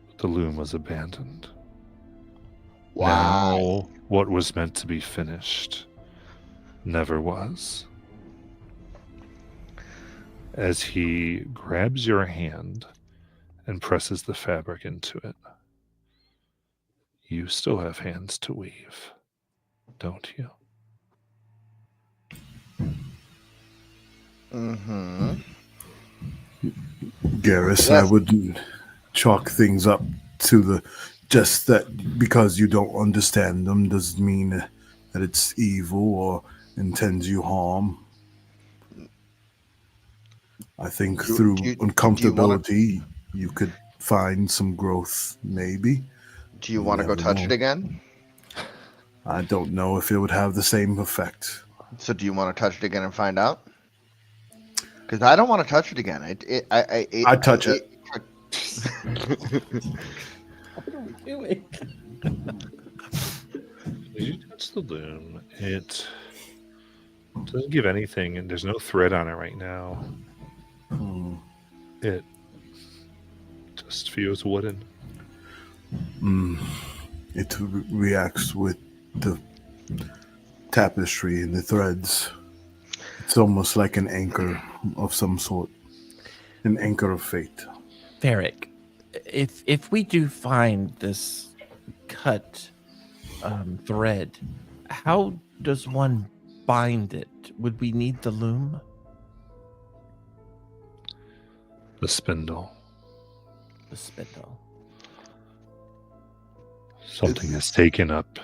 But the loom was abandoned. Now, what was meant to be finished never was. As he grabs your hand and presses the fabric into it, you still have hands to weave, don't you? Mm-hmm. Garrus, Yes. I would chalk things up to the just that because you don't understand them doesn't mean that it's evil or intends you harm. I think through do you uncomfortability, you could find some growth, maybe. Do you want to go Never touch know. it again? I don't know if it would have the same effect. So do you want to touch it again and find out? Because I don't want to touch it again. I'd touch it. Doing? You touch the loom. It doesn't give anything, and there's no thread on it right now. Hmm. It just feels wooden. It reacts with the tapestry and the threads. It's almost like an anchor of some sort, an anchor of fate. Varric, if we do find this cut thread, how does one bind it? Would we need the loom? The spindle. The spindle. Something is taken up,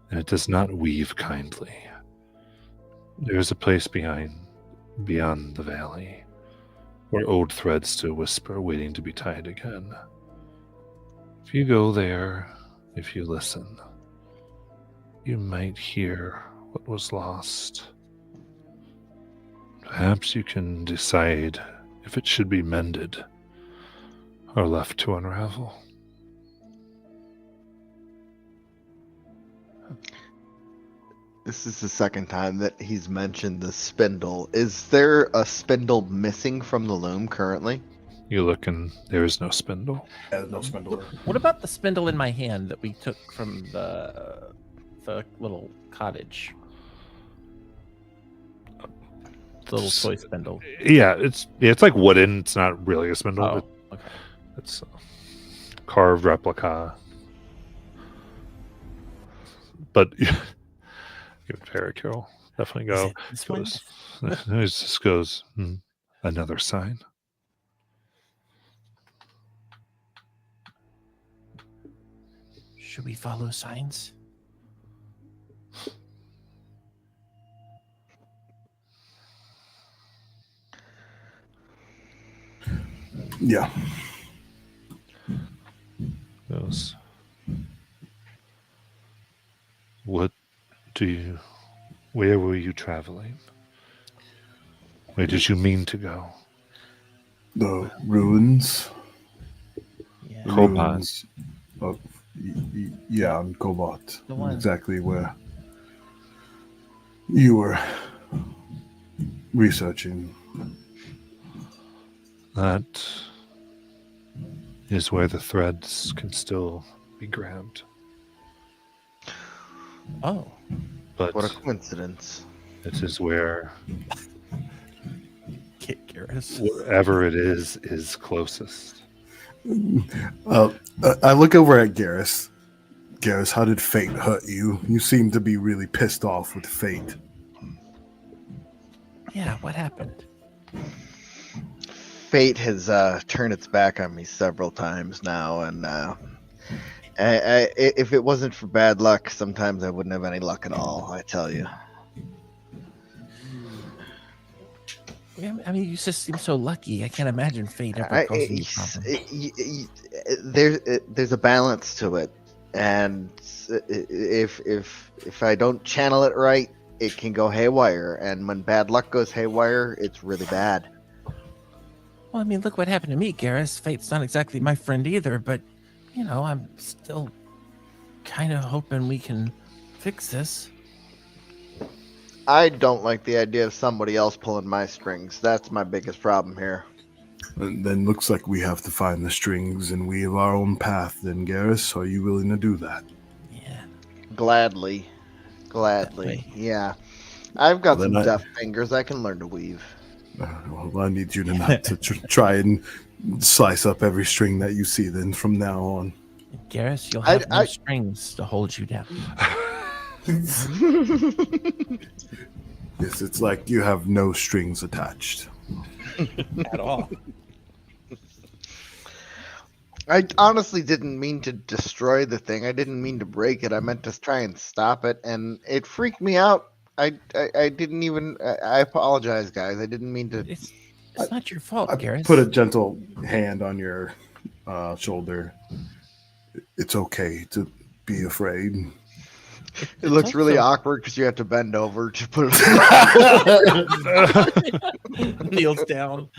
and it does not weave kindly. There is a place beyond the valley, where old threads still whisper, waiting to be tied again. If you go there, if you listen, you might hear what was lost. Perhaps you can decide if it should be mended or left to unravel. This is the second time that he's mentioned the spindle. Is there a spindle missing from the loom currently? You look and there is no spindle. Yeah, no spindle. What about the spindle in my hand that we took from the little cottage? The little toy spindle. Yeah, it's like wooden. It's not really a spindle. Oh, But okay. it's a carved replica. But give it to Eric Carroll. Definitely Is go. it this one? It just goes, another sign. Should we follow signs? Yeah. Goes. Where were you traveling? Where did you mean to go? The ruins. Yeah. The Kobot. ruins of, yeah, on Kobot. The one. Exactly where you were researching. That is where the threads can still be grabbed. Oh, But What a coincidence. it is where Kit Garrus. wherever it is closest. I look over at Garrus. Garrus, how did fate hurt you? You seem to be really pissed off with fate. Yeah, what happened? Fate has turned its back on me several times now, and if it wasn't for bad luck, sometimes I wouldn't have any luck at all. I tell you. Yeah, I mean, you just seem so lucky. I can't imagine fate ever causing you problems. There's a balance to it, and if I don't channel it right, it can go haywire. And when bad luck goes haywire, it's really bad. Well, I mean, look what happened to me, Garrus. Fate's not exactly my friend either, but, you know, I'm still kind of hoping we can fix this. I don't like the idea of somebody else pulling my strings. That's my biggest problem here. And then looks like we have to find the strings and weave our own path. Then, Garrus, are you willing to do that? Yeah. Gladly. Definitely. Yeah. I've got Well, some then deft fingers. I can learn to weave. Well, I need you to not to try and slice up every string that you see. Then, from now on, Garrus, you'll have no strings to hold you down. yes, it's like you have no strings attached. At all. I honestly didn't mean to destroy the thing. I didn't mean to break it. I meant to try and stop it, and it freaked me out. I didn't even. I apologize, guys. I didn't mean to. It's not your fault, I Garrus. put a gentle hand on your shoulder. It's okay to be afraid. It looks also- really awkward because you have to bend over to put it. Kneels down.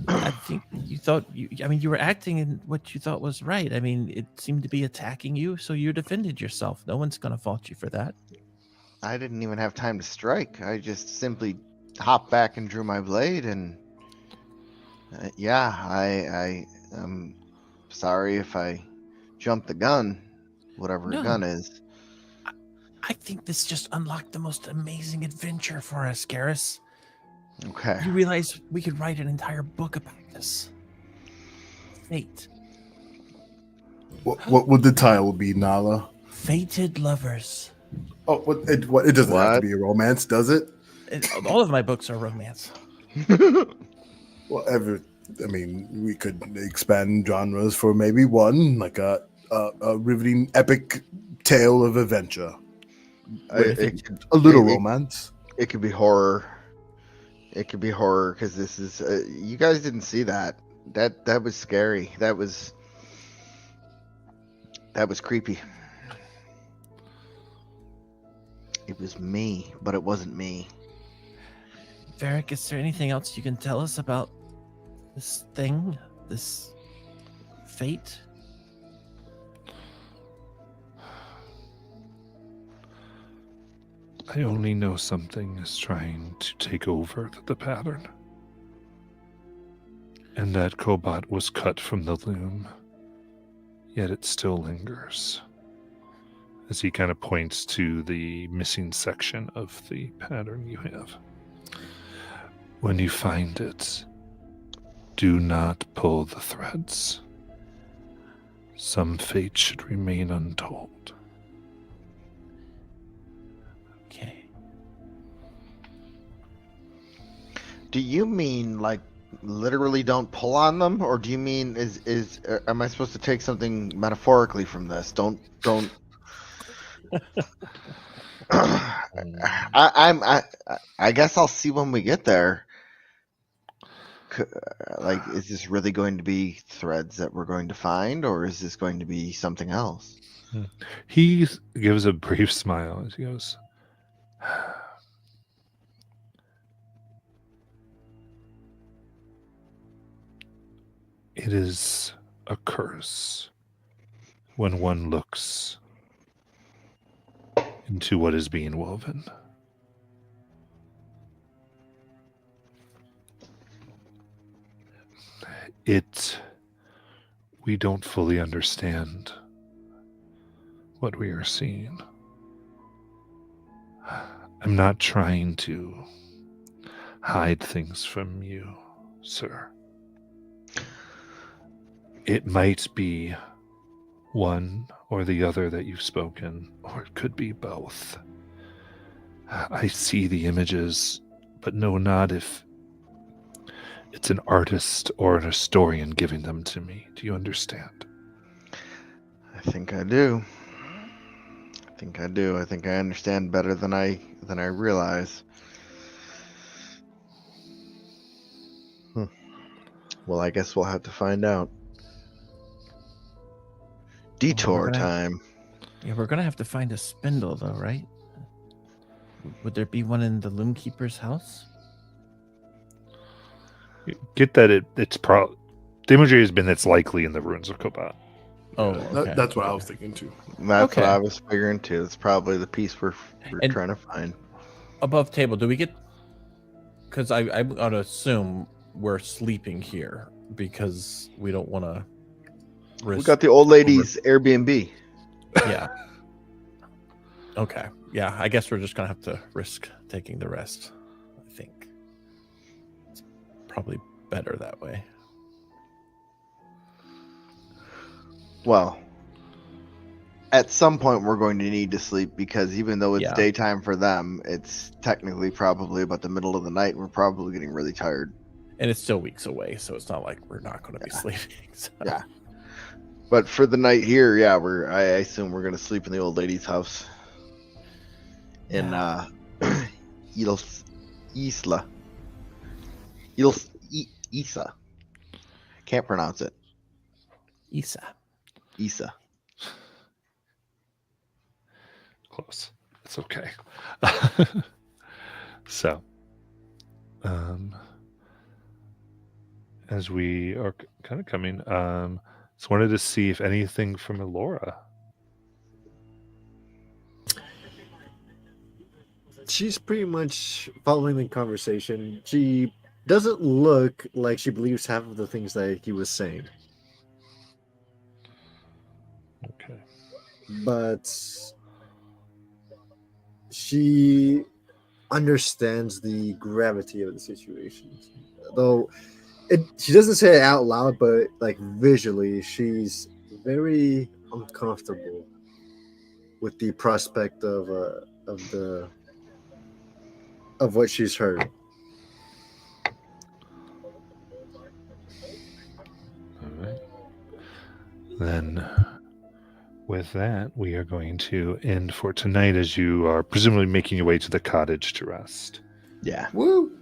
I think you thought you were acting in what you thought was right. I mean, it seemed to be attacking you, so you defended yourself. No one's going to fault you for that. I didn't even have time to strike. I just simply hopped back and drew my blade, and I am sorry if I jumped the gun, whatever No. a gun is. I think this just unlocked the most amazing adventure for us, Garrus. Okay. You realize we could write an entire book about this. Fate. What would the title be, Nala? Fated lovers. Oh, it doesn't have to What? be a romance, does it? All of my books are romance. Well, I mean, we could expand genres for maybe one, like a riveting epic tale of adventure. A little romance. It could be horror. It could be horror because this is. You guys didn't see that. That was scary. That was creepy. It was me, but it wasn't me. Varric, is there anything else you can tell us about this thing? This fate? I only know something is trying to take over the pattern. And that Cobot was cut from the loom, yet it still lingers. As he kind of points to the missing section of the pattern you have. When you find it, do not pull the threads. Some fate should remain untold. Okay. Do you mean like literally don't pull on them, or do you mean am I supposed to take something metaphorically from this? Don't. I guess I'll see when we get there. Like, is this really going to be threads that we're going to find, or is this going to be something else? He gives a brief smile as he goes, it is a curse when one looks into what is being woven. It we don't fully understand what we are seeing. I'm not trying to hide things from you, sir. It might be one or the other that you've spoken, or it could be both. I see the images, but know not if it's an artist or an historian giving them to me. Do you understand? I think I do. I think I understand better than I realize. Well, I guess we'll have to find out. Detour time. Yeah, we're gonna have to find a spindle, though, right? Would there be one in the Loomkeeper's house? Get that it's probably the imagery has been it's likely in the ruins of Kobat. Oh, okay. That's what I was thinking too. That's Okay. what I was figuring too. It's probably the piece we're And- trying to find. Above table, do we get? Because I ought to assume we're sleeping here because we don't want to. We got the old lady's Airbnb. Yeah. Okay. Yeah, I guess we're just gonna have to risk taking the rest. I think it's probably better that way. Well, at some point we're going to need to sleep because even though it's Yeah. daytime for them, it's technically probably about the middle of the night. We're probably getting really tired. And it's still weeks away, so it's not like we're not going to be sleeping. So. Yeah. But for the night here, yeah, I assume we're gonna sleep in the old lady's house in Isla. Isa. Can't pronounce it. Isa. Isa. Close. It's okay. So, as we are kind of coming, just wanted to see if anything from Elora. She's pretty much following the conversation. She doesn't look like she believes half of the things that he was saying, Okay. but she understands the gravity of the situation. Though she doesn't say it out loud, but like visually, she's very uncomfortable with the prospect of what she's heard. All right. Then, with that, we are going to end for tonight as you are presumably making your way to the cottage to rest. Yeah. Woo!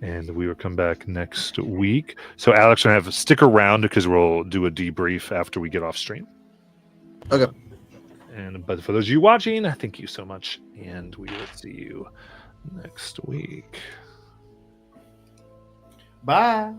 And we will come back next week. So, Alex, I have stick around because we'll do a debrief after we get off stream. Okay. But for those of you watching, thank you so much, and we will see you next week. Bye.